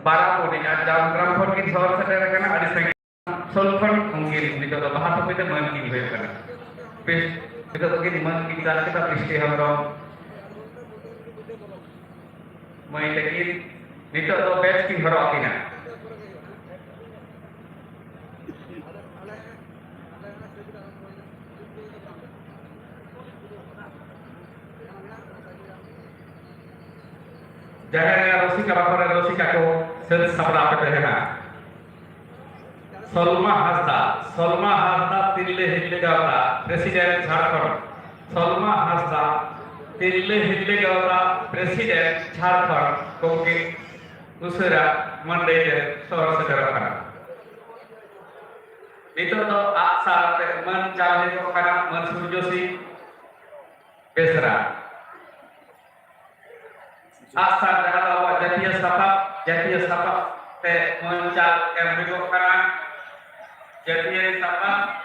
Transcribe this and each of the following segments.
Bara pun ini dalam ramon kita soal sedera kena ada segi solvent mungkin itu atau bahasa kita mungkin boleh kena. Pes kita mungkin mungkin kita pasti hamrom mai tekin itu atau batch king harap kena. Jangan rosi kalau rosi kako sabda petehna. Solma Hasda tille hille gawta Presiden Jharkhand. Solma Hasda tille hille gawta Presiden Jharkhand koke usara mandai sor sedera. Itu to aksar mencari kana mensurjosi besra. Asal dalam awak jatiya sabab te mencal kemrigo kana jatiya sabab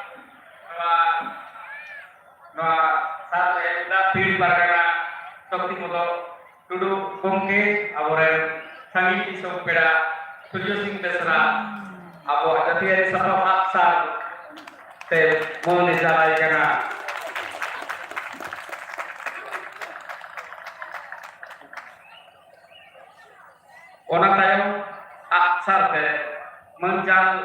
saat enda pil pargana tokti moto tudu gongke aboren sangi kisok peda Suryo Singh Besra abo jatiya sabab asal te mon jalai kana orang tayang aksar te mencal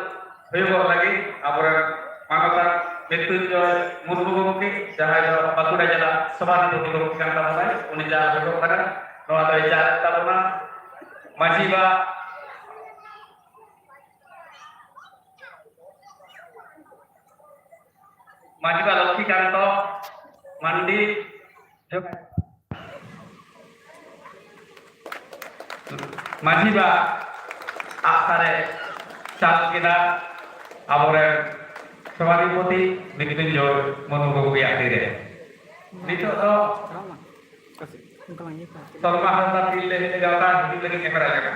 heboh lagi aboran manotan Mrityunjoy Murmu gomke jahay do Bakuda jala sabana do kan tamai uni jala heboh kana no ado jala taluna majiba Lokhi Kanto mandi Majiba aksare cal kita abore Sawadipoti Mrityunjoy Murmu akhirnya. Itu to Solma Hasda tille gawta hille kamera jaga.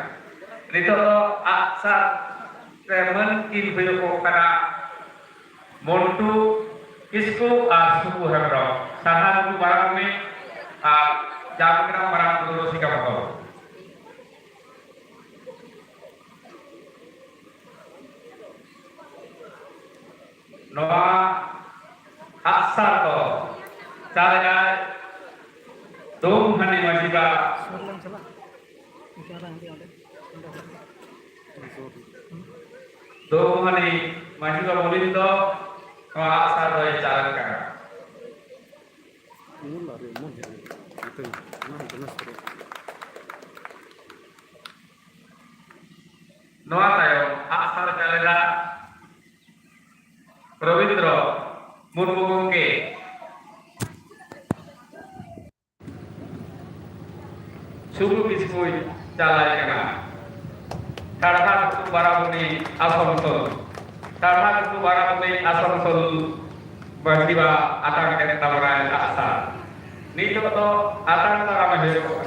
Itu to aksar temen kin belo kana Montu Kisku Suku Hembrong saha tu barang ni Jamkram barang dulu sikap Noa asal to cara dom hani majiba dom hani majiba bolindo noa asal to jalan kana noa tayo asal jalan Rawindra Murmu gomke suku kismui jalai kana tarha tu barabuni Asansol bahiba atang ke tawaran asal nito to atang tara mahero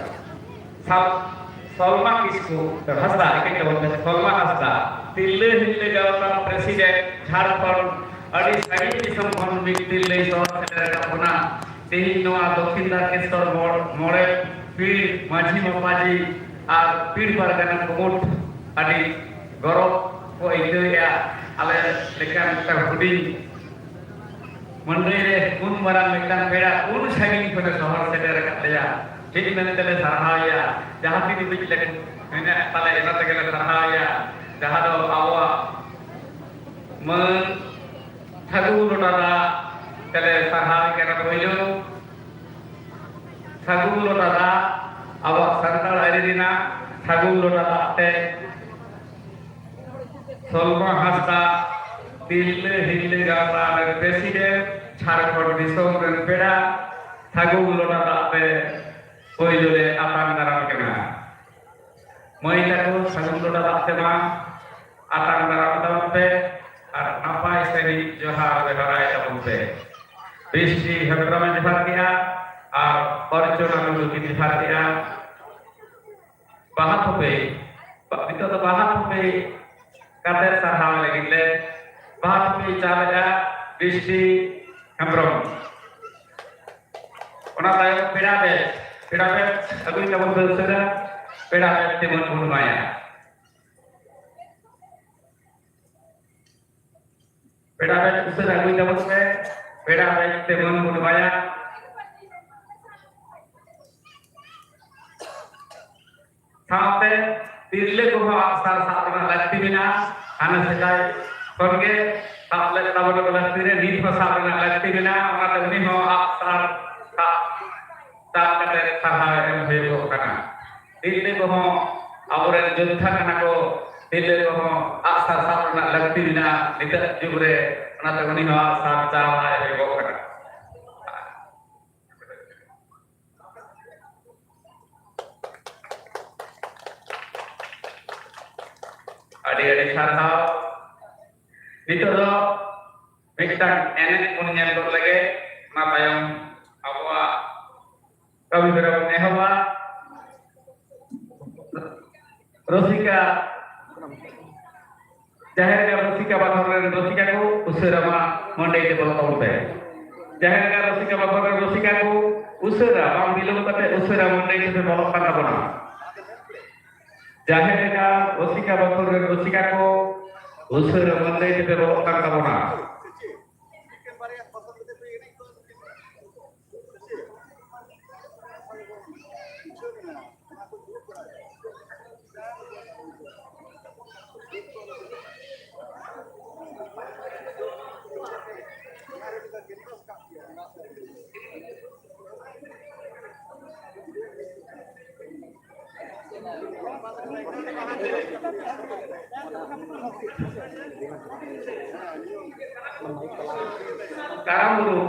Solma Kisku Hasda ikan jawab Solma Hasda tille hille gawta Presiden Jharkhand Adi sagi disam kon tille so sedera kapuna tehin noa dokhin Darkestor more pir maji mapaji ar pir pargana komut adi gorok ko itu ya ale lekan terhuding mandre un maran lekan beda un sagi pada sohar sedera kataya jadi mana tele sarhaya jahat itu bijak ini pala ena tegala sarhaya jahat awa men Sagu lodara tele sarhaya kena boilo sagu lodara awak santal airina sagu lodara te Solma Hasda tille hille gawta Presiden Jharkhand disong ren peda sagu lodara te boilole atang daram kena moila ko sagu lodara te ma atang daram te ar apa istri johar beharai tampe Bishri Hebraman Jahartia ar Orjona Nulu Jahartia bahat hobe itu to bahat hobe kader sarhawa lagi le bahat hobe chala Bishri Hembrom. Ona tayong Pedabet aguy tabon beuseuda Pedabet timun Bunmaya. Pedabet beuseuda aguy tabon Pedabet timun Bunmaya. Sampai tirle ko asar sabna lagti bina ana sekai konge tablet tabon ko lagti re nit ko sabna lagti bina ona tani ho asar ta kate sahaya em hoyo kana tirle ko aburen jontha kana ko tirle ko asar sabna lagti bina nita jugre ona tani ho asar chawa hoyo kana adik-adik sarhau itu do mitang enek punya dor lagi mata yang apa kami berapa nehawa Rosika jaherga Rosika bathor Rosika ku usara mondai de bol kaute jaherga Rosika bathor Rosika ku usara bang bilung kate usara mondai de bol kana bona jaherga Rosika bathor Rosika ku usara mondai de bol kana bona Sekarang dulu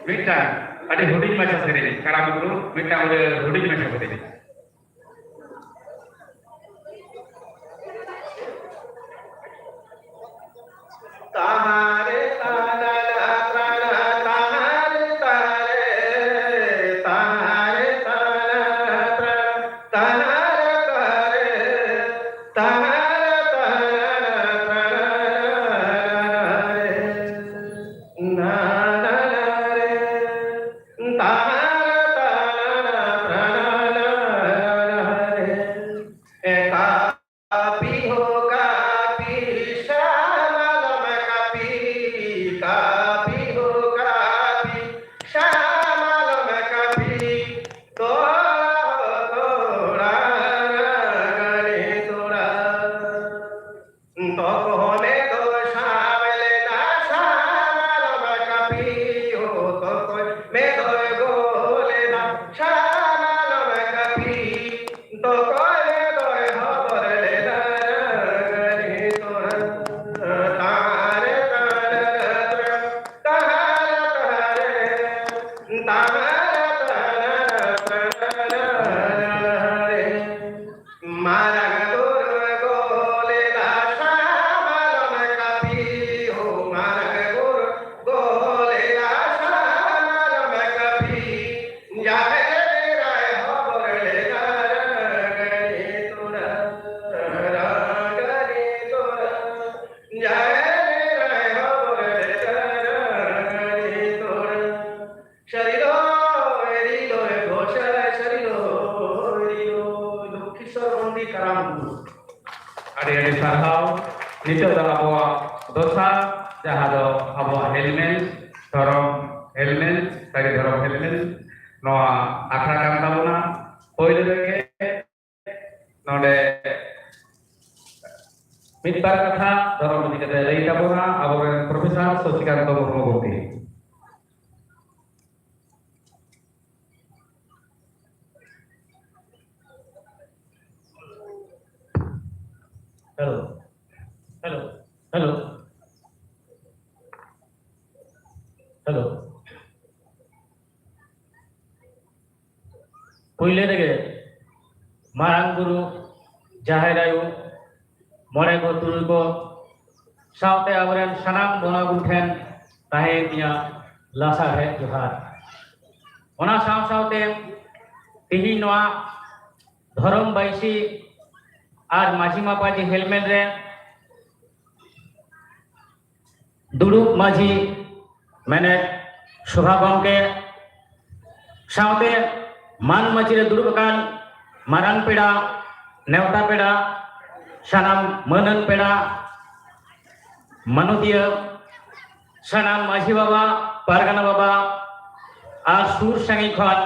Mitang ada huding macam sini. Sekarang dulu Mitang ada huding macam sini. Tahare adik-adik sarhau itu adalah bahwa dosa jahado bahwa helmet dorong helmet dari dorong helmet noa akrakan tabuna poile deke node mitbar katha dorong menikah dari tabuna abagen Profesor Sosikanto Murmugoti. Hello. Pule dege marang guru jaherayu mone ko turu ko saute abaran sanam bona guthen tahe nya lasa he johar ona saute tihi noa धरम बाईसी और माझी मापाजी helmet रे दुड़ुब माझी मैंने शोभा गमके साउते मान माझी रे दुड़ुब कान मारान पेड़ा नेवता पेड़ा सानाम मनन पेड़ा मनुतिय सानाम माझी बाबा पारगाना बाबा और सुर संगी खन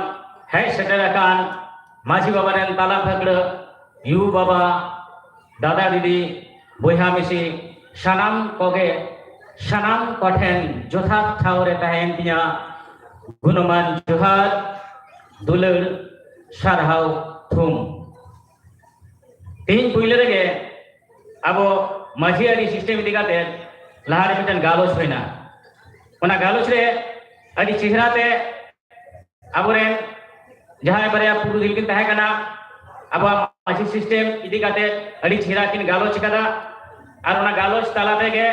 है सेटरकान माझी बाबा रेन ताला फकड़ यू बाबा दादा दीदी बहा मिसी सानाम कोगे सानाम कठेन जोथा ठावरे तहेन तिया गुणमान जोहार दुलर सारहाव थुम तीन पुइले रेगे अब माझी सिस्टेम इदिकाते लहारे मिटन गालोच होइना ओना गालोच रे अड़ी चेहराते अबोरेन जहां बरिया पुरु दिल किन तहे कना अब माझी सिस्टेम इदिकाते अड़ी चेहरा किन गालोच कदा और ओना गालोच तालाते गे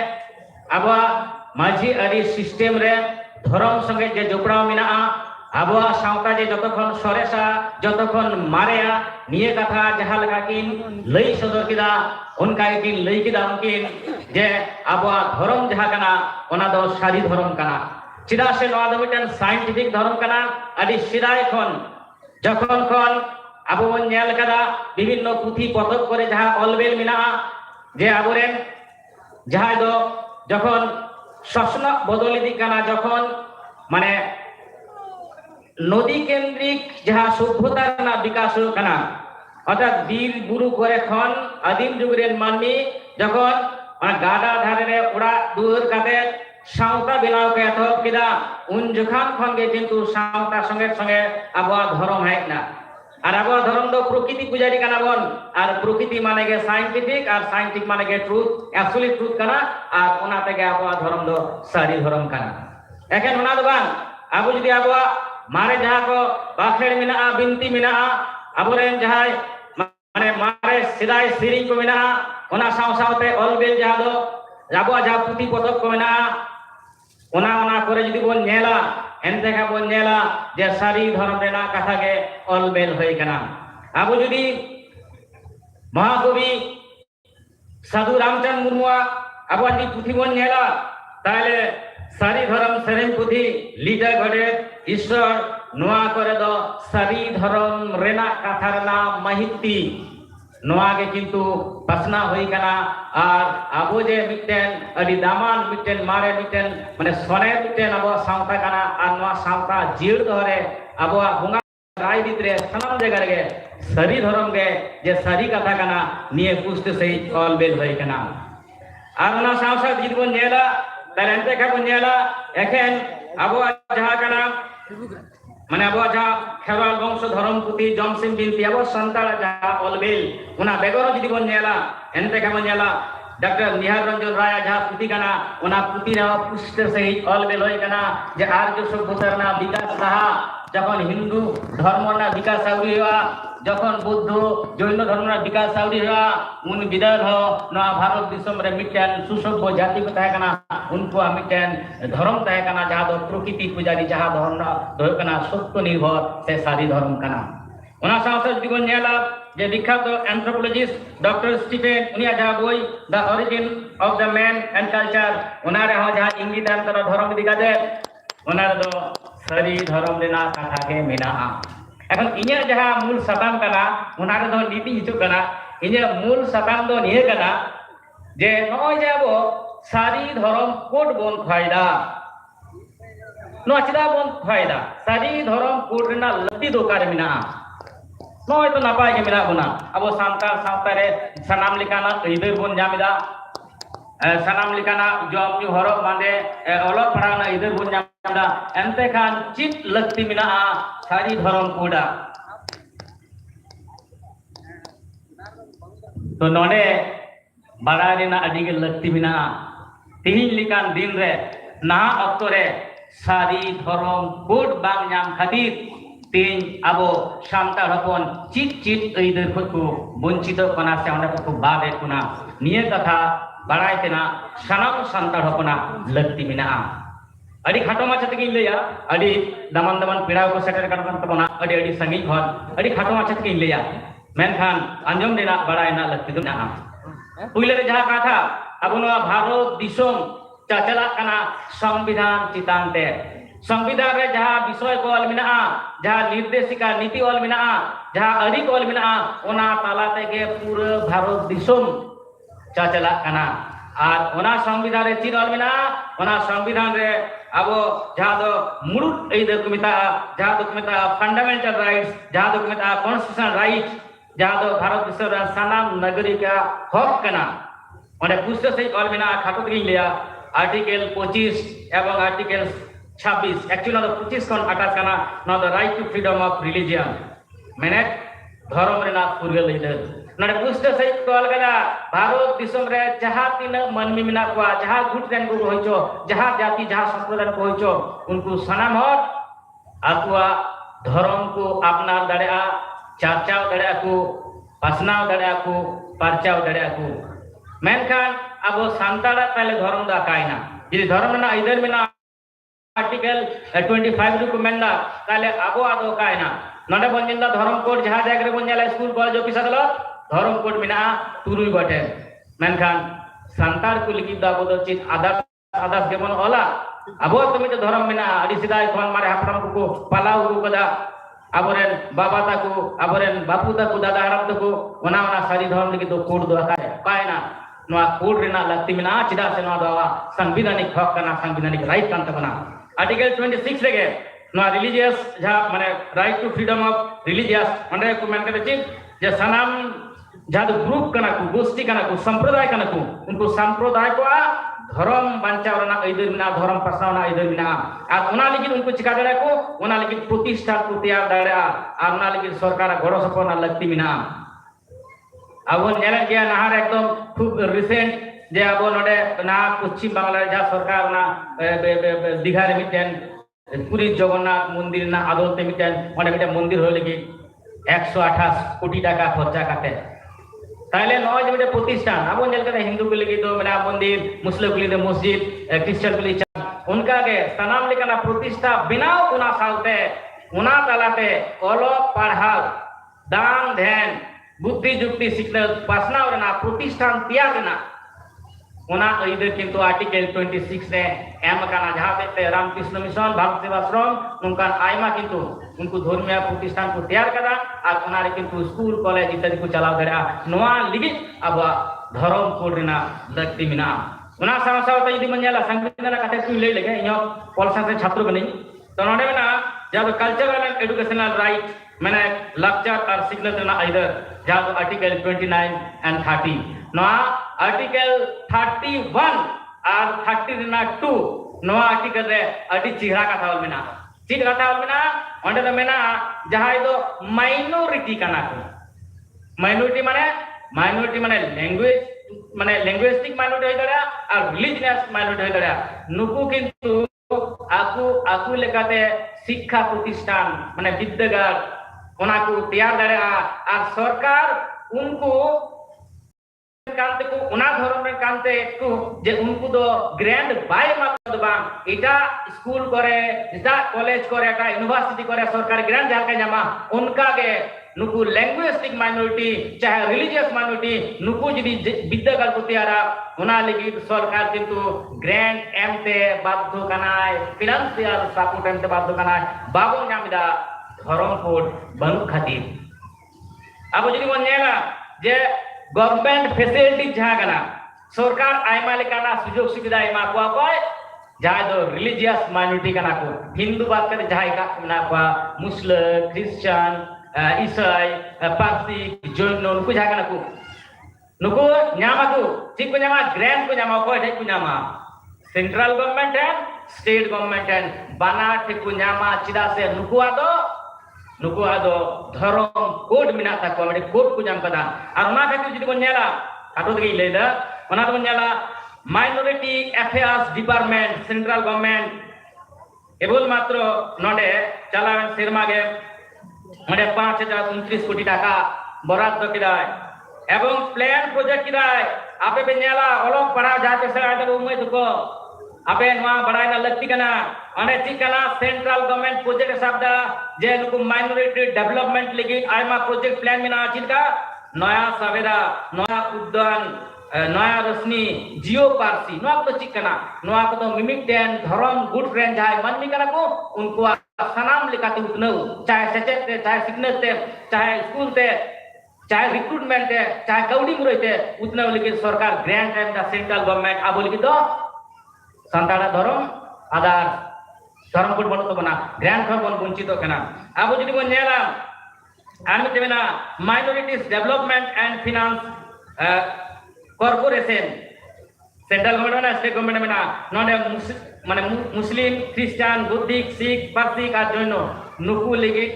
अब माझी अड़ी सिस्टेम रे धर्म संगे जे जोपड़ाव मिना अब सावता जे जतखन सरेसा जतखन मारेया निये कथा जहां लगा किन लई सदर किदा उनका किन लई किदा उनकिन जे अब धर्म जहां कना ओना दो सारी धर्म कना चिदा से नवा दो मिटन साइंटिफिक धर्म कना अड़ी सिदाय खन जखन खन अब बन नेल कदा विभिन्न पुथी पतक करे जहां अलबेल मिना जे आबोरेन जहां दो जखन शासन बदल इदी कना जखन माने नदी केंद्रिक जहां सभ्यता ना विकास कना अर्थात बीर बुरु करे खन आदिम जुग रेन मानमी जखन गाडा धारे रे उड़ा दुर काते सावता बेनाव के एतहब किदा उन जखान खन गे किंतु सावता संगे संगे आबो धर्म हेना और आबो धर्म दो प्रकृति पुजारी कना बन और प्रकृति माने गे साइंटिफिक और साइंटिफिक माने गे ट्रुथ एब्सोल्यूट ट्रुथ कना और ओना तेगे आबो धर्म दो सारी धर्म कना एकेन ओना दो बान आबो जदि आबो मारे जहां को बाखेड़ मिना बिनती मिना आबोरेन जहां माने मारे सिदाय सिरिंग को मिना ओना साव सावते अलबेल जहां दो जाबो जहां पुथी पतक को मिना ओना ओना करे जदि बोन नेला एनते का बोन नेला जे सारी धर्म रेना कथा के अलबेल होय कना आबो जदि महाकवि साधु रामचंद्र मुर्मू आबो जदि पुथी बोन नेला ताले सारी धर्म सेरेन पुथी लीडा गडे ईश्वर नोआ करे दो सारी धर्म रेना कथा रेना महिती नोआ के किंतु पसना होई कना और आबो जे मिटेन अडी दामान मिटेन मारे मिटेन माने सोने मिटेन आबो सावता कना और नोआ सावता जीड़ धरे आबो बुंगा राय भितरे सनाम जगह रे सारी धर्म गे जे सारी कथा कना निये पुष्ट सही ऑल बेल होई कना और ना सावसा जीवन नेला तालेंते का बुनियाला एखेन आबो जहां कना माने अब जहाँ खेरवाल वंश धर्म पुथी जमसिम बिनती अब संताल जहाँ अलबेल उना बेगर जदि बन नेला एनते का बन नेला डॉक्टर निहार रंजन राय जहाँ पुथी कना उना पुथी रे पुष्ट सहित अलबेल होय कना जे आर्य सभ्यता ना विकास रहा जखन हिंदू धर्म ना विकास आउरी हुआ जखन बुद्ध जैन धर्म ना विकास आउरी हुआ उन विदल हो ना भारत दिसम रे मिटेन सुसभ्य जाति को तहे कना उनको मिटेन धर्म तहे कना जहाँ दो प्रकृति पुजारी जहाँ धर्म ना दो कना सत्य निर्भर से सारी धर्म कना ओना साथ जदि बन नेला जे विख्यात एंथ्रोपोलॉजिस्ट डॉक्टर स्टीफेन उनिया जहाँ बोई the origin of the man and culture उना रे हो जहाँ इंगित अंतर धर्म दिखाते उना दो सारी धर्म रेना कथा के मेना এখন ইnya যাহা মূল সাতাম কানা ওনারে দো নীতি হিচু কানা ইnya মূল সাতাম দো নিয়ে কানা যে নয় যাব সারি ধরম কোড বন ফায়দা নো চিদা বন ফায়দা সারি ধরম কোড রেনা লতি দোকার মিনা নয় তো নাপাই কে মিনা বনা আবো সান্তার সান্তারে সানাম লিকানা ইদর বন জামিদা सानाम लिकाना जॉब न्यू हरक मांदे अलग पढ़ाना इधर बुन जामदा एंते खान चित लगती मिना सारी धर्म कोडा तो नोडे बाड़ाई ना अड़ी के लगती मिना तिहिन लिकान दिन रे ना अक्तो रे सारी धर्म कोड बांग नाम खातिर तीन आबो शांता हपन चित चित इधर खुद को वंचित कना से ओने को बादे कुना निये कथा बाड़ाई तेना सनाम सान्ताड़ हपना लगती मिना अड़ी खाटो माछा तक लैया अड़ी दमन दमन पेड़ा को सेटर करबन तबना अड़ी अड़ी संगी खन अड़ी खाटो माछा तक लैया मेनखान अंजम देना बड़ा इना लगती तो ना पुइले रे जहां कथा अब नवा भारत दिसोम चाचला कना संविधान चितानते संविधान रे जहां विषय को ऑल मिना जहां निर्देशिका नीति ऑल मिना जहां अरी को ऑल मिना ओना तालाते के पूरा भारत दिसोम चाचला कना और ओना संविधान रे चीन ऑल मिना ओना संविधान रे अब जहां दो मुरुट ए दो मिता जहां दो मिता फंडामेंटल राइट्स जहां दो मिता कॉन्स्टिट्यूशनल राइट्स जहां दो भारत दिसोम रे सानाम नागरिक हक कना ओने पुष्ट से ऑल मिना खातो तगिन लिया आर्टिकल 25 एवं आर्टिकल 26 एक्चुअली ना 25 कोन अटैच करना ना the right to freedom of religion मैंने धर्म रेना फुरगल लेदर नडे पुष्ट से कॉल करा भारत दिसोम रे जहां तीन मनमी मिना को जहां गुट रेन को होइचो जहां जाति जहां संप्रदाय को होइचो उनको सनाम हर आकुआ धर्म को अपनार दड़ेआ चाचाव दड़ेआ को पासनाव दड़ेआ को परचाव दड़ेआ को मेनखान अब सांताड़ा पहले धर्म दा कायना यदि धर्म ना इधर में ना आर्टिकल 25 को मेंदा ताले अबो आदो कायना नडे बंजिंदा धर्म कोड जहां जागरे बंजाला स्कूल कॉलेज ऑफिस अदला धर्म कोड मिना तुरुई बटे मेनखान सांताड़ को लिखि दा बदल चित आदास गेमन होला अबो तुम तो धर्म मिना अडी सिदाय कोन मारे हापरम को पालाव को कदा अबरेन बाबा ताको अबरेन बापू ताको दादा हराम ताको ओना सारी धर्म लिखि दो कोड दो कायना नवा कोड रेना लगती मिना चिदा से नवा दवा संविधानिक हक कना संविधानिक राइट कान तबना आर्टिकल 26 रेगे नवा रिलीजियस जहा माने right to freedom of religious मंडे को मेन करे चित जे सनाम जहा दो ग्रुप कना को गोष्ठी कना को संप्रदाय कना को उनको संप्रदाय को धर्म बांचावना इधर मिना धर्म पसावना इधर मिना आ ओना लेकिन उनको चिका दड़ा को ओना लेकिन प्रतिष्ठा को तैयार दड़ा आ ओना लेकिन सरकार गड़ो सपना लगती मिना अब नेल गया नहार एकदम खूब रिसेंट जे अब नडे ना पश्चिम बांग्ला जहां सरकार ना दीघा रे मिटेन पुरी जगन्नाथ मंदिर ना आदलते मिटेन ओने मिटे मंदिर होय लगी 128 कोटी टाका खर्चा काटे ताइले नय जे मिटे प्रतिष्ठान अब नेल करे हिंदू को लगी तो मेना मंदिर मुस्लिम को लगी मस्जिद क्रिश्चियन को लगी उनका के सनाम लेकना प्रतिष्ठा बिनाव उना सालते उना तालाते ओलो पढ़ाव दान ध्यान बुद्धि जुक्ति सिखना पासना और ना प्रतिष्ठान तैयार ना ओना इधर किंतु आर्टिकल 26 ने एम काना जहां पे रामकृष्ण मिशन भारत सेवाश्रम उनका आयमा किंतु उनको धर्मीय प्रतिष्ठान को तैयार करा और ओना रे किंतु स्कूल कॉलेज इत्यादि को चलाव दरा नोआ लिगि अब धर्म कोड रेना लगती मिना ओना सावसावता यदि मंजाला संविधान कथा क्यों ले लगे इयो पॉलिसी से छात्र बनी तो नोडे में ना जब कल्चरल एंड एजुकेशनल राइट मैंने लक्चर और सिग्नेचर रेना इधर जहां आर्टिकल 29 एंड 30 नोआ आर्टिकल 31 और 30 रेना 2 नोआ आर्टिकल रे अडी चिहरा कथा होल मेना चिट कथा होल मेना ओंडे तो मेना जहां दो माइनॉरिटी कना को माइनॉरिटी माने लैंग्वेजिक माइनॉरिटी होय दरा और रिलीजियस माइनॉरिटी होय दरा नुकु किंतु आकु लेकाते शिक्षा प्रतिष्ठान माने विद्यागार ओना को तैयार दड़ा और सरकार उनको कांते को उना धर्म रे कांते को जे उनको दो ग्रांट बाय मात्र बा एटा स्कूल करे एटा कॉलेज करे एटा यूनिवर्सिटी करे सरकार ग्रांट जाके जमा उनका के नुकु लैंग्वेजिक माइनॉरिटी चाहे रिलीजियस माइनॉरिटी नुकु जदी विद्यागार को तैयारा ओना लगी सरकार किंतु ग्रांट एमते बाध्य कनाय फाइनेंशियल सपोर्ट एमते बाध्य कनाय बाबो नामिदा धर्म कोड बनु खातिर अब जदी मन नेला जे गवर्नमेंट फैसिलिटी जहां कना सरकार आयमा लेकाना सुजोग सुविधा एमा को कोय जहां दो रिलीजियस माइनॉरिटी कना को हिंदू बात करे जहां का ना को मुस्लिम क्रिश्चियन ईसाई पारसी जैन नुकु जहां कना को नुकु न्यामा को ठीक को न्यामा ग्रांट को न्यामा को ठीक को न्यामा central government and state government and बाना ठीक को न्यामा चिदा से नुकु आदो धर्म कोड मिना ताको माने कोड को जाम कदा और ओना खातिर जदी बन नेला आटो दगे लेदा ओना तो नेला minority affairs department central government एबोल मात्र नडे चलावन सिरमा गे नडे 5029 कोटी टाका बराद्द किदाय एवं प्लान प्रोजेक्ट किदाय आपे बे नेला ओलोक पढ़ा जाते से आदो उम्मे दुको apa nua badai na lakti kana ane cik kana central government project sabda je nuku minority development lagi aima project plan mina chilka naya saveda naya uddan naya rosni jio parsi nua ko cik kana nua ko to mimik ten dharam good friend jai manmi kana ko unku sanam lekate utnau chahe secet te chahe signet te chahe school te चाहे recruitment है चाहे कौड़ी मुरई थे उतना लेकिन सरकार grant time दा सेंट्रल गवर्नमेंट अब लेकिन तो संताड़ा धर्म आधार धर्म कोड बनो तो बना ग्रांट खर बन वंचित कना अब जदि बन नेला आनमे तेना minorities development and finance corporation central government ना स्टेट गवर्नमेंट में ना नोडे माने मुस्लिम क्रिश्चियन बुद्धिक सिख पारसिक आ जैन नुकु लेकिन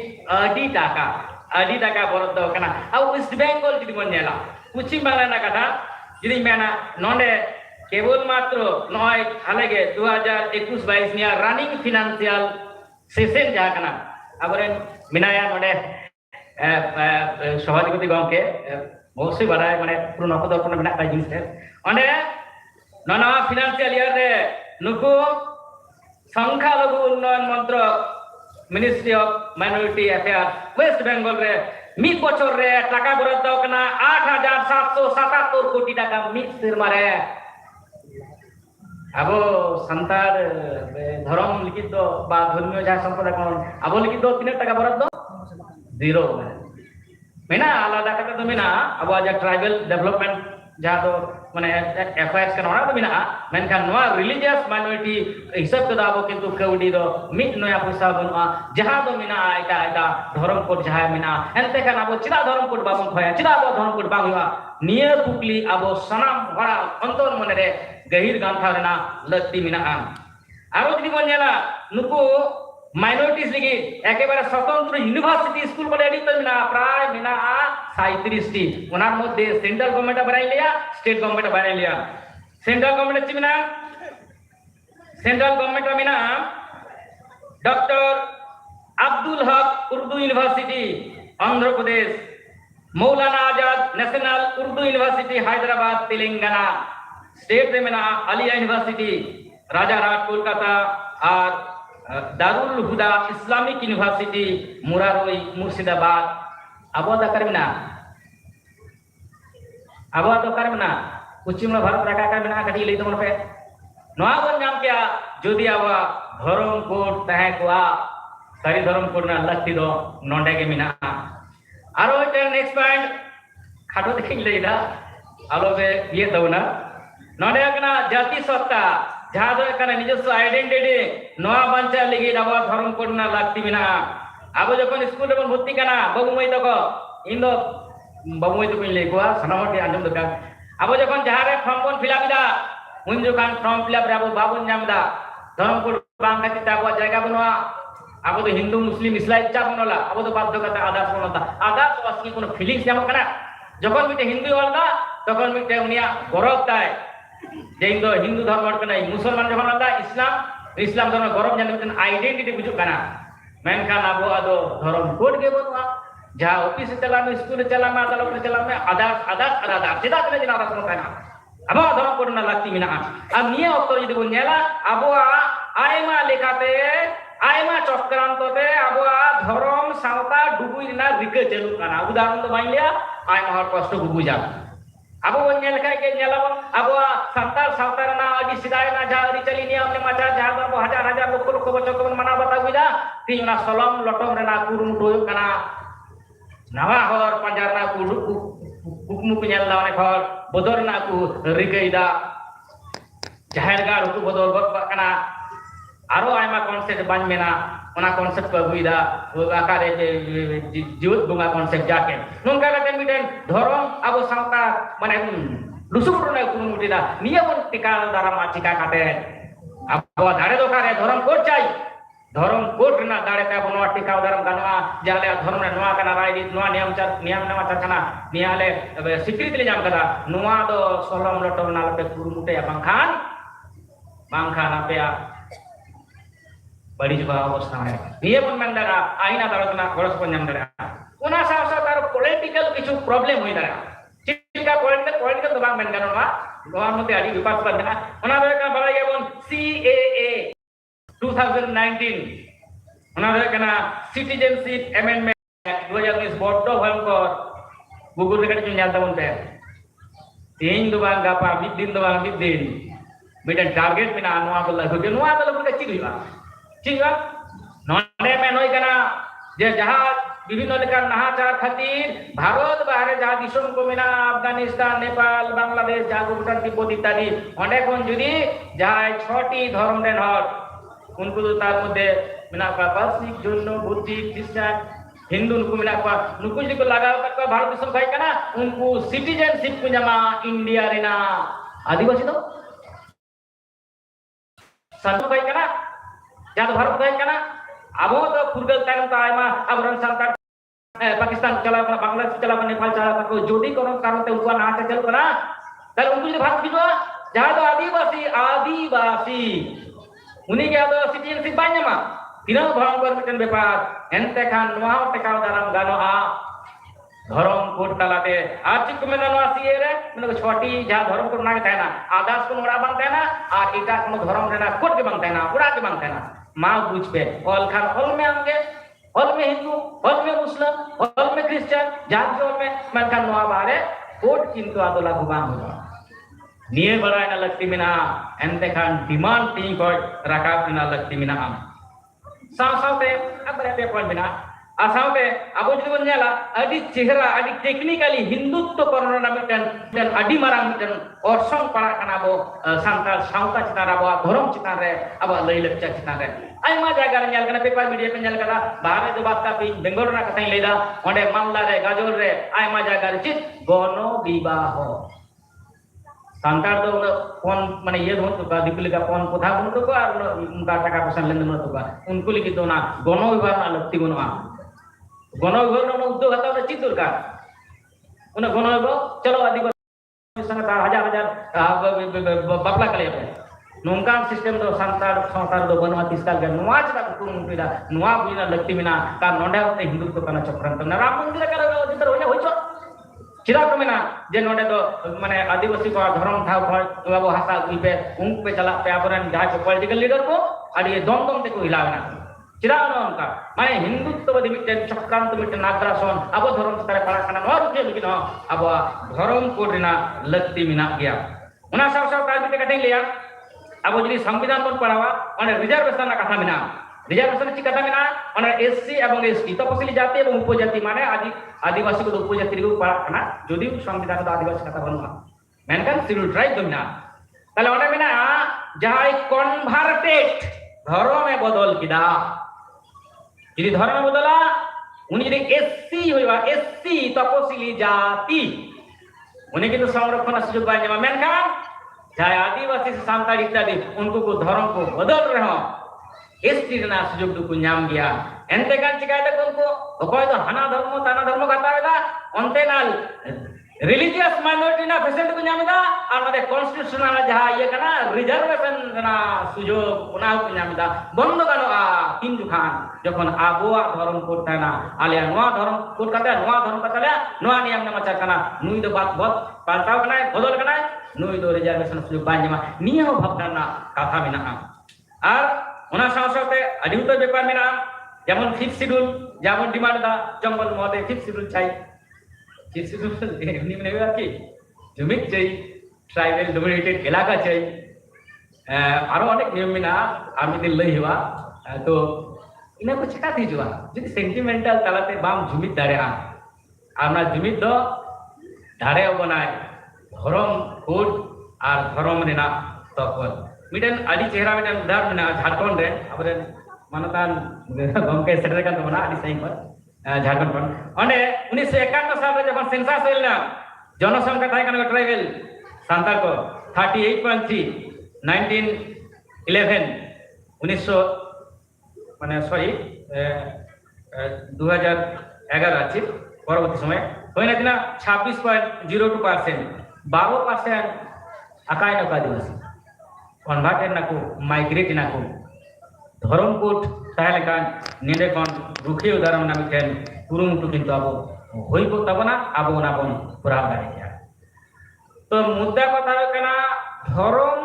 adi taka borot do kana au West Bengal jodi bon nela puchim bangla na kata jodi mena nonde kebol matro noy halege 2021-22 nia running financial session ja kana aboren minaya nonde সভাধিপতি গমকে অবশ্যই বাড়ায় মানে পুরো নকদর্পণ মেনা কাজ জিনিস অনে নানা ফিনান্সিয়াল ইয়ার রে নুকু সংখ্যালঘু উন্নয়ন মন্ত্রক ministry of minority affairs west Bengal रे मिद बछर रे टाका बराद दाव कना 8777 कोटी टाका मिद सिरमा रे आबो संतार धर्म लिखित दो बा धर्मीय जा संपदा कोन आबो लिखित दो तीन टाका बराद दो जीरो मेना आलादा कata तो मेना आबो आज ट्राइबल डेवलपमेंट जहाँ तो माने एफआईआर का नोना तो मेना मेनखान नोआ रिलीजियस माइनॉरिटी हिसाब तो दाबो किंतु कौडी दो मिट नया पैसा बनवा जहाँ तो मेना आइता धर्म कोड जहाँ मेना एनते खान आबो चिदा धर्म कोड बाबन खोया चिदा आबो धर्म कोड बांग हुआ निये कुकली आबो सनाम बड़ा अंतर मने रे गहिर गांथा रेना लत्ती मेना आरो जदि बन नेला नुकु माइनॉरिटीज लगी एकेबारे स्वतंत्र यूनिवर्सिटी स्कूल बड़े एडिट मेना प्राय मेना 37 टी ओनार मध्य सेंट्रल गवर्नमेंट बनाई लिया स्टेट गवर्नमेंट बनाई लिया सेंट्रल गवर्नमेंट चिमिना सेंट्रल गवर्नमेंट मेना doctor Abdul Haq Urdu university Andhra Pradesh Maulana Azad national Urdu university Hyderabad Telangana state मेना आलिया यूनिवर्सिटी राजारहाट कोलकाता और दारुल हुदा इस्लामिक यूनिवर्सिटी मुरारोई मुर्शिदाबाद अब दरकार मेना अब दरकार मेना पश्चिम भारत रखा मेना कटी लई तमन पे नोआ बन नाम क्या जदि अब धर्म कोड तहे कोआ सारी धर्म कोड ना लक्ति दो नोंडे के मेना आरो नेक्स्ट पॉइंट खाटो देखिन लईदा आलो बे ये दउना नोंडे कना जाति सत्ता जहाँ दो कना निजस्व आइडेंटिटी नोआ बंचा लगी अब धर्म कोड ना लक्ति मेना अब जखन स्कूल रे भर्ती कना बाबू मई तक इन दो बाबू मई तो लई कोआ सनामटी आंजम दका अब जखन जहाँ रे फॉर्म बन फिलअप दा उन जखन फॉर्म फिलअप रे अब बाबू नाम दा धर्म कोड बांग का किताब जायगा बनवा अब तो हिंदू मुस्लिम इस्लाम चा बनला अब तो बाध्य कथा आदार्स बनता आदार्स वासकी कोनो फीलिंग्स जाम कना जखन मिटे हिंदू वाला तखन मिटे उनिया गौरव ताय जे इन दो हिंदू धर्म कना मुसलमान जखन वाला इस्लाम धर्म गौरव जान मिटे आइडेंटिटी बुझु कना मेनखान अब आदो धर्म कोड के बनवा जहाँ ऑफिस चला में स्कूल चला में अदालत में चला में आदार्स चिदा तने दिन आदार्स कना अब धर्म कोड ना लगती मेना अब निया अक्तर जदि बन नेला अब आयमा लेखाते आयमा चक्रांतते अब धर्म सावता डुबुई ना रिके चलु कना उदाहरण तो बाइन लिया आयमा हर कष्ट गुबु जा अब बन नेल खाय के नेला अब संतार सावता ना अदि सिदाय ना जा अदि चली नियम ने माचा जा दो हजार हजार लोक लोक बचो को मना बता गुजा तीन ना सलम लटम रेना कुरुम टोय कना नवा हर पंजार ना कुकमु को नेल लाने घर बदर ना को रिकेदा जाहिर गाड़ को बदर गत कना आरो आयमा कॉन्सेप्ट बान मेना ओना कॉन्सेप्ट को गुइदा आकारे जीवत बुंगा कॉन्सेप्ट जाके नोंका कते मिटेन धर्म अब सावता माने लुसुपुर ना कुनु मुटिदा नियमन टिका दारामा चिका काटे अब धारे दोकारे धर्म कोड चाइ धर्म कोड ना दारे पे बनवा टिका धर्म गनवा जाले धर्म ना नवा कना राय नवा नियम ना चना नियाले स्वीकृति ले जाम कदा नवा दो सोलम लटो ना पे कुरु मुटे बांखान आपे बड़ी juga अवस्था है ये पन मंदरा आईना दारतना गरस पन नाम दरा उना साव साव तार पॉलिटिकल किछु प्रॉब्लम होई दरा चिका पॉलिटिकल तो बांग मेन गनवा नोआ मते आदि विपास पन ना उना दो का बड़ा गेबन CAA 2019 ona hoye kana Citizenship Amendment Act 2019 boddo bhayankor Google re kati nyal tabon pe tin do bang gapa mid din do bang mid din midan target mina noa ko lagu ke noa ko lagu ke chiba nonde men hoy kana je jahat বিভিন্ন লেখার নাহাচার খাতির ভারত বাহারে যা দিশম কো মিনা আফগানিস্তান নেপাল বাংলাদেশ জাগো ভুটান তিব্বত ইত্যাদি অনেক কোন যদি যায় 6টি ধর্ম দেন হর उनको तो तार मध्य मिना का पासिक जन्नो बुद्धिस्ट क्रिश्चियन हिंदू उनको मिना का नुकुल जी को लगा कर भारत देश भाई का ना उनको सिटीजनशिप को जमा इंडिया रे ना आदिवासी तो संत भाई का ना जात भारत भाई का ना अब तो फुरगल टाइम का आयमा अब रन संतान पाकिस्तान चला अपना बांग्लादेश चला अपना नेपाल चला अपना को जोड़ी करो कारण ते उनको ना चल करा ताले उनको जो भारत बिजवा जहां तो आदिवासी उन्हीं के आदो citizenship banyak mah tidak bangkor miten bepat ente kan noa tekau dalam gano a धर्म कोड तालाते आर्थिक कुमेना नोआ सिएरे मने छोटी जा धर्म को नागे थाना आदास को मोरा बांग थाना आ इटा को धर्म रेना कोड के बांग थाना उड़ा के बांग थाना मा बुझ पे ऑल खान ऑल में आंगे ऑल में हिंदू ऑल में मुस्लिम ऑल में क्रिश्चियन जात ऑल में मन kan नोआ बारे कोड किंतु आदो लागू बांग हो निये बड़ा ना लगती मिना एंते खान डिमांड ती को रकाब ना लगती मिना am साव-सावते अब रे पॉइंट मिना आसावते अब जुदी बन जाला अदि चेहरा अदि टेक्निकली हिंदुत्व करना mitten dan adi marang mitan orsong para kana bo santal sauta citara bo धर्म citare aba lei lecture citare aima jaga nyal kana paper media pe nyal kana bahare do batta pe bengal na katai leida onde mamla re gajol re aima jaga re chit gono bibaho santar do kon mane ye dhon to ka dipuli ka kon kotha bun to ka ar unka taka pasan len mon to ka unku ligi to na gono bibaho na lakti gono a gono bibaho na uddog hata na chit durkar una gono bibaho chalo adibasi sangat hajar bapla kali apa nongkan sistem do santar do banwa tiskal ga nuwa chata ko pida nuwa buina lakti mina ka nonda hote hindutto kana chokran na ram mandir kara jitar hoya hoicho चिरा को मेना जे नोडे तो माने आदिवासी को धर्म था बाबू हासा पे उंग पे चला पे आपरन जहां को पॉलिटिकल लीडर को अड़ी दम दम ते को हिलावना चिरा न उनका माने हिंदुत्ववादी मिटन चक्रांत मिटन नागरासन अब धर्म सरे पड़ा खाना न रुके लेकिन अब धर्म को रिना लगती मिना गया उना सब काज ते कठिन लिया अब जदी संविधान बन पड़ावा माने रिजर्वेशन ना कथा मिना रिजर्वेशन ची कथा मिना माने एससी एवं एसटी तपसिली जाति एवं उपजाति माने आदिवासी को उपजाति को पड़ा खाना जदि संविधान तो आदिवासी कथा बनुआ मेनकान शिड्यूल ट्राइब तो मिना ताले ओने मिना जहां कन्वर्टेड धर्म में बदल किदा यदि धर्म में बदला उनी यदि एससी होइबा एससी तपसिली जाति उन्हें किंतु संरक्षण सुयोग बाय जमा मेनकान जहां आदिवासी से सांताल इत्यादि उनको को धर्म को बदल रहे हो एसटी ना सुयोग दुकु नाम गया एंते कान चिकायते उनको कोई तो हना धर्म ताना धर्म कतावेदा onte nal religious minority na facility ko nyamida ar made constitutional jaha ye kana reservation na sujog una ko nyamida bondo kano a hindu khan jokhon aboa dhorom korta na alia noa dhorom kor kata noa dhorom kata la noa niyam na machar kana nui do bat bot paltao kana bodol kana nui do reservation sujog banjama niyo bhabna katha mena ar ona saw-sawte adi uto bepar mena যেমন 5th schedule যেমন demand দা জঙ্গল মধ্যে 5th schedule চাই 5th schedule এমনি মানে আর কি জমি চাই ট্রাইবাল ডমিনেটেড এলাকা চাই আরো অনেক নিয়ম না আমি দিন লই হওয়া তো ইনা কো চিকা দি জোয়া যদি সেন্টিমেন্টাল তালাতে বাম জমি দাঁড়ে আমরা জমি তো দাঁড়ে বনায় ধরম কোড আর ধরম রেনা তখন মিডেন আদি চেহারা মিডেন উদাহরণ না ঝাড়খণ্ড রে আবার मानतान गमके shutter kan mana adi saing पर झारखंड पर ओने 1951 साल रे जखन सेंसास होइलना जनसंख्या थाय कान ट्राइबल सांताल को 38.3 1911 মানে সরি 2011 আছে পরবর্তী সময় হইনা দিনা 26.02% 12% আকাই নকা দিবস কনভার্টেড নাকু মাইগ্রেট নাকু धर्म कोट ताहले कान नेडे कोन रुखियो धर्म ना मिठेन कुरुमुटु किंतु अब होइबो तबना अब ओना बन पुरा दारे तो मुद्दा कथा कना धर्म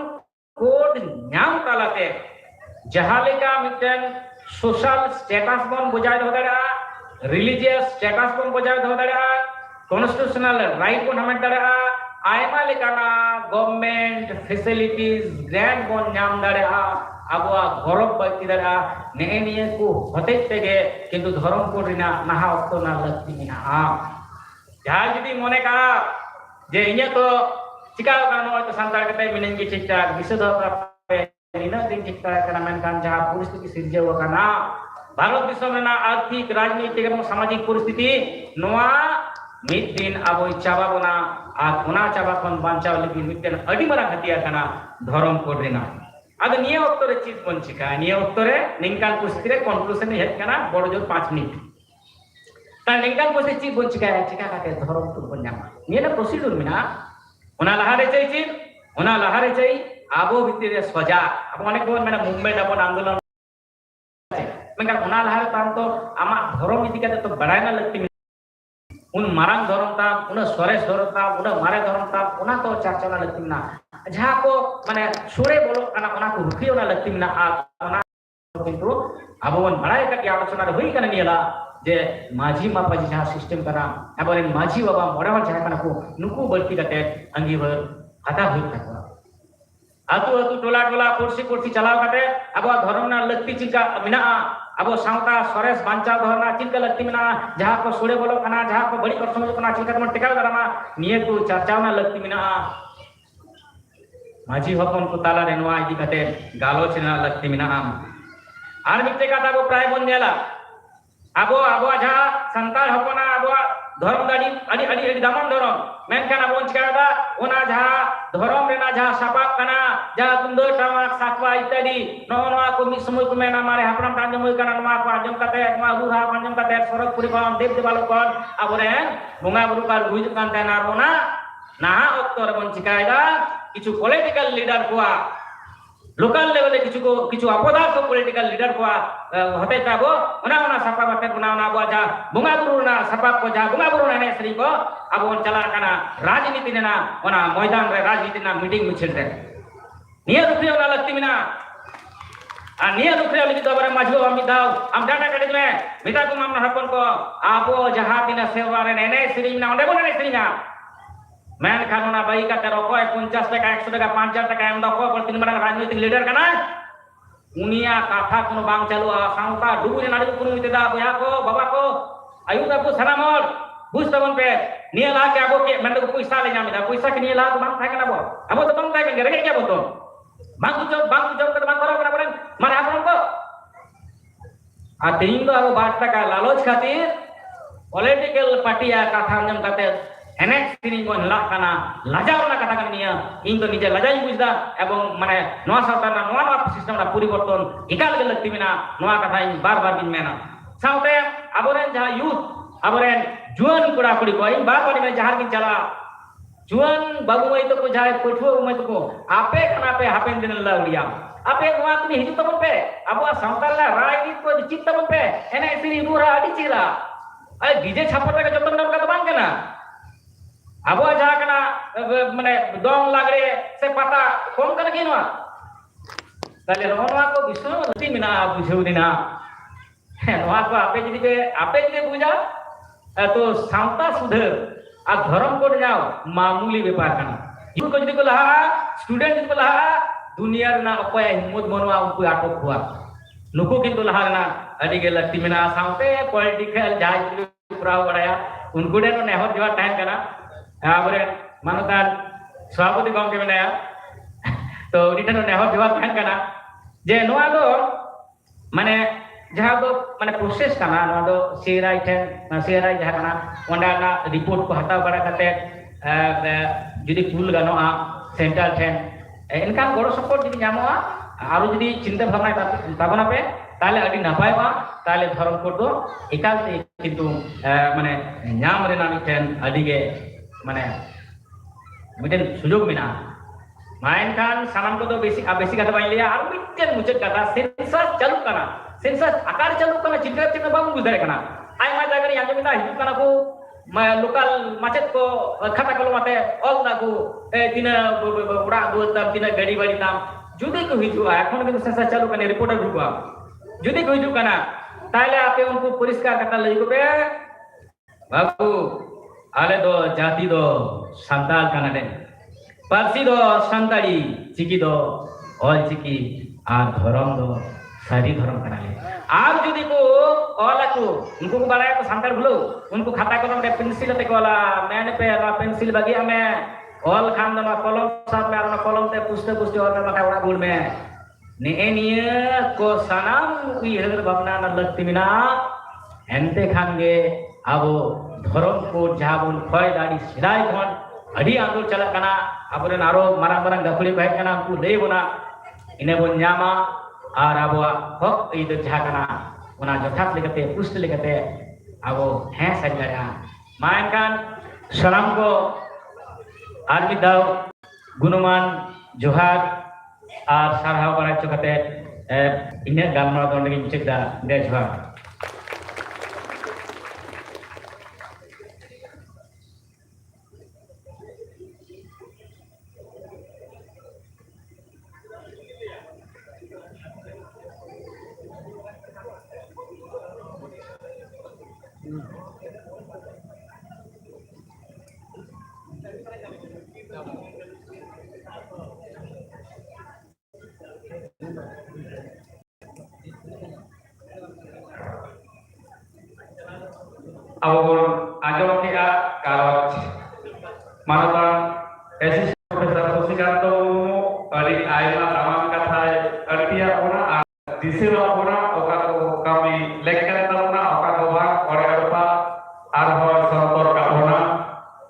कोड नाम तालाते जहां लेका मिटन सोशल स्टेटस बन बजाय दो दड़ा रिलीजियस स्टेटस बन बजाय दो दड़ा कॉन्स्टिट्यूशनल राइट बन हमें दड़ा आयमा लेकाना गवर्नमेंट फैसिलिटीज ग्रांट बन नाम दड़ा आबुआ गौरव बाती दड़ा नेनिए को होते तेगे किंतु धर्म को रिना नहा ऑक्टो ना लगती मिना जहां जुदी मने का जे इन्हें तो चिका कानो तो संतार कते मिनें की चिका विशुद्ध प्राप्त निना दिन चिका करना मैंने कहा जहां परिस्थिति सिर्जे हुआ करना भारत विश्व में ना आर्थिक राजनीतिक एवं सामाजिक परिस्थिति नोआ मिड दिन अबो चाबा बना आगुना चाबा कौन बांचाव लगी मिटन अड़ी मरा हतिया करना धर्म को रिना अब निये उत्तरे चीज बन चिका निये उत्तरे निंकान परिस्थिति कंक्लूजन है करना बड़ो जो 5 मिनट ता निंकान परिस्थिति चीज बन चिका काटे धर्म को बन जामा निये ना प्रोसीड्यूर मिना उना लहारे चाहिए चीज उना लहारे चाहिए आबो भितर सजा अब अनेक बोन मैंने मुंबई दाबन आंदोलन मेंका उना लहारे ताम तो आमा धर्म इदी काते तो बड़ाय ना लगती उन मारांग धर्म ता उन सरेस धर्म ता उन मारे धर्म ता उना तो चर्चा ना लगती ना जहां को माने सुरे बोलो काना उना को रुखियो ना लगती ना उना किंतु आबो बन बड़ाय का आलोचना रे होई कना नियला जे माझी मापाजी जहां सिस्टम करा एबारे माझी बाबा मोड़ावर जहां कना को नुकु बल्ती कते अंगीवर हता हुई था आतु आतु टोला टोला कुर्सी कुर्सी चलाव कते अब धर्म ना लगती चिका मिना अब सावता सरेस बांचा धरना चिका लगती मिना जहां को सुड़े बोलो कना जहां को बड़ी कर समझ कना चिका मन टिकाव दरामा निये को चर्चा ना लगती मिना माझी हपन को ताला रेनवा इदी कते गालोच ना लगती मिना आर मिटे का ताबो प्राय बन जाला आबो आबो जहां संताल हपना आबो धर्म दाड़ी अड़ी अड़ी अड़ी दामन धर्म मेनखान आबो चिकादा ओना जहां धर्म रेना जहां सापाक कना जहां तुंदो टामाक साकवा इत्यादि नोनवा को मि समय को मेना मारे हापराम तांजम होय कना नोवा को आंजम कते मा रुहा आंजम कते सरक पुरी बाम देव देवालो कोन आबोरे बुंगा बुरु का बुझ कान तेना रोना नाहा अक्तर बन चिकायदा किछु पॉलिटिकल लीडर को लोकल लेवल किछु अपदार्थ पॉलिटिकल लीडर को होते ताबो ओना सापा बाते ओना जा बुंगा बुरु ना सापा को जा बुंगा बुरु ना श्री को अब उन चला कना राजनीति ना ओना मैदान रे राजनीति ना मीटिंग मिছিল रे निया रुखियो ना लगती मिना आ निया रुखियो लगी तो बरे माझो हम दाव हम डाटा कटे में मिता को हम हपन को आबो जहां तिना सेवा रे नेने श्री ना ओंडे बोले श्री ना मैन खानोना बाई का तेरो को 50 टका 100 टका 5000 टका एम दको पर तीन बड़ा राजनीतिक लीडर कना उनिया कथा कोनो बांग चालू साउता डुबु ने नाडी कोनो मिते दा बया को बाबा को आयु दा को सनामर बुझ तबन पे निया ला के आबो के मन को पैसा ले जामिदा पैसा के निया ला तो बांग थाय कना बो आबो तो बांग थाय के रेगे क्या बोतो बांग जो कर बांग करो कना बरन माने आपन को आ तीन तो आबो 12 टका लालच खातिर पॉलिटिकल पार्टी आ कथा अंजम काते एनेक सिनी को हलाक काना लाजावना कथा कान निया इन तो निजे लाजाई बुझदा एवं माने नवा सरकार ना नवा सिस्टम ना परिवर्तन एकाल के लगती बिना नवा कथा इन बार-बार बिन मेना साउते आबोरेन जहा यूथ आबोरेन जुआन कुड़ा कुड़ी को इन बार-बार में जहार किन चला जुआन बाबू मई तो को जाय पठुआ मई तो को आपे कना पे हापेन दिन लड़िया आपे नवा तुनी हिजु तबन पे आबो साउताल ला राजनीति को चित तबन पे एने सिनी रुरा अडी चिला ए डीजे छापटा के जतन नाम का तो बांग केना आबो जहां कना माने दोंग लागरे से पता कौन कर किनवा ताले नोनवा को विष्णु नती मिना बुझौ दिना नोवा को आपे जदि बुझा तो सावता सुधर आ धर्म को जाओ मामूली व्यापार कना यू को जदि को लहा स्टूडेंट को लहा दुनिया ना अपाय हिम्मत मनवा उनको आटक हुआ नुको किंतु लहा ना अडी के लगती मिना सावते पॉलिटिकल जाय पूरा बड़ाया उनको ने नेहर जवा टाइम कना आबरे मानतार सभापति गमके मेनाया तो रिटर्न नेहर जवाब थान कना जे नोआ दो माने जहां दो माने प्रोसेस कना नोआ दो सीराई जहां कना ओंडा रिपोर्ट को हटाव बड़ा कते जदि कुल गनोआ सेंट्रल ठेन इनका गड़ो सपोर्ट जदि नामोआ आरो जदि चिंता भावना ताबना पे ताले अडी नापाय बा ताले धर्म को दो एकालते किंतु माने नाम रेना मिठेन अडी के माने मिटेन सुजोग मिना माइन खान सानाम को तो बेसिक कथा बाई लिया और मिटेन मुचत कथा सेंसस चालू कना सेंसस आकार चालू कना चित्र बाबू बुझारे कना आय मा जागरी आंजो मिना हिजु कना को लोकल माचेत को खाता कलो माते ऑल ना को तिना उड़ा दो तम तिना गड़ी बड़ी तम जुदी को हिजुआ एखन किन्तु सेंसस चालू कने रिपोर्टर ढुकवा जुदी को हिजुआ कना ताहले आपे उनको परिष्कार कथा लई को बे बाबू आले दो जाति दो संताल कना दे पारसी दो संताली चिकी दो ऑल चिकी आर धर्म दो सारी धर्म कना ले आप जुदी को ऑल को उनको को बाला को संताल भलो उनको खाता कलम रे पेंसिल ते कोला मैंने पे ना पेंसिल बगी हमें ऑल खान दमा कलम साथ में आना कलम ते पुस्ते पुस्ते और में बका उड़ा गुड़ में ने निया को सनाम उइहर भावना न लगती मिना एंते खानगे अब धर्म को जाबुन खय दाड़ी सिदाय खन अडी आंदोलन चला कना अबरेन आरो मारांग मारांग गाखुली भाई कना उनको ले बोना इने बोन न्यामा आर आबो हक ई दो जहा कना ओना जथात लेकते पुष्ट लेकते आबो हैं सजया मायकान सलाम को आदमी दाव गुणमान जोहार आर सारहाव बारा चकते इने गालमा दोंडे चिकदा दे जोहार Awal ajok kita kalau mana esis profesor Susikanto dari ayat ramam kata artinya orang disira orang orang kami lekkan orang orang orang orang apa arhor santor kauna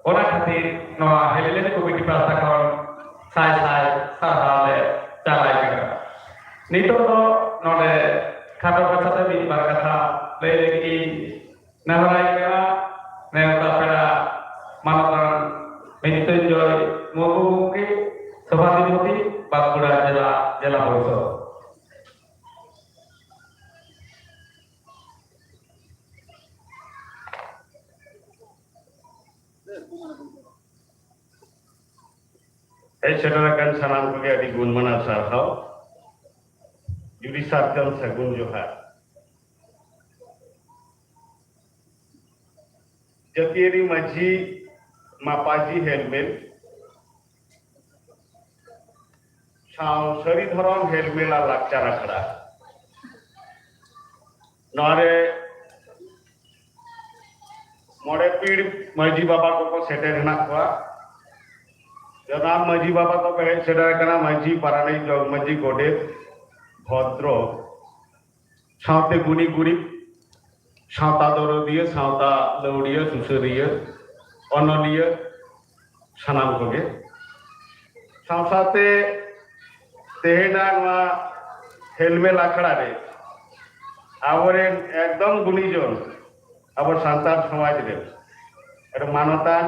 orang hati noa helele komiti pasta kawan saya sahale calai kita nito to node kata kata di berkata lagi Narai kena neta pada manatan mentunjoi mugi seperti mugi bakura jela boso. Saudarakan salam kuliah di Gun Manar Sarhau, Juri Sarjan Sagun Johar. Jatiari Maji Mapaji helmet Sari Dharam helmet la lakchara khada Nare Mode pid Maji Baba ko setter hena kwa Janab Maji Baba ko setter kana Maji Paranai Jog Maji Gode Bhodro Saute Guni Guri सावता दरदिया सावता लौड़िया सुसरिया अनलिया सानाम कोगे सावसाते तेहेना नवा helmet आखड़ा रे आवरे एकदम गुणीजन आबर सांतार समाज रे एटा मानतान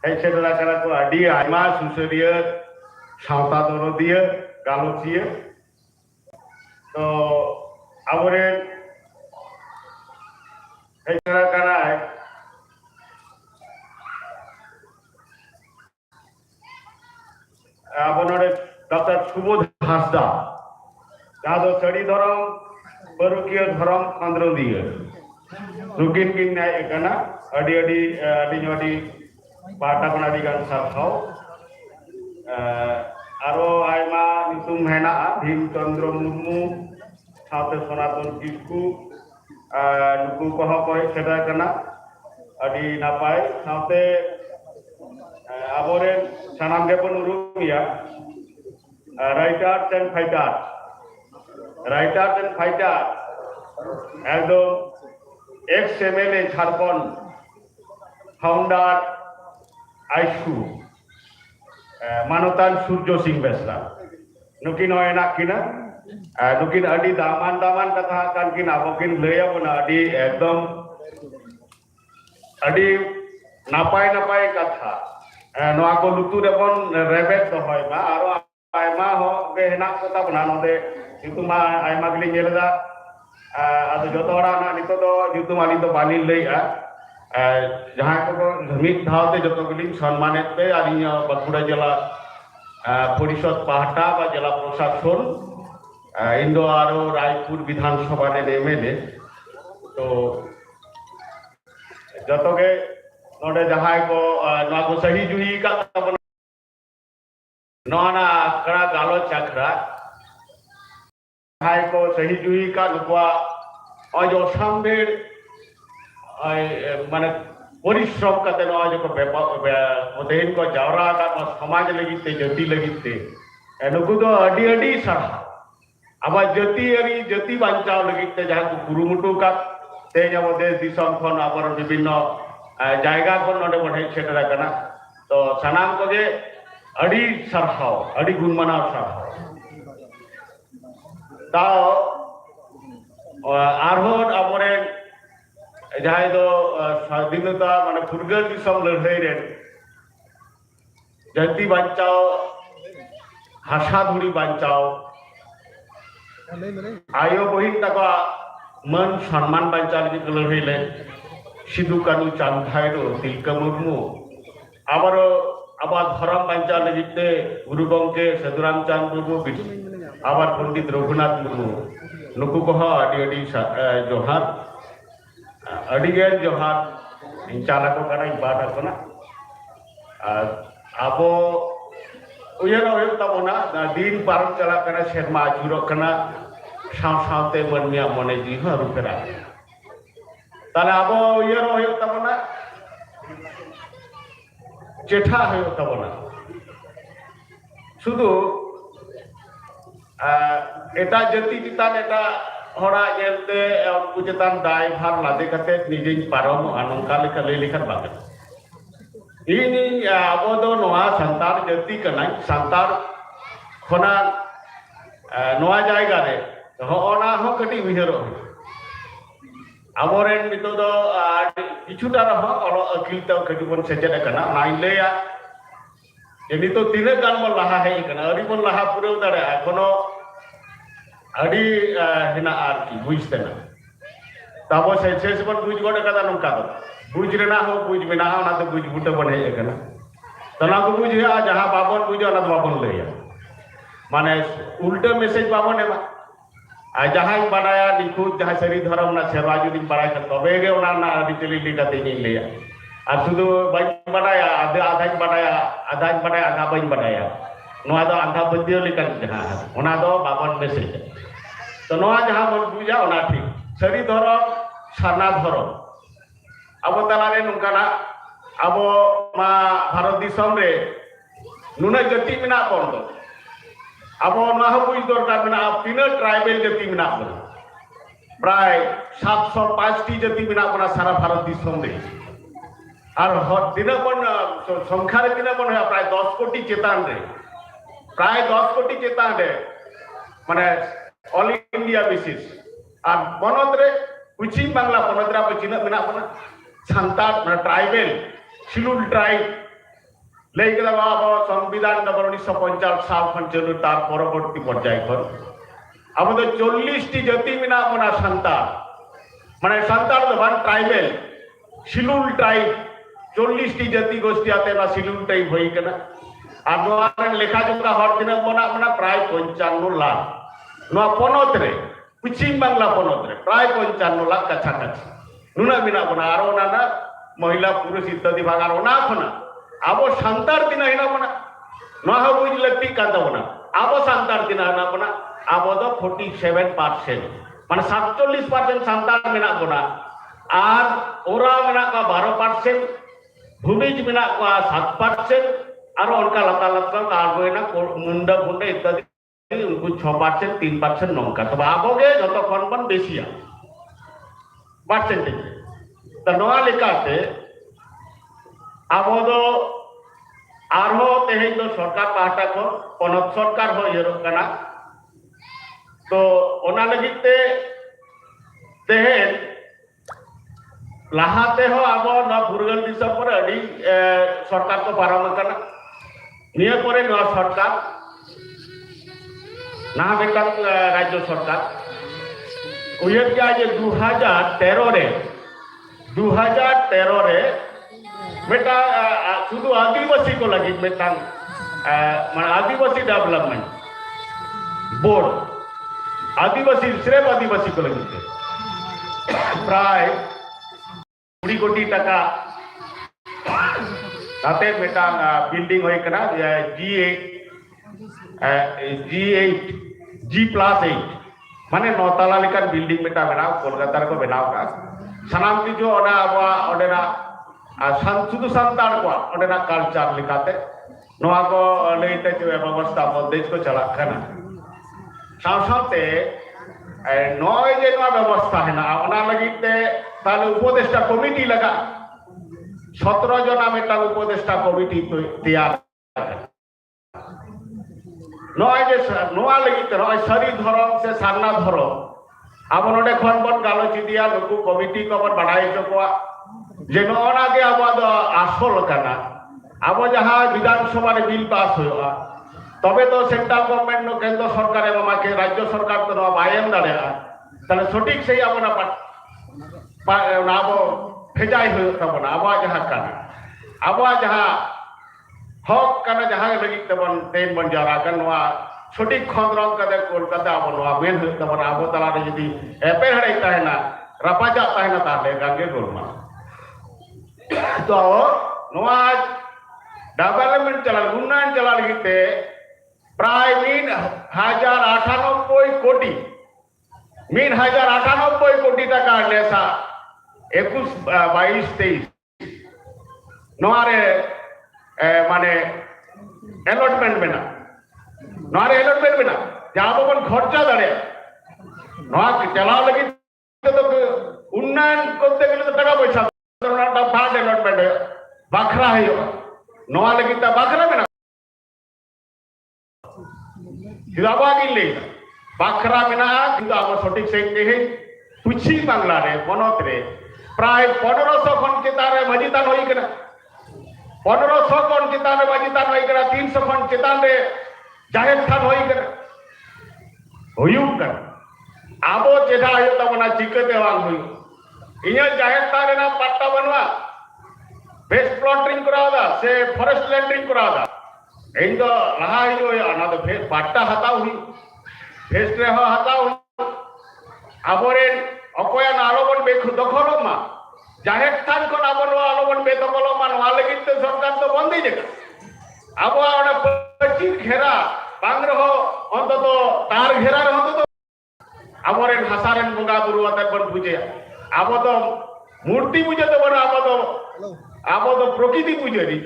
हेय सेडला करा को आडी आयमा सुसरिया सावता दरदिया गालोचिया तो आवरे Hejra kanai abonore Dr. Subodh Hasda jado sadi dharam barukiya dharam khandro diya rukin kin ekana adi pata kon adi gan sarhau aro aima nitum hena Bhim Chandra Murmu saute Sonaton Kisku nuku koho kohe seda kana adi napai saute aboren sanam ge pun urumia writers and fighters ekdom ex MLA Jharkhand founder Aishu Manotan Surjo Singh Besra nukin enak kina nukin adi daman kata kan kin abokin leya pun adi ekdom adi napai kata noa ko lutu depon rebet dohoi ma aro aima ho be henak kota banano de itu ma aima gili nyelda ado joto ora na nito do jutu mali to bani leya jahan ko mid dhawte joto gili सम्मानित पे आलिnya Bankura jela পরিষদ পাহাটা বা জেলা প্রশাসন Indo আরো রায়পুর বিধানসভা MLA তো जतगे नोडे जहां को ना को सही जुही का तबन नोना आखड़ा गालो चक्रा जहां को सही जुही का नुकवा और जो सामबेर माने परिश्रम करते ना जो को ओदेन को जावरा का समाज लगिते जति लगिते नुकु तो अडी अडी सरा अब जति बांचाव लगिते जहां को कुरुमुटु का तेज देश दिसम खन आबर विभिन्न जायगा खन नोडे बन हेज सेटर आकना तो सानाम को जे अडी सरहाव अडी गुणमानाव सरहाव ताओ आरहोड आबरे जहां दो स्वाधीनता माने फुरगल दिसम लड़ाई रे जति बांचाव हासा धुरी बांचाव आयो बहिन तका मन सम्मान बांचा लगी लड़ाई सिदु कानू चांदाइरो तिलका मुर्मू आबार आबार धर्म बांचा लगी गुरु गंके साधुराम चांद मुर्मू आबार पंडित रघुनाथ मुर्मू नुकु को अडी अडी जोहार अडीगेन जोहार चाला को कना बाटा को ना आबो उयरा होय तबना दिन पारम चला कना शर्मा आचुरो कना सावते मनमिया मने जी रुपेरा ताले आबो इयर होय तबना चेठा होय तबना शुधु एटा जति चितान एटा हड़ा जेलते उनको चितान दाय भार लादे कते निजे पारम अनंका लेका ले लेखा बागे इनी आबो दो नोआ संतार जति कना संतार खना नोआ जायगा रे होना हो कटी उहरो आबोरेन नितो दो किछुटा रहो अलो अकिलता कटी बन सेजेद कना नाइलेया ये नितो तिने गान बन लहा है कना अरि बन लहा पुरे दारे कोनो अडी हिना आर की बुझते ना तबो से बन बुझ गोडे कदा नंका दो बुझ रेना हो बुझ मेना ना तो बुझ बुटे बन है कना तना को बुझ या जहां बाबन बुझो ना बाबन लेया माने उल्टा मैसेज बाबन है जहां बाडाया निखुद जहां सरी धर्म ना सेवा जुदी बाडाय कर तबे गे ओना ना अरिचली लिका तेनी लेया आ सुदु बाई बाडाया आधा बाडाया आधा बाई बाडाया नोआ दो आधा बदियो लिका जहां ओना दो बाबन मैसेज तो नोआ जहां बन बुझा ओना ठीक सरी धर्म साना धर्म अब तलारे नुकाना अब मा भारत दिसम रे नुना जति मिना बंद अब बुझ दरकार में तीन ट्राइबल जाति में प्राय 705 जाति में सारा भारत दिसम रे और दिन बन संख्या दिन बन प्राय 10 कोटी चेतान रे प्राय 10 कोटी चेतान रे माने ऑल इंडिया बेसिस और बनत रे पश्चिम बांग्ला बनत रे चिन्ह में सांताल ट्राइबल शिलुल ट्राइब लेकिन अब संविधान नंबर 1950 साल खन चलू तार परवर्ती पर्याय खन अब तो 40 टी जाति मिना बना सांताल माने सांताल तो वन ट्राइबल शिलुल ट्राइब 40 टी जाति गोष्ठी आते ना शिलुल ट्राइब होई कना और नोआ लेखा जोखा हर दिन बना प्राय 55 लाख नोआ पनत रे पश्चिम बांग्ला पनत रे प्राय 55 लाख कछा कछ नुना मिना बना आरो ना महिला पुरुष इत्यादि भाग आरो ना खना अब सांतार दिन हिना बना ना बुझ लगती कांदा बना अब सांतार दिन हिना बना अब दो 47% माने 47% सांतार मेना बना और ओरा मेना का 12% भूमिज मेना का 7% और उनका लता लता आगोना मुंडा मुंडा इत्यादि उनको 6% 3% नौका तो आबोगे जो तो खनबन बेसिया परसेंटेज तो नोआ लेकाते अब दो आरो तेहे तो सरकार पाहटा को पनत सरकार हो येरो कना तो ओना लगिते तेहे लाहाते हो अब ना फुरगल दिसम पर अडी सरकार को पारम कना निये परे नवा सरकार ना बेकार राज्य सरकार उयर क्या जे 2013 रे बेटा शुद्ध आदिवासी को लगी बेटा মানে আদিবাসী ডেভেলপমেন্ট বোর্ড আদিবাসী সিরেফ আদিবাসী को लगे প্রায় 20 কোটি টাকা তাতে মেটা বিল্ডিং হয়ে কেনা G+8 মানে 9 তালা লেকান বিল্ডিং মেটা বেনাও কলকাতা ᱨᱮᱠᱚ ᱵᱮᱱᱟᱣ ᱠᱟᱜ ᱥᱟᱱᱟᱢ ᱠᱤᱪᱷᱩ ᱚᱱᱟ ᱟᱵᱚᱣᱟᱜ ᱚᱸᱰᱮᱱᱟᱜ শুধু সান্তাড় কোয়া ᱚᱸᱰᱮᱱᱟᱜ কালচার লেকাতে নোয়া কো লইতে ব্যবস্থা মধ্যে কো চালাক কানা সাথে নয় যে নোয়া ব্যবস্থা হেনা ওনা লাগিতে তাহলে উপদেষ্টা কমিটি লাগা 17 জন মেটা উপদেষ্টা কমিটি তৈয়ার নয় যে নোয়া লাগিতে নয় সারি ধরম সে সারনা ধরম আবো নডে খন বন গালোচি দিয়া লোকু কমিটি কবর বাড়াই চকোয়া যে ননাগে আবো আসল কানা আবো যাহা বিধানসভার বিল পাস হইয়া তবে তো সেন্ট্রাল গভর্নমেন্ট কেন্দ্র সরকার এবং আমাকে রাজ্য সরকার তো বায়ান দাঁড়া তাহলে সঠিক সেই আমরা আবো ভেজাই হয়ে তখন আবো যাহা কানা আবো যাহা হক কানা যাহা লাগি তখন তেন বন যারা কান সঠিক খন্দরং কাদে কলকাতা আবো মেন হয়ে তখন আবো তালারে যদি এপের হারাই তাহে না রাপাজা তাহে না তাহলে গাঙ্গে গোলমা তো নোয়া ডেভেলপমেন্ট চালাল উন্নয়ন চালাল গিতে প্রায় 1098 কোটি 1098 কোটি টাকা নেশা 21 22 23 নোয়ারে মানে অ্যালটমেন্ট মেনা নোয়ারে অ্যালটমেন্ট মেনা যাবো বন খরচা দাঁড়ে নোয়া চালাও লাগি তো উন্নয়ন করতে গেলে তো টাকা পয়সা ফান্ড অ্যালটমেন্ট বাখরা হইও নোয়া লাগি তা বাখরা মেনা দিলাবাগিলে বাখরা মেনা কিন্তু আবো সঠিক সেই দেহে পুছি বাংলা রে বনতরে প্রায় 1500 খন চিতারে মজিতান হই কেনা 1500 খন চিতারে মজিতান হই কেনা 300 খন চিতারে জাহের থান হই কেনা হইউ কেনা আবো যেটা হইও তমনা চিকতে ওয়াং হইউ ইয়া জাহের থান না পাট্টা বনवा বেস্ট প্লটিং করাওদা সে ফরেস্ট ল্যান্ডিং করাওদা इन दो रहा ही जो ना तो फिर पाट्टा हताव हुई फेस रे हो हताव आबोरे अकोया ना आलोबन बे दखल मा जाहेर स्थान को आबो नो आलोबन बे दखल मा नो आलगित तो सरकार तो बंदी जगह आबो ओना पच्ची घेरा बांग्र हो अंत तो तार घेरा रे हो तो आबोरे हसारेन बंगा बुरु अते बन पूजे आबो तो मूर्ति पूजे तो बन आबो तो प्रकृति पूजे री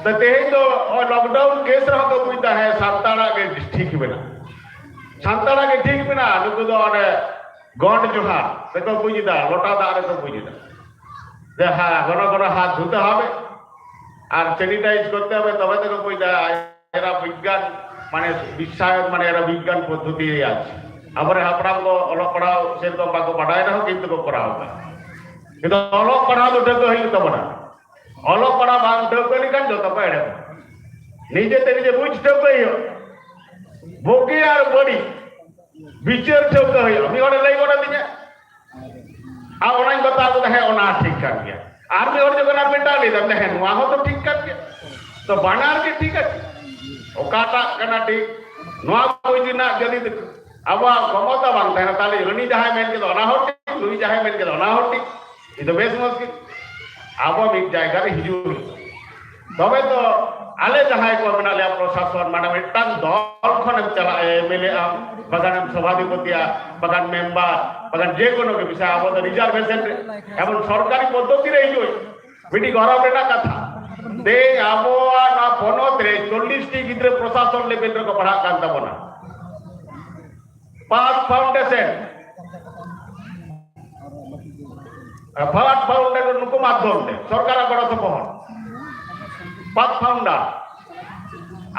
तो तेज तो लॉकडाउन केस रहा तो बुझता है सांताड़ा के ठीक बिना सांताड़ा के ठीक बिना नुकु तो अने गंड जोहार देखो बुझता लोटा दारे तो बुझता जे हाँ घन घन हाथ धुते হবে আর স্যানিটাইজ করতে হবে তবে তো বুঝতা এরা বিজ্ঞান মানে বিশ্বায়ন মানে এরা বিজ্ঞান পদ্ধতি আছে আবার হাপড়াম को অলক পড়াও সেরকম বাকো পড়ায় না কিন্তু को পড়াও কিন্তু অলক পড়াও তো দেখো হই তো বড় অলক পড়া বাং ঠকনি কান যত পাড়ে নিজে তে নিজে বুঝ ঠকইও ভোগে আর বড়ি বিচার ঠক হইও আমি ওরে লই বড় দিনে आ ओनाई बता दो है ओना ठीक कर गया आर्मी और जो ना बेटा ले दम है वहां हो तो ठीक कर गया तो बनार के ठीक है ओकाटा कना ठीक नोआ कोई दिन जदी अब गमता बांग था ताले रनी जहां मेन के ओना हो ठीक लुई जहां मेन के ओना हो ठीक ये तो बेस मुश्किल आबो मिक जायगा रे हिजु तबे तो आले जहां को मेना ले प्रशासन माने मिटान दल खन चला एमएलए आम बागान सभाधिपति बागान मेंबर बागान जे कोनो के विषय आबो तो रिजर्वेशन एवं सरकारी पद्धति रे हिजु बिटी गौरव रेना कथा दे आबो ना बनत रे 40 टी गिद्रे प्रशासन लेवल रे को पढ़ा कांता बना पास फाउंडेशन फाट फाउंडेशन नुको माध्यम दे सरकार बड़ा तो पहल पाथ फाउंडर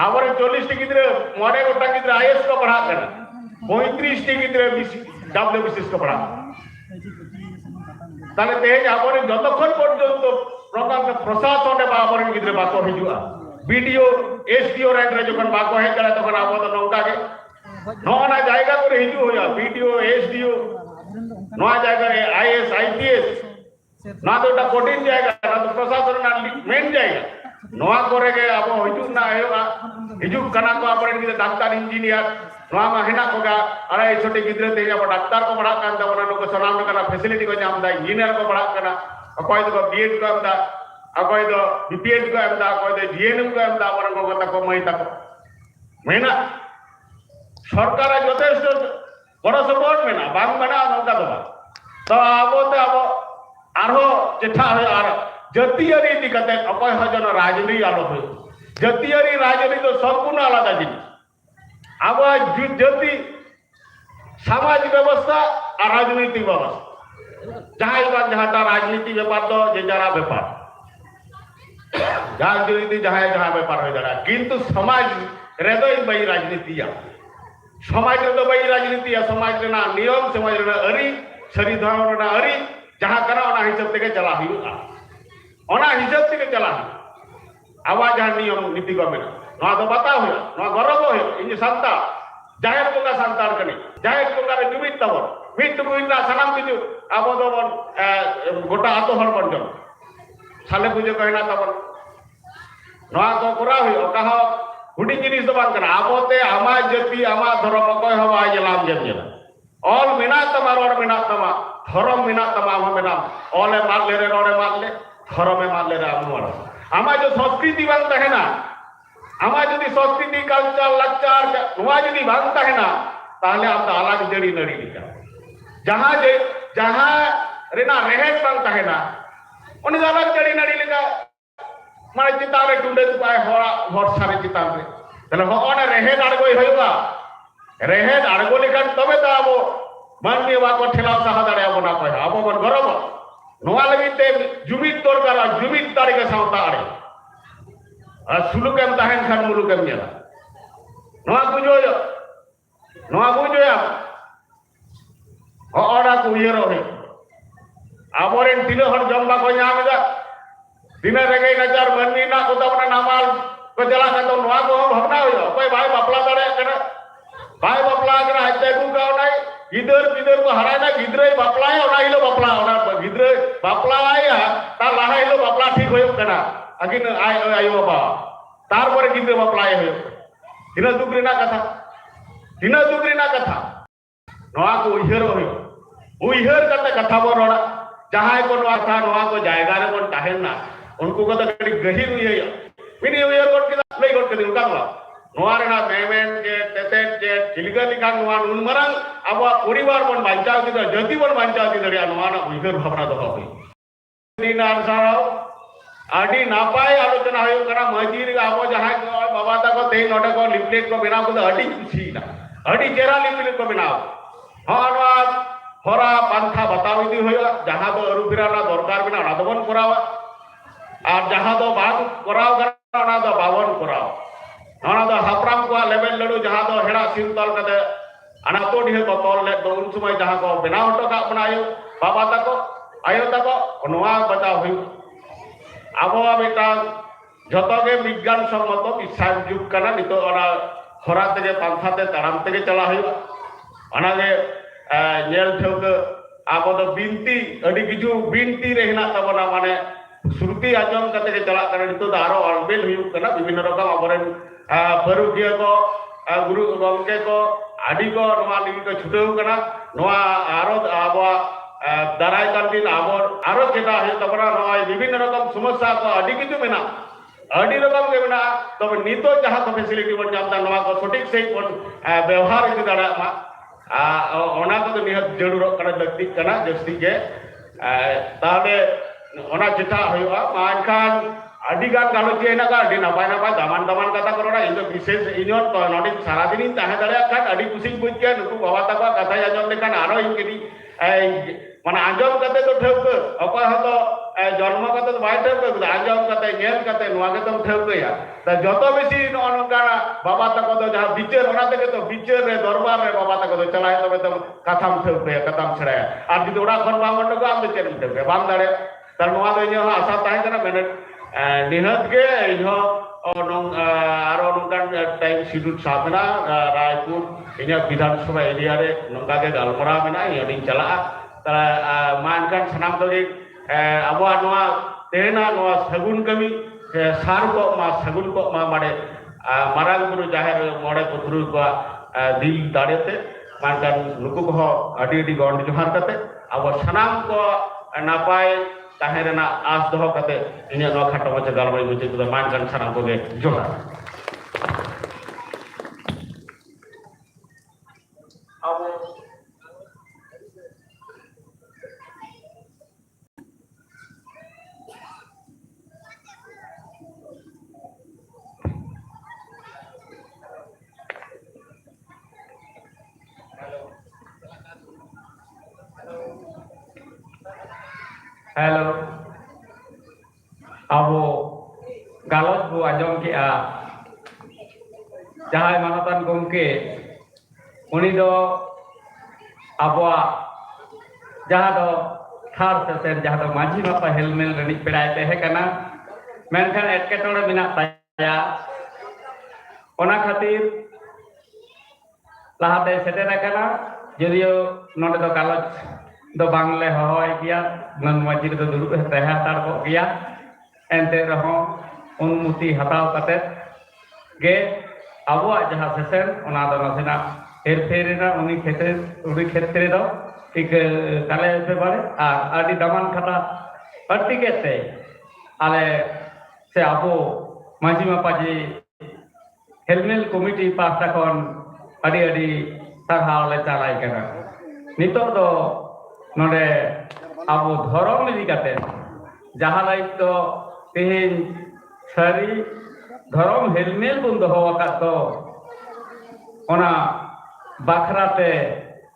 आवर 40 टी गिद्रे मोरे गोटा गिद्रे आईएएस को पढ़ा कर 35 टी गिद्रे डब्ल्यूबीसीएस को पढ़ा ताले तेज आवर যতক্ষণ পর্যন্ত প্রশাসন বা আবার गिद्रे बाको हिजुआ बीडीओ एसडीओ रैंक रे যখন बाको हे गला তখন आबो तो नौका के नौना जायगा করে हिजु होया बीडीओ एसडीओ नौना जायगा रे आईएएस आईपीएस ना तो এটা কঠিন জায়গা না তো প্রশাসন না মেন জায়গা Noa korege abo hijuk na ayoga hijuk kana ko aparen kita daktar engineer noa ma hena ko ga ara chote gidre te abo daktar ko padha kan tabona no ko sanam kana facility ko nyam da engineer ko padha kana akoy do B.Ed ko amda akoy do B.Ed ko amda akoy do GNM ko amda aparen ko kata ko mai tak mena সরকার যথেষ্ট বড় support মেনা বাং মেনা নৌকা দেবা তো আবতে আব আরো যেটা হয় আর জাতীয়রি দিকতে অকয় হজন রাজনীতি আলো হয় জাতীয়রি রাজনীতি তো সম্পূর্ণ আলাদা জিনিস আবার জাতি সামাজিক ব্যবস্থা আর রাজনৈতিক ব্যবস্থা যাহাই বা যাহাটা রাজনীতি ব্যাপার তো যে যারা ব্যাপার রাজনীতি যাহাই যাহা ব্যাপার হয়ে দাঁড়া কিন্তু সমাজ হৃদয় বাই রাজনীতি সমাজ রেদো বাই রাজনীতি সমাজ রেনা নিয়ম সমাজ রেনা আরি সরি ধর্ম রেনা আরি যাহা কানা ওনা হিসাব থেকে চালা হুয়ুগা ওনা হিসাব থেকে চালা হুয়ুগা আবার যাহা নিয়ম নীতি কো মেনা নোয়া তো বাতা হুয়া নোয়া গরব হুয়া ইনি সান্তাল জাহের বঙ্গা সান্তাল কানি জাহের বঙ্গা রে জুমিত তাবন মিট বুইনা সানাম কিছু আবো দবন গোটা আতো হর বন্জন সালে পুজো কইনা তাবন নোয়া তো করা হুয়া কাহা হুডি জিনিস তো বাং কানা আবোতে আমা জাতি আমা ধর্ম কয় হবা জেলাম জেলা অল মেনা তামা রড মেনা তামা ধর্ম মেনা তামা আমা মেনা অলে মারলে রে রডে মারলে ধর্মে মারলে রে আমু মার আমা যে সংস্কৃতি বাং তাহে না আমা যদি সংস্কৃতি কালচার লাকচার নোয়া যদি বাং তাহে না তাহলে আমরা আলাগ জড়ি নড়ি দিকা যাহা রেনা রেহেট বাং তাহে না উনি আলাগ জড়ি নড়ি লিকা মানে চিতারে টুন্ডে পায় হরা ভরসারে চিতারে তাহলে হনে রেহেদ আড়গই হইবা রেহেদ আড়গো লিখান তবে তো আবো মাননীয় বাকো ঠেলাও সাহা দাঁড়ে আবো না কয় আবো বন গরব নোয়া লাগিতে জুমিত দরকার জুমিত তারিখে সাঁওতা আড়ে আর সুলুকেম তাহেন খান মুলুকেম জেলা নোয়া বুঝো হরা কু ইয়ের হে আবরেন তিনে হর জম্বা কই নামেগা দিনে রেগে নজর বন্নি না কোতা বনা নামাল ko jala ka to noa ko bhavna hoyo koi bhai bapla dare kana bhai bapla kana hajte ku ka nai gidar ko harai na gidre bapla ya ona ilo bapla ona gidre bapla ya ta laha ilo bapla thik hoyo kana agin ayo baba tar pore gidre bapla hoyo dina dugri na katha noa ko uihar kate katha bon rona jahai ko noa ko jayga re bon tahen na unku ko to kadi gahir uiya ini uiar kon kita lay kon kadi ukang la noa rena memen je teten je chilga likan noa nun marang abo poribar bon bancao kita jati bon bancao kita ria noa na uihar bhavna doho hoi dinar sarao adi napai alocona hoyo kana majir abo jahai ko baba ta ko tei note ko leaflet ko benao ko adi kusi na adi chera leaflet ko benao noa hora pantha batao idi hoyo jaha do aru firana dorkar bina ona do bon korawa আর যাহা দো বাদ করাও না দো বাবন করাও না দো হাপরাম কো level লড়ু যাহা দো হেড়া সিনতল কাতে আনা তো ঢে তো তল লে তো উন সময় যাহা কো বেনাও হটো কা আপনা বাবা তাকো আয়ো তাকো নোয়া বাঁচাও হই আবহাওয়া বেটা যতগে বিজ্ঞান সম্মত বিশ্বাস যুগ কানা নিতো ওনা হরা থেকে পান্থাতে তারাম থেকে চলা হই অনাগে নেল ঠেউকে আবো দো বিনতি আডি কিছু বিনতি রেহনা তাবনা মানে श्रुति आजम कते चला करन तो दारो अलबेल हुयु कना विभिन्न रकम अबरेन परुकिया को गुरु गंगे को आदि को नोआ लिगि को छुटेउ कना नोआ आरो आबो दाराय कान दिन आबोर आरो केटा हे तबरा नोआ विभिन्न रकम समस्या को आदि किछु मेना आदि रकम के मेना तब नितो जहां को फैसिलिटी बन जामदा नोआ को सटीक सही बन व्यवहार इदि दाड़ा मा ओना को निहत जरूर कना लगती कना जस्ती के ताले ona cita hoyuga mankan adigan galoci ena ka adi napai daman kata korona itu bises inyon to nodik saradinin tahe dare kan adi kusing bujken nuku bawa takwa kata ajom lekan aro ingkini mana ajom kate to theuke apa hoto জন্ম কত by ঠেউকে আজম কত nail কত নোয়া কত ঠেউকে ya তা যত বেশি অনকারা বাবা তা কত যা বিচার ওনা থেকে তো বিচার রে দরবার রে বাবা তা কত চালায় তবে তো কথাম ঠেউকে কথাম ছড়ায় আর যদি ওরা কোন বামন্ড কো আমি চেন ঠেউকে বাম দাঁড়ে তার নোয়া তো ইনো আশা তাই না মেনে নিহত কে ইনো আরো নঙ্কান টাইম শিডিউল সাবনা রায়পুর ইনো বিধানসভা এরিয়া রে নঙ্কা কে গালমরা মেনা ইনি চালা তারা মানকান সানাম দলি ᱟᱵᱚᱣᱟᱜ ᱱᱚᱣᱟ ᱛᱮᱦᱮᱱᱟ ᱱᱚᱣᱟ ᱥᱟᱹᱜᱩᱱ ᱠᱟᱹᱢᱤ सार को मा सगुन को मा मारे मारांग बुरु जाहेर मोड़े को तुरुई को दिल दाड़ेते मानकान नुकु को अडी अडी गौंड जोहार कते अब सनाम को नापाय ताहेरना आस दोह कते इन्हें नो खाटो मचे गालबाई मुचे तो मानकान सनाम को गे जोहार हेलो अब गालोच को आजम के जहां मानतान गमके उनी दो अबवा जहां दो थार सेसेन जहां दो माझी बापा हेलमेल रनिक पेड़ाय तहे कना मेनखान एटकेटोड़े बिना ताया ओना खातिर लाहाते सेटेर कना जदियो नोडे दो गालोच दो बांगले होय किया मन मजिर दो दुरुब तहे तार को किया एंते रहो उन्मुति हताव कते गे अबवा जहां सेसेन ओना दो नसेना हेरफेरेना उनी क्षेत्र दो एक काले पे बारे आदि दमान खाता अति केते आले से अबो माजी मापाजी हेलमेल कमिटी पास्ता कोन अडी अडी सरहाव ले चालाय कना नितो दो नोडे अबो धरम इदी कते जहां लाइक तो तेहेन सारी धरम हेलमेल बुन दोहो वकात तो ओना बाखराते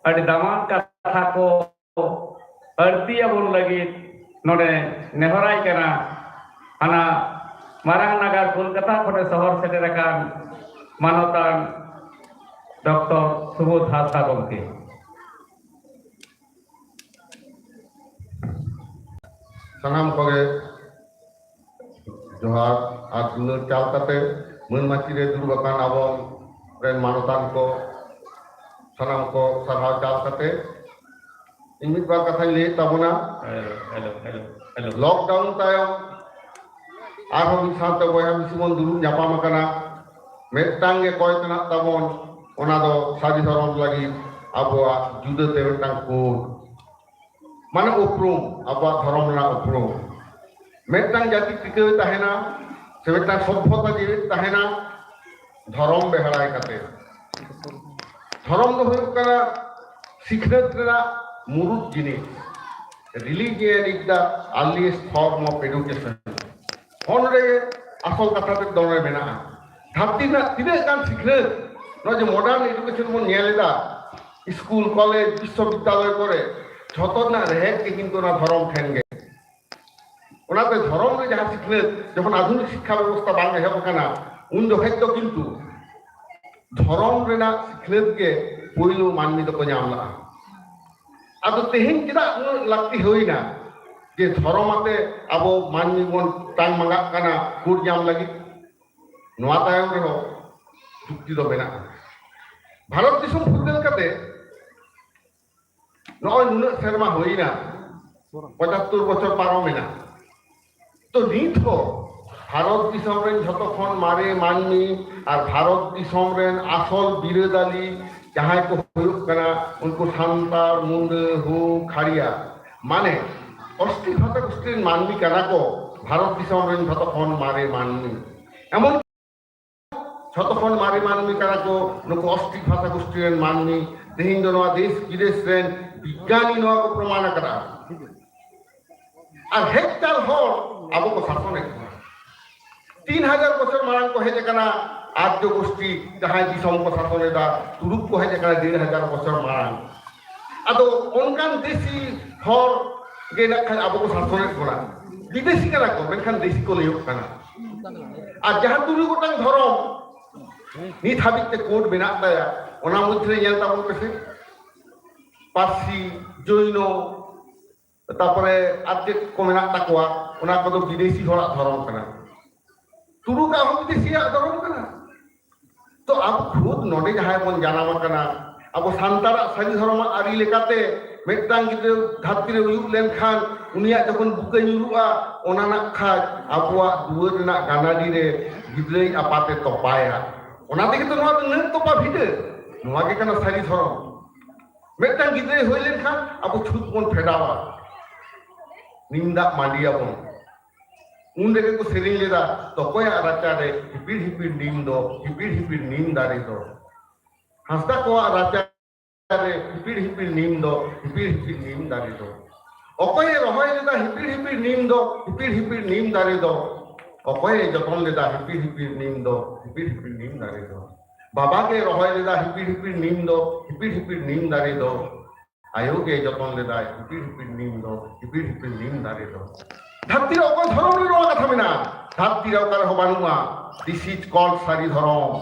अडी दमान कथा को अड़तिया बुन लगी नोडे नेहराय कना अना मारांग नगर कोलकाता खोटे शहर सेटेरकान मानवतान डॉक्टर सुबोध हांसदा गमके सनाम कोगे जोहार आज दुलर चाल कते मन माचिरे दुर्बकान आबो रेन मानवतान को सनाम को सरहाव चाल कते इमित बार कथा ले ताबोना हेलो लॉकडाउन तायम आरो साथ बया मिसिमन दुरुब जापाम कना मेटांग गे कोय तना ताबोन ओना दो सादी धरम लगी आबोआ जुदते मेटांग कोड माने उपरुम आबोआ धरम ना उपरुम मेटांग जाति टिके ताहेना से मेटांग सभ्यता जीवित ताहेना धरम बेहराय कते धरम दो हुयुग कना सिखनत रेना मुरुत जिनिस religion is the earliest form of education होनरे असल कथा ते दोने मेना धरती ना तिने गान सिखनत नो जे मॉडर्न एजुकेशन बन नेलेदा स्कूल कॉलेज विश्वविद्यालय करे झतो ना रहे के किंतु ना धरम ठेंगे ओनाते धरम रे जहां सिखनत जखन आधुनिक शिक्षा व्यवस्था बांग हेब कना उन जखन तो किंतु धरम रेना सिखनत के पहिलो मानवी तो को नामला आदो तेहेन चेदा लाक्ति होइना जे धरमाते आबो मानवी बन टांग मांगा कना कुट जाम लगी नोआ तायम रे हो जुक्ति दो बेना भारत दिसम फुरगल कते नय नुना सेरमा होइना 75 बछर पारो मेना तो नीत हो भारत दिसम रेन जतो खन मारे मानवी और भारत दिसम रेन आसल बिरोधाली जहां को हुयुग कना उनको सांतार मुंडे हु खाड़िया माने अस्थि भाषा गोष्ठी मानवी कना को भारत दिसम रेन जतो खन मारे मानवी एमन जतो खन मारे मानवी कना को नुको अस्थि भाषा गोष्ठी रेन मानवी तेहिन दो नवा देश विदेश रेन विज्ञानी नवा को प्रमाण करा और हेक्टर हो आबो को शासन 3000 बछर मारन को हेजे कना आद्य गोष्ठी जहां दिसम को शासने दा तुरुप को हेजे कना 1500 बछर मारन आदो ओनकान देशी हर गे ना खाय आबो को शासने कोना विदेशी कना को मेनखान देशी को लेयो कना आ जहां तुरु गोटां धरम नित हाबिते कोड बेना ताया ओना मध्य रे नेल ताबो पेसे पारसी जैनो तापरे आद्य को मेना ताकवा ओना को दो विदेशी हरा धरम कना तुरु का हम विदेशी धरम कना तो अब खुद नोडे जहां बन जानाम कना अब सांतारा सारी धर्म आरी लेकाते Metang kita hati uyuk len khan unia jokon buka nyurua ona nak khaj abuak dua nak gana dire gidrei apate topaya ona te kita noa neng topa bide noa ke kana sari thorom metang gidrei hoi len khan abu chut pon fedawa ninda mandia pon unde ke ko sering leda tokoya racha re hipir nim hipir nim dari do hasta ko racha hipir nim dari do okoye rohoy leda hipir nim hipir nim dari do okoye joton leda hipir nim dari do baba ke rohoy leda hipir nim hipir nim dari do ayo ke joton leda hipir nim dari do dhaptir okon dhorom ni roa katha mena dhaptir okar hobanuma this is called sari dhorom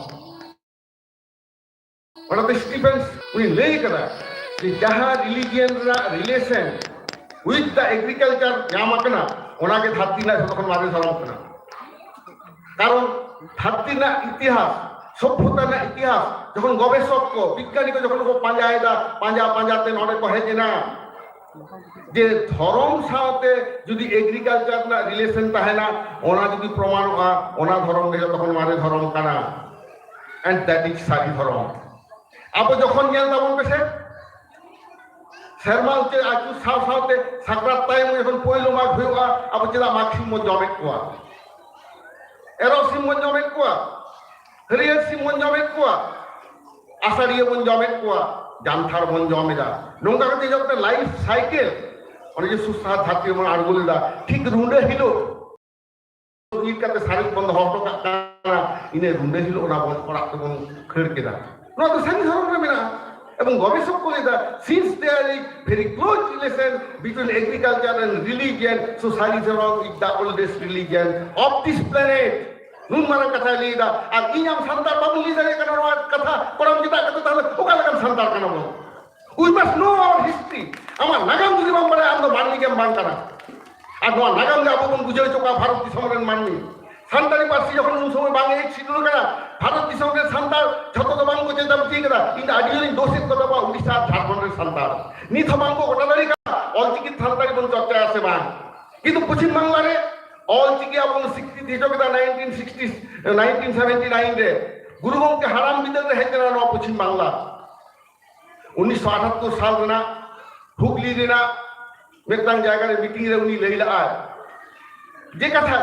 one of the Stephens we lay kada the jaha religion relation with the agriculture nyama kana ona ke dhaptir na tokon mari dhorom kana karon dhaptir na itihas সভ্যতা না ইতিহাস যখন গবেষক কো বিজ্ঞানী কো যখন কো পাঞ্জাতে নড়ে কো হেজে না যে ধরম সাথে যদি এগ্রিকালচার না রিলেশন তাহে না ওনা যদি প্রমাণ ওনা ধরম দেখে তখন মানে ধরম কানা এন্ড দ্যাট ইজ সারি ধরম আবো যখন জ্ঞান দাবন পেছে সেরমা হচ্ছে আজু সাথে সাকরাত টাইম যখন পয়লো মাঘ হইবা আবো চেলা মাক্সিম জমে কোয়া এরো সিম জমে কোয়া হরিয়ার সিম জমে কোয়া আষাঢ়িয়ে বন জমে কোয়া জানথার বন জমেদা নৌকা কাছে যখন লাইফ সাইকেল অনেক যে সুস্বাদ ধাত্রী মন আড়গুলিদা ঠিক রুন্ডে হিলো ইট কাতে শারীরিক বন্ধ হটো কানা ইনে রুন্ডে হিলো ওনা বন পড়াতে বন খেড়কেদা নয় তো সানি ধরনের মেনা এবং গবেষক কলিদা since there is very close relation between agriculture and religion so Sari ধরন is the oldest religion of this planet নুন মারা কথা লিদা আর ইনাম সান্তার বাবু লিদারে কেন কথা করম যেটা কথা তাহলে ওকালাকান সান্তার কেন বল we must know our history আমার নাগাম যদি বাম্বারে আমরা মাননি কেম বাঙ্কানা আর নোয়া নাগাম যে আপন বুঝাই চোকা ভারত দিশমের মাননি সান্তারি পার্সি যখন উন সময় বাংলা এক ছিল কেনা ভারত দিশমের সান্তার যত তো বাঙ্গো যে দাম ঠিক না কিন্তু আদিজনি দোষের কথা বা উড়িষ্যা ঝাড়খণ্ডের সান্তার নিথ বাঙ্গো গোটাদারি কা অলচিকিত সান্তারি বন চর্চায় আছে বাং কিন্তু পশ্চিম বাংলারে অলচিকি এবং স্বীকৃতি হিসেবে 1979 রে গুরু গঙ্কে হারাম বিদ্যালয় হেঁটে না পশ্চিম বাংলা 1978 সাল রেনা হুগলি রেনা মেকটাং জায়গায় মিটিং রে উনি লইলা আর যে কথা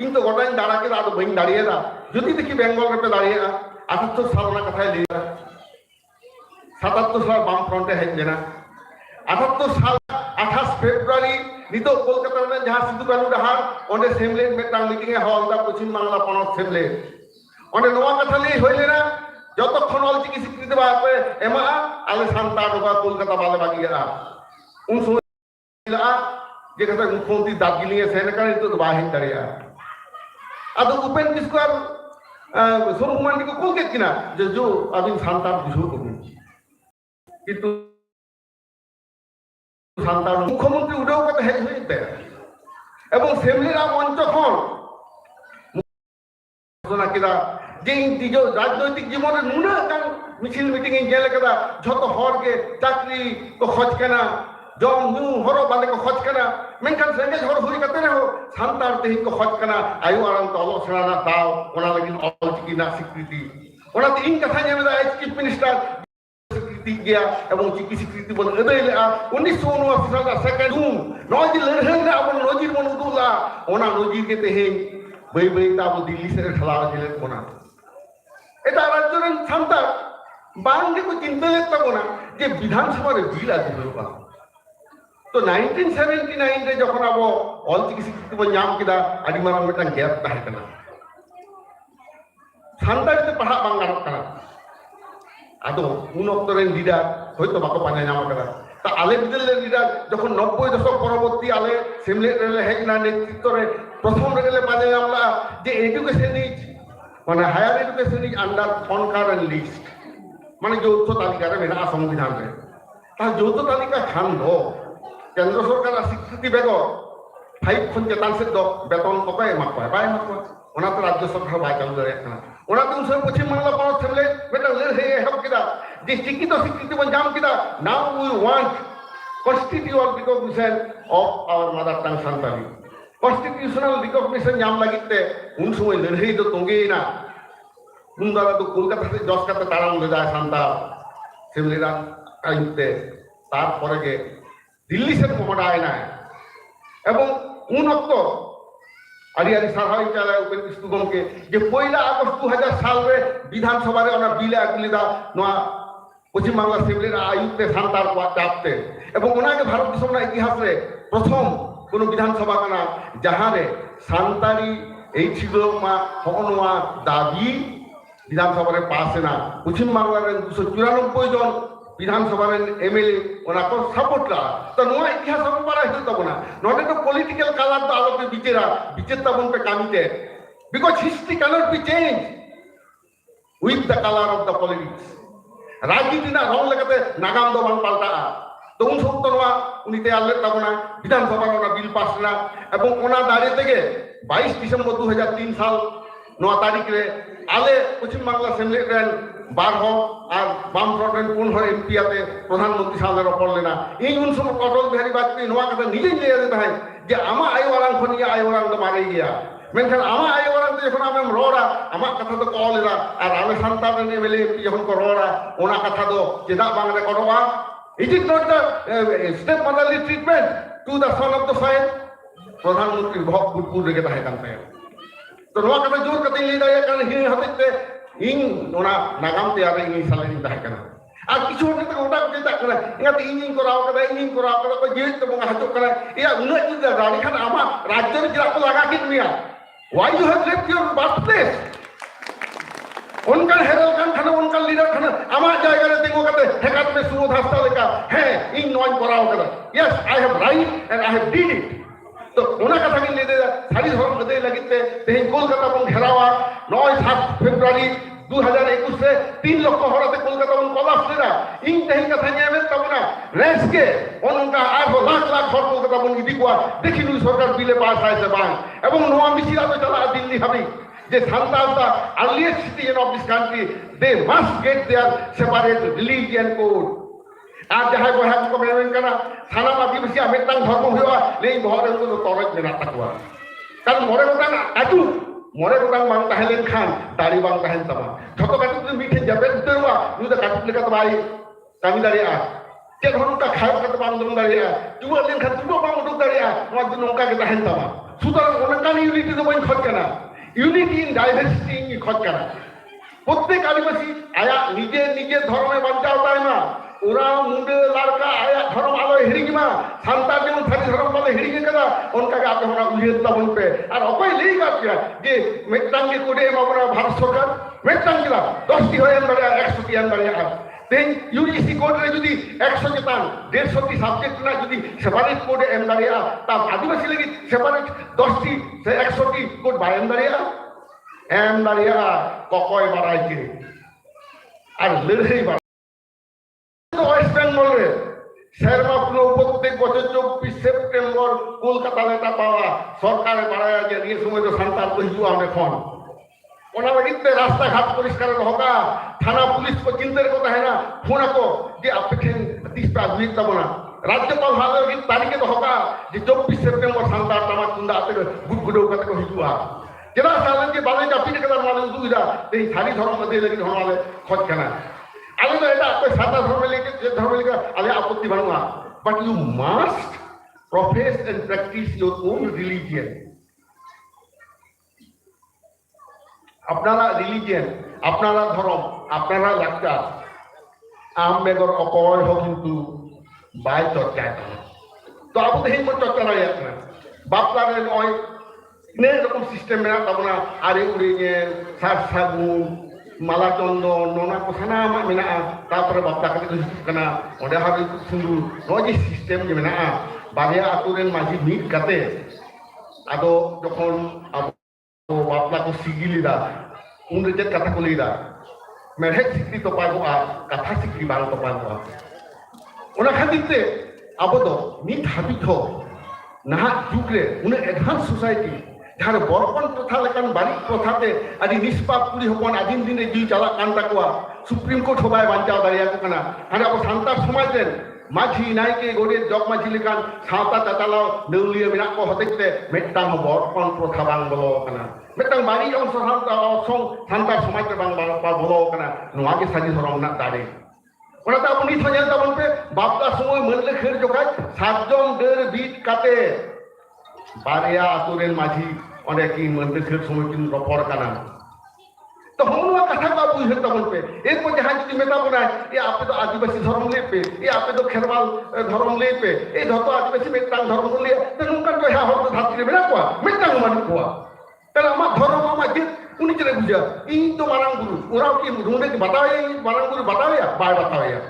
ইন তো গোটাই দাঁড়া কে আদো বইন দাঁড়িয়ে না যদি দেখি বেঙ্গল রে দাঁড়িয়ে না 78 সাল না কথায় লইলা 77 সাল বাম ফ্রন্টে হেঁটে না 78 সাল 28 ফেব্রুয়ারি নিতো কলকাতা में जहां सिद्धू कानू डहार ओने सेमलेट में टांग मीटिंग है हलदा पश्चिम बांग्ला पनत सेमलेट ओने नवा कथा ले হইলে না যতক্ষণ অলচিকি স্বীকৃতি বা এমা আলে সান্তার বা কলকাতা বালে বাগিয়া উন সময় যে কথা মুখ্যমন্ত্রী দার্জিলিং এ সেন কারণে তো বাহিন দাঁড়িয়া আদো উপেন কিসকো আর সোনু কুমার को কল के কিনা যে जो अभी সান্তার বুঝো কবি কিন্তু সান্তার মুখ্যমন্ত্রী উঠেও কথা হেজ হইতে এবং সেমলিরা মঞ্চখন ঘোষণা কিনা যে রাজনৈতিক জীবনে নুনা কান মিছিল মিটিং এ গেলে কেদা যত হরকে চাকরি তো খোঁজ কেনা জম নু হরো বালে को খোঁজ কেনা মেনখান সেঙ্গে হর হুই কাতে রে সান্তার তেহি को খোঁজ কেনা আয়ু আরাম তো আলোচনা না দাও ওনা লাগি অলচিকি না স্বীকৃতি ওনা তো ইন কথা নেমে এজ চিফ মিনিস্টার স্বীকৃতি গিয়া এবং চিকি স্বীকৃতি বল এবেলে 1979 সাল সেকেন্ড জুন নজি লড়হেন না এবং নজির মন উদুলা ওনা নজির কে তেহি বই বই তা দিল্লি से ঠলা দিলেন কোনা এটা রাজ্যের সান্তার বাংকে কো চিন্তা লাগতো না যে বিধানসভার বিল আছে হইবা তো 1979 রে যখন আবো অলচিকি স্বীকৃতি বন নাম কিদা আদি মারাং মেটাং গ্যাপ তাহে কানা সান্তারিতে পাড়া বাংলা কানা আদো উন অক্তরের লিডার হয়তো বাকো পানে নাম কানা তা আলে বিদলের লিডার যখন 90 দশক পরবর্তী আলে সিমলেট রেলে হেগনা নেতৃত্বরে প্রথম রেলে পানে আমরা যে এডুকেশন ইজ মানে higher education is under concurrent list মানে যৌথ তালিকারে মেনা সংবিধান রে তা যৌথ তালিকা খান দো কেন্দ্র সরকার স্বীকৃতি বেগ 5 খন চেতান সে দ বেতন কত এমা পায় বাই মত ওনা তো রাজ্য সরকার বাই চালু রে না ওনা তো উনসে পশ্চিম বাংলা পনত সেমলে বেটা লে হে হেব কিদা যে শিক্ষিত স্বীকৃতি বন জাম কিদা now we want constitutional recognition of our mother tongue Santali. Constitutional recognition nyam lagi te un সময় লড়াই তো তোঙ্গেই না মুন্দারা তো কলকাতা থেকে 10 কাতে তাড়াম হয়ে যায় সান্তাল সেমলিরা আইতে তারপরে যে দিল্লি সে মোটা আয় না এবং উন অক্ত আরি আরি সারহাই চালায় উপেন্দ্র স্টুগমকে যে 1 আগস্ট 2000 সালে বিধানসভারে ওনা বিলে আগলিদা নোয়া পশ্চিম বাংলা সেমলিরা আয়ুতে সান্তাল কোয়া চাপতে এবং ওনাকে ভারত দিশমনা ইতিহাসে প্রথম কোন বিধানসভা কানা যাহারে সান্তালি এই ছিল মা হনওয়া দাবি বিধানসভারে পাসে না পশ্চিম বাংলার 294 জন বিধানসভার এমএলএ ওনাকে সাপোর্ট লা তো নোয়া ইতিহাস হবে পারা হইতো তব না নট তো পলিটিক্যাল কালার তো আলোকে বিচার তবন পে কামিতে because history cannot be changed with the colour of the politics রাজনীতি না রং লেখাতে নাগাম দো বাং পাল্টা তো উন সত্য নোয়া উনি তেয়ার লেট তব না বিধানসভার ওনা বিল পাস না এবং ওনা দাঁড়িয়ে থেকে 22 ডিসেম্বর 2003 সাল 9 তারিখে আলে পশ্চিম বাংলা সেমলি রেন বার হক আর বামফ্রন্টের কোন হয় এমপিয়াতে প্রধানমন্ত্রী সালের পড়লে না এই উন সময় অটল বিহারী বাজপেয়ী নোয়া কথা নিজেই নিয়ে যেতে হয় যে আমা আয় ওরাং খনিয়া আয় ওরাং তো মারে গিয়া মেনখান আমা আয় ওরাং যখন আমি রড়া আমার কথা তো কলেরা আর আমি সান্তাল এমএলএ এমপি যখন রড়া ওনা কথা তো চেদা বাংলা করবা it is not the step motherly treatment to the son of the file প্রধানমন্ত্রী ভক বুটপুর রেখে থাকে কানতে তো নোয়া কথা জোর কথা নিয়ে যায় কারণ হি হাতে ইং ওনা নাগাম তেয়ারে ইং সালেন থাকে কেন আর কিছু হতে তো ওটা যেটা করে এটাতে ইঞ্জিন করাও করে ইঞ্জিন করাও করে কই যেত এবং হাতক করে ইয়া উনা যদি রানী খান আমার রাজ্যের জিরা তো লাগা কি মিয়া why you have left your birthplace उनका हेरल खान खाना उनका लीडर खाना আমার জায়গায় দেখো কত হেকাত মে সুবোধ হাসতা লেখা হ্যাঁ ইং নয় করাও করে yes I have right and I have did it তো ওনা কথা কি নিয়ে সারি ধর্ম হতে লাগিতে তেই কলকাতা বন ঘেরাওয়া 9-7 ফেব্রুয়ারি 2021 से 3 লক্ষ হরাতে কলকাতা বন কলাপসেরা ইং তেই কথা নিয়ে আমি তব না রেসকে অনকা আর লাখ লাখ ঘর কলকাতা বন ইদি কোয়া দেখিলু সরকার বিলে পাস আইছে বাং এবং নোয়া মিছিল আবে চলা দিল্লি হবে যে Santal the earliest citizen of this country they must get their separate religion code আর যাহাই বহাগ কো মেন কানা সানাম আদিবাসী আমেতাং ধর্ম হইবা লেই বহরে তো তরজ মেনা তাকুয়া কারণ মরে গোটাং আটু মরে গোটাং বাং তাহেলেন খান দাড়ি বাং তাহেন তামা যত কাটু তুমি মিঠে যাবে দেওয়া তুমি তো কাটু লেখা তো ভাই কামি দাঁড়িয়ে কে ধরনটা খায় কত বাং দম দাঁড়িয়ে তুই লেন খান তুই বাং দম দাঁড়িয়ে তোমার জন্য ওকা কে তাহেন তামা সুতরাং অনেকানি ইউনিটি তো বই খত কেনা ইউনিটি ইন ডাইভার্সিটি ইন খত কেনা প্রত্যেক আদিবাসী আয়া নিজে নিজে ধর্মে বাঁচাও তাই না ওরা মুন্ডে লড়কা আয়া ধর্ম আলো হিড়িগিমা সান্তাল যেমন সারি ধর্ম বলে হিড়িগে কেনা উনকাকে আপনি ওরা উলিয়েতা বলবে আর অকই লেই গাছিয়া যে মেট্টাঙ্গি কোডে আমরা ভারত সরকার মেট্টাঙ্গিলা 10টি হয়ে আনবারে 100টি আনবারে আর দেন ইউজিসি কোডে যদি 100 চেতান 150টি সাবজেক্ট না যদি সেপারেট কোডে এমদারে তা আদিবাসী লাগি সেপারেট 10টি 100টি কোড বায়ানদারে এমদারে ককয় বাড়াইছে আর লড়াই ওয়েস্ট বেঙ্গলের শেরমাপুর প্রত্যেক বছর 24 সেপ্টেম্বর কলকাতা নেতা পাওয়া সরকারে বাড়ায় যে এই সময় তো সান্তাল কহিবু আমরা এখন ওনা বাড়িতে রাস্তাঘাট পরিষ্কার হকা থানা পুলিশ কো চিন্তার কথা হয় না ফোন আকো যে আপেক্ষেন 30টা আদমি তব না রাজ্যপাল ভালো তারিখে তো হকা যে 24 সেপ্টেম্বর সান্তাল তামা কুন্দা আতে গুড়গুড়ো কথা কহিবু যেটা সালেন যে বালে চাপিতে কথা মানে দুইরা এই সারি ধর্ম মধ্যে লাগি ধর্মালে খত কেনা আলে তো এটা কোই সাদা ধর্ম লেগে যে ধর্ম লেগে আলে আপত্তি বানুয়া but you must profess and practice your own religion আপনারা রিলিজিয়ন আপনারা ধর্ম আপনারা লাক্তার আমেগর অকয় হোক কিন্তু বাই চর্চা তো আবু দেহি মত চর্চা নাই আপনা বাপলারে নয় নে রকম সিস্টেম মেনা তাবনা আরে উড়িয়ে সার সাগুন মালা চন্দন নোনা কোথানা মেনা তারপরে বাপ্তা কাছে কেনা ওটা হবে সুন্দর নয় সিস্টেম যে মেনা বাড়িয়া আতুরেন মাঝি মিট কাতে আদো যখন বাপলা কো সিগিলিদা উন রে কথা কলিদা মেহেক সিকরি তো পাবো কথা সিকরি বাং তো পাবো ওনা খাতিতে আবো তো মিট হাবিট হো নাহা যুগরে উনি এডভান্স সোসাইটি যার বরপন প্রথা লেকান বাড়ি প্রথাতে আদি নিষ্পাপ কুড়ি হপন আদিম দিনে জি চালা কান তাকুয়া সুপ্রিম কোর্ট হবায় বাঞ্চাও দাঁড়িয়ে কানা হানা আবো সান্তাল সমাজের মাঝি নাইকে গোডেত জগ মাঝি লেকান সাঁওতা চাচালাও দেউলিয়া মেনাক ko hotete metang borpon protha bang bolo kana metang bari ong santar somaj re bang bolo kana noa ge saji dhorom na dare ওনাতে আপনি সাজান তখন পে বাপটা সময় মনলে খের জোগায় 7 জন দের বিট কাটে বারিয়া আতুরের মাঝি অনেকই মনলে খের সময় কিন্তু রপর কানা তো হমনুয়া কথা का বুঝে তখন পে एक को जहां যদি মেটা বনায় এ আপে তো আদিবাসী ধর্ম লেপে এ আপে তো খেরবাল ধর্ম লেপে এই ধতো আদিবাসী মেটাং ধর্ম লিয়ে তো নুনকান তো হ্যাঁ হতো ধাত্রী মেনা কোয়া মেটাং মানে কোয়া তাহলে আমার ধর্ম আমার যে উনি চলে বুঝা ᱤᱧ তো মারাং গুরু ওরাও কি রুনে কি বাতাওয়া মারাং গুরু বাতাওয়া বাই বাতাওয়া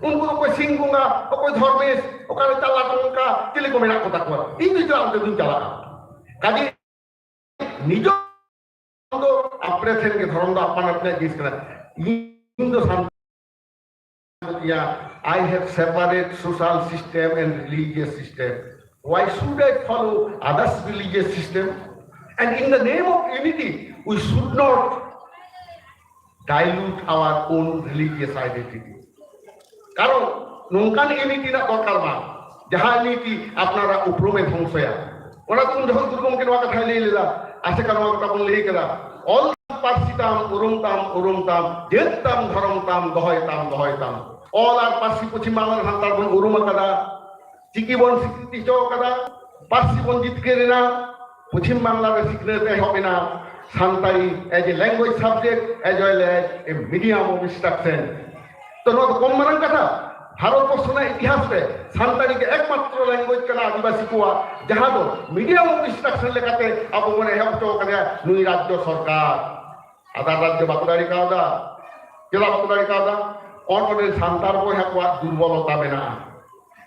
उनको कोई सिंगुंगा कोई धर्मेश ओकारे चला टंका चिले को मेना कोता को इन जो आते दिन चला काजी निजो तो अपने थे के धर्म दा अपन अपने जिस करा इन तो या I have separate social system and religious system. Why should I follow others religious system? And in the name of unity we should not dilute our own religious identity. কারণ নৌকান ইউনিটি না দরকার বা যাহা ইউনিটি আপনারা উপরমে ধ্বংসয়া ওরা তুমি যখন দুর্গমকে নোয়া কথা লিলা আসে কারণ কথা বলে লিয়ে গেলা অল পার্সিতাম উরুমতাম জেতাম ধরমতাম দহয়তাম অল আর পার্সি পশ্চিম বাংলার হান্তার বন উরুম কাদা চিকি বন স্বীকৃতি চ কাদা পার্সি বন জিতকে রেনা পশ্চিম বাংলার স্বীকৃতি হবে না Santali as a language subject as well as a medium of instruction तो नो कम मारंग कथा भारतवर्ष ना इतिहास रे सान्ताली के एकमात्र लैंग्वेज कना आदिवासी को जहां दो मीडियम ऑफ इंस्ट्रक्शन लेकाते अब मने हेम तो कने नुई राज्य सरकार आधार राज्य बाकुदारी कावदा केला बाकुदारी कावदा ऑनरे सांतार को हकवा दुर्बलता मेना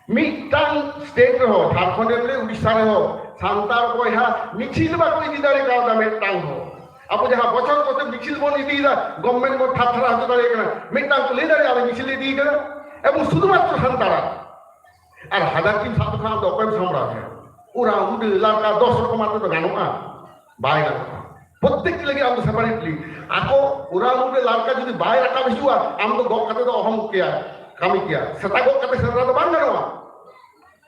मिटांग स्टेट रे हो झारखंड रे उड़ीसा रे हो सांतार को हा मिছিল बा कोई दिदारी कावदा मिटांग हो আপু যাহা বছর বছর মিছিল বন ইদি দা গভর্নমেন্ট মো ঠাঠরা হতে পারে কেন মিটাং তো লিডারে আমি মিছিল দি কেন এবং শুধুমাত্র সান্তারা আর হাজার তিন সাত খান দকম সম্রাট ওরা উডে লাকা 10 রকম মাত্র তো গানো না বাই গানো প্রত্যেকটি লাগি আমরা সেপারেটলি আকো ওরা উডে লাকা যদি বাই রাখা বেশুয়া আম তো গকাতে তো অহম কিয়া কামি কিয়া সেটা গকাতে সেটা তো বান গানো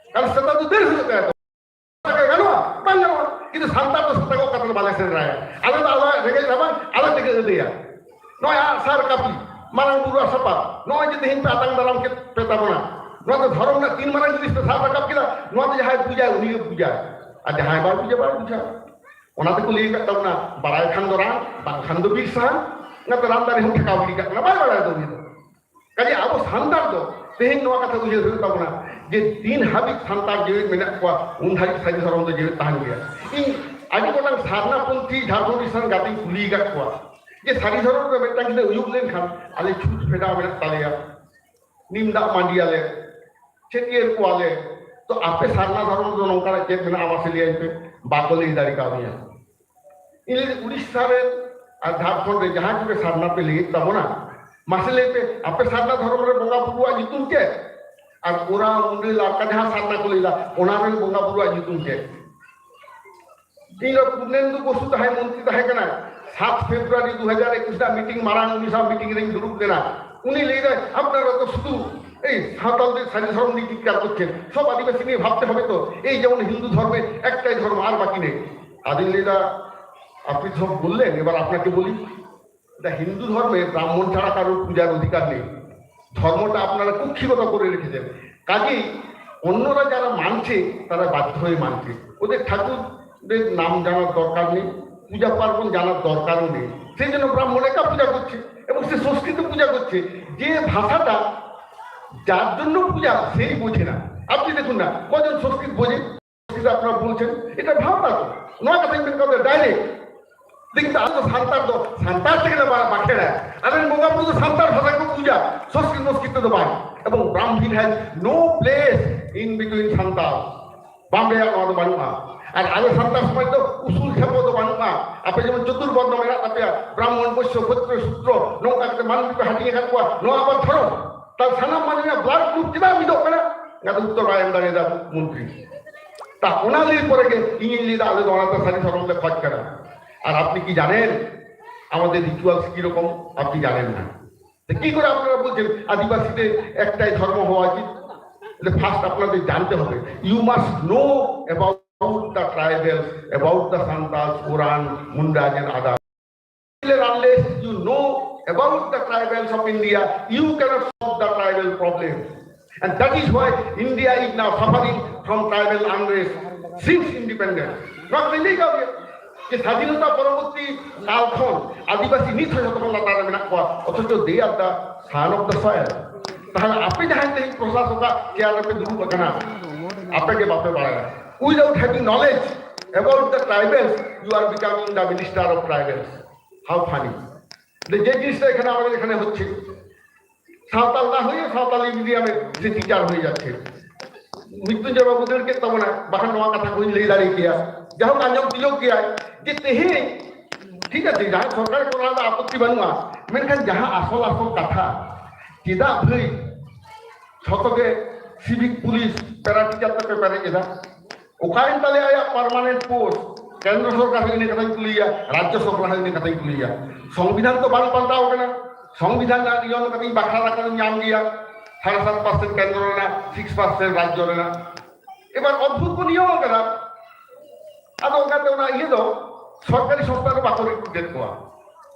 কারণ সেটা তো দেশ হতে গানো বান গানো কিন্তু সান্তার তো সেটা গকাতে বালাসে রায় আলো আলো রেগে যাবান আলো থেকে দিয়া নয় সার কাপি মারাং বুড়া সাপা নয় যদি হিন পাতাং দারাম কে পেতাবনা নয় তো ধরম না তিন মারাং যদি সার কাপ কিলা নয় তো যাহাই পূজা উনি পূজা আর যাহাই বার পূজা ওনাতে কো লিয়ে কাটাও না বাড়াই খান দরা বাং খান দো বিশ সান না তো রামদারি হুম ঠেকাও লিয়ে কাটা বাড়াই দো কাজে আবো সান্তার দো তেহিন নোয়া কথা বুঝে ধরে পাবো না যে তিন হাবিক সান্তার জীবিত মেনা কোয়া উনধারি সাজি ধরম তো জীবিত তাহান গিয়া ই আদি কোটাং সারনাপন্থী ঝাড়খণ্ড ইসান গাতি কুলি গাত কোয়া যে সারি ধরম রে বেটা কিনে উয়ুক লেন খান আলে ছুট ফেডা মেনা তালিয়া নিমদা মান্ডিয়ালে চেটিয়ের কোয়ালে তো আপে সারনা ধরম তো নৌকা যে মেনা আমাসে লিয়ে আইবে বাকলে দাড়ি কামিয়া ইলে উড়িষ্যা রে আর ঝাড়খণ্ড রে যাহা যে সারনা पे লিয়ে তব না মাসলে पे আপে সারনা ধরম রে বঙ্গা বুয়া জিতুন কে আর ওরা মুন্ডি লাকা যাহা সারনা को লিলা ওনারে বঙ্গা বুয়া জিতুন কে पूर्णेन्दु बसु ताहे मंत्री ताहे कना 7 February 2021 meeting Marang Orissa meeting रे दुरुप देना उनी ले जाए আপনারা তো শুধু এই সাঁওতালদের সারি ধর্ম নীতি কাজ করছেন সব আদিবাসী নিয়ে ভাবতে হবে তো এই যেমন হিন্দু ধর্মে একটাই ধর্ম আর বাকি নেই আদিলেদা আপনি সব বললেন এবার আপনাকে বলি এটা হিন্দু ধর্মে ব্রাহ্মণ ছাড়া কারোর পূজার অধিকার নেই ধর্মটা আপনারা কুক্ষিগত করে রেখেছেন কাজেই অন্যরা যারা মানছে তারা বাধ্য হয়ে মানছে ওদের ঠাকুর নাম জানার দরকার নেই পূজা পার্বণ জানার দরকারও নেই সেই জন্য ব্রাহ্মণ একা পূজা করছে এবং সে সংস্কৃত পূজা করছে যে ভাষাটা যার জন্য পূজা সেই বোঝে না আপনি দেখুন না কজন সংস্কৃত বোঝে সংস্কৃত আপনারা বলছেন এটা ভাবনা তো নয় কথা কথা ডাইরেক্ট দেখি তো আলো সান্তার থেকে না বাখেরা আর বঙ্গাপুর তো সান্তার ভাষাকে পূজা সংস্কৃত তো বাই এবং ব্রাহ্মণ has no place in between Santal বাম্বে আর বানুয়া আর আগে সান্তার সময় তো উসুল খেপ তো বানুয়া আপনি যেমন চতুর্বর্ণ মেলা তাপে ব্রাহ্মণ বৈশ্য ক্ষত্র সূত্র নৌকাতে মানুষকে হাঁটিয়ে কাটুয়া নো আবার ধরো তার সানাম মানে ব্লাড গ্রুপ যেটা মিদক না গাতে উত্তর রায়ন দাঁড়িয়ে যা মন্ত্রী তা ওনাদের পরে ইংলিশ আলো দৌড়াতে সারি সরমলে খোঁজ করা আর আপনি কি জানেন আমাদের রিচুয়ালস কিরকম আপনি জানেন না কি করে আপনারা বলছেন আদিবাসীদের একটাই ধর্ম হওয়া উচিত ফার্স্ট আপনাদের জানতে হবে, you must know about the tribals, about the Santals, কোরআন, Mundas and other. Unless you know about the tribals of India, you cannot solve the tribal problem. And that is why India is now suffering from tribal unrest since independence. Not really যে স্বাধীনতা পরবর্তী কালক্ষণ আদিবাসী নিজ যতক্ষণ তারা মেনা কোয়া অথচ দে আর দা son of the soil. তাহলে আপনি যাহাতে এই প্রশাসকা কেয়ার আপনি দুরু বচনা আপনাকে বাপে বাড়ায়। Without having knowledge about the tribals, you are becoming the minister of tribals. How funny! যে জিনিসটা এখানে আমাদের এখানে হচ্ছে, সাঁওতাল না হয়ে সাঁওতালি মিডিয়ামে যে টিচার হয়ে যাচ্ছে। মৃত্যুঞ্জয় বাবুদেরকে তখন বাহান নোয়া কথা কই লই দাঁড়িয়ে গিয়া যা হোক আঞ্জম দিলেও গিয়া যে তেহে ঠিক আছে যাহা সরকার করা আপত্তি বানুয়া, মেনখান যাহা আসল আসল কথা চেদা ভাই শতকে সিভিক পুলিশ প্যারা টিচার তো পেপারে চেদা ওখানে তাহলে আয়া পার্মানেন্ট পোস্ট কেন্দ্র সরকার হইনি কথাই তুলিয়া, রাজ্য সরকার হইনি কথাই তুলিয়া। সংবিধান তো বাল পাল্টাও কেনা, সংবিধান নিয়ম কথাই বাখা রাখার নাম গিয়া 7.5% কেন্দ্র না 6% রাজ্য না। এবার অদ্ভুত নিয়ম কেনা আদো ওখানে ওনা ইয়ে দো সরকারি সংস্থার বাকরে ডেট কোয়া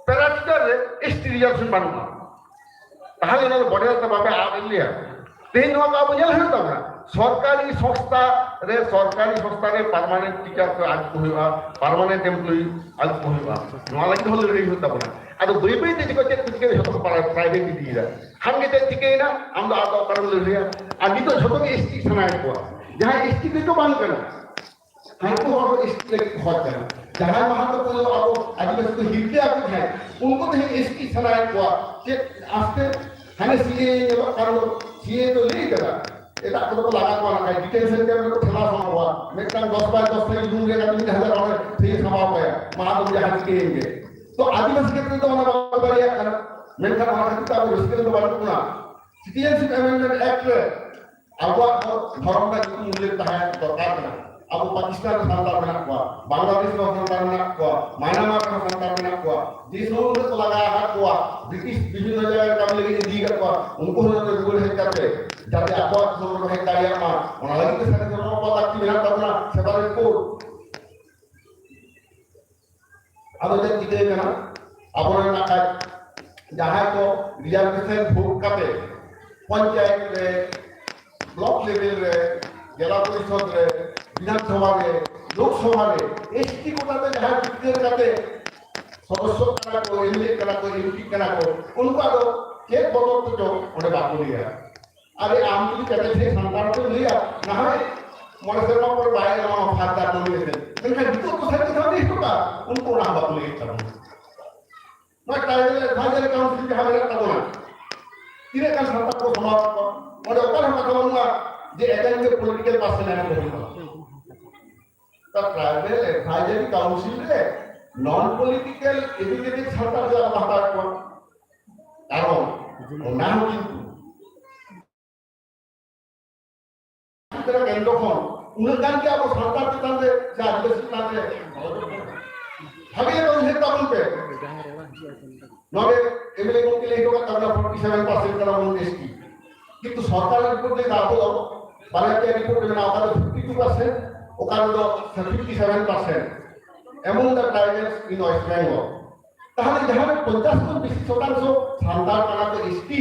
প্যারা টিচারে এসটি রিজার্ভেশন বানুনা তাহলে ওনার বড় একটা ভাবে আলিয়া তেই নোয়া কাবু নেল হয়ে তবে না সরকারি সংস্থারে পার্মানেন্ট টিচার আজ কহিবা, পার্মানেন্ট এমপ্লয়ি আজ কহিবা নোয়া লাগি হলে রেই হতে না। আর বই বই দিকে যে থেকে যত প্রাইভেট দিয়ে যায় হাঙ্গে যে থেকে না আমরা আদা কারণ লইয়া আর নিতো যত এসটি সানায় কোয়া যাহা এসটি কে তো বান কেনা हमको और इसके बहुत है जहां वहां तो कोई और आदिवासी को हिलते आते हैं उनको तो इसकी सलाह हुआ कि आफ्टर हमें सीए करो सीए तो नहीं करा এটা তো লাগা কোয়া না ডিটেনশন ক্যাম্পে তো খেলা সম্ভব हुआ मैं कल 10 থেকে रूम लेगा 3000 और फिर समाप्त हो गया मां तो जहां के होंगे तो आदिवासी क्षेत्र तो हमारा बढ़िया कर मैं कल हमारा किताब उसके तो बात ना सिटीजनशिप अमेंडमेंट एक्ट अब धर्म का मूल्य है सरकार का अब पाकिस्तान का संतान बना हुआ, बांग्लादेश का संतान बना हुआ, म्यांमार का संतान बना हुआ, देशों में तो लगाया हाथ हुआ, ब्रिटिश विभिन्न जगह काम लेके दी कर हुआ, उनको उन्होंने रूल है करते, जाते आपको सोचो है कार्य मार, उन्होंने लगी तो सारे जोरों को ताकि मेरा करना सेपरेट कोड, अब उधर किधर है ना, अब उन्होंने ना जहाँ को रिजर्वेशन भोग करते, पंचायत रे, ब्लॉक लेवल रे, जिला परिषद रे विधानसभा में लोकसभा में एसटी कोटा जहाँ जितने जाते सदस्य करा को एमएलए करा को एमपी करा को उनका तो एक बदल तो जो उन्हें बात लिया अरे आम की कहते थे संतान को लिया ना है मरसेमा पर बाहर ना फायदा तो नहीं है लेकिन जितो तो सर के सामने इसको उनको ना बात लिया करूँ मैं ट्राइबल एडवाइजरी काउंसिल के हमारे का बोला तीन का संतान को समाप्त और ऊपर हम कहूँगा जे एजेंट के पॉलिटिकल पास से लेना पड़ेगा तो ट्राइबल एडवाइजरी काउंसिल रे नॉन पॉलिटिकल एजुकेटेड सरकार जो बाहर को कारण नाम কিন্তু तेरा केंद्र कोन उनकान के आपको सरकार के तंत्र से आदिवासी तंत्र हमें तो है तब पे नॉबे एमएलए को के लिए होगा तब 47% का नाम एसटी কিন্তু সরকার রিপোর্ট দিয়ে দাও বালাকে রিপোর্ট में ना होगा 52% ওখানে তো 57% among the tribes in West Bengal তাহলে যেখানে 50% সান্তাল কানা তো এসটি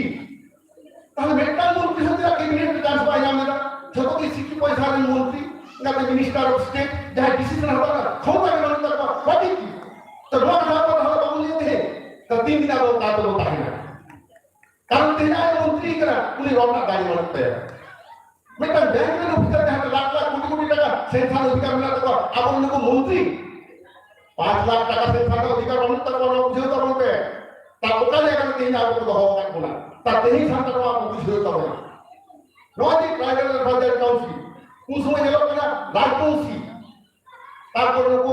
তাহলে মেন্টাল মন্ত্রী হতে ক্যাবিনেট চান্স পাই না আমরা যত কি সিটি পয়সার মন্ত্রী না মিনিস্টার অফ স্টেট যারা ডিসিশন হবে না ক্ষমতা গ্রহণ করবে বাকি কি তো লোক হাতে হলো বলিয়ে দে তো 3 দিন আগে তা তো তাই না কারণ তেনা মন্ত্রী করা উনি রওনা গাড়ি মারতে মেন্টাল ব্যাংকের অফিসার যারা লাখ লাখ কোটি কোটি টাকা সেন্ট্রাল অধিকার মিলা তো আপন লোক মন্ত্রী 5 লাখ টাকা সেন্ট্রাল অধিকার অনুত্তর কোন বুঝে তো বলবে তা ওখানে এখানে তিন আগে তো হওয়া কাটবো না তা তেই সরকার আপনি বুঝে তো না নয় ট্রাইবাল এডভাইজারি কাউন্সিল কোন সময় গেল না রাজবংশী তারপর লোক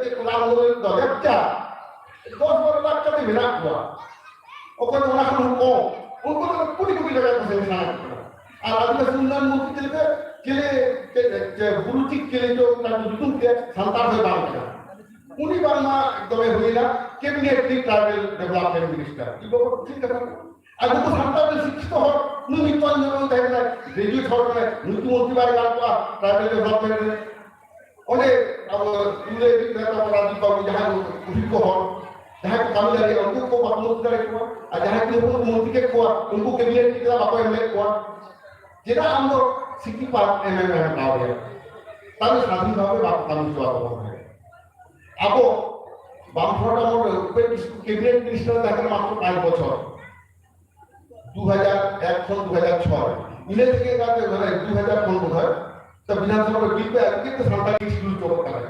যে নাম হলো দলেটা 10-12 লাখ টাকা মিলা हुआ ওখানে ওনা কোন কম উनको तो कोटी कोटी जगह पे सेना আর আদিবাসী উন্নয়ন মন্ত্রী কেলে গুরুজি কেলে जो जुटुम के संतान से काम किया उन्हीं बार में एकदम हुई ना कैबिनेट की ट्राइबल डेवलपमेंट मिनिस्टर ये बहुत ठीक है ᱟᱫᱚ ᱠᱚ ᱥᱟᱱᱛᱟᱲ ᱥᱤᱠᱷᱤᱛ ᱦᱚᱲ ᱱᱩᱭ ᱱᱤᱛᱚᱜ ᱧᱮᱞᱚᱜ ᱛᱟᱦᱮᱸ ᱠᱟᱱᱟ ᱜᱨᱮᱡᱩᱭᱮᱴ ᱦᱚᱲ ᱠᱟᱱᱟᱭ ᱱᱩᱠᱩ ᱢᱚᱱᱛᱨᱤ ᱵᱟᱭ ᱜᱟᱱ ᱠᱚᱣᱟ ᱴᱨᱟইᱵᱮᱞ ᱰᱮᱵᱷᱞᱯᱢᱮᱱᱴ ᱨᱮ ᱚᱸᱰᱮ ᱟᱵᱚ ᱤᱝᱨᱮᱡ ᱱᱮᱛᱟ ᱨᱟᱡᱤᱵ ᱵᱟᱵᱩ ᱡᱟᱦᱟᱸᱭ ᱚভিজ্ঞ ᱦᱚᱲ ᱡᱟᱦᱟᱸᱭ ᱠᱚ ᱠᱟᱹᱢᱤ ᱫᱟᱲᱮᱭᱟᱜᱼᱟ ᱩᱱᱠᱩ ᱠᱚ ᱵᱟᱠᱚ ᱢᱚᱱᱛᱨᱤ ᱫᱟᱲᱮ ᱠᱚᱣᱟ ᱟᱨ ᱡᱟᱦᱟᱸᱭ ᱠᱚ ᱢᱚᱱᱛᱨᱤ ᱠᱮᱫ ᱠᱚᱣᱟ उनको कैबिनेट की तरह बाको एमएलए को जेना हम लोग सिक्की पार्ट एमएलए में लाओ गया तब स्वाधीन भाव बात काम हुआ है अब बामफ्रंट और कैबिनेट मिनिस्टर तक मात्र 5 বছর 2001 से 2006 इन्हें থেকে কাছে মানে 2015 হয় তো বিধানসভা বিল पे আজকে তো সান্তালি স্কুল চলতে পারে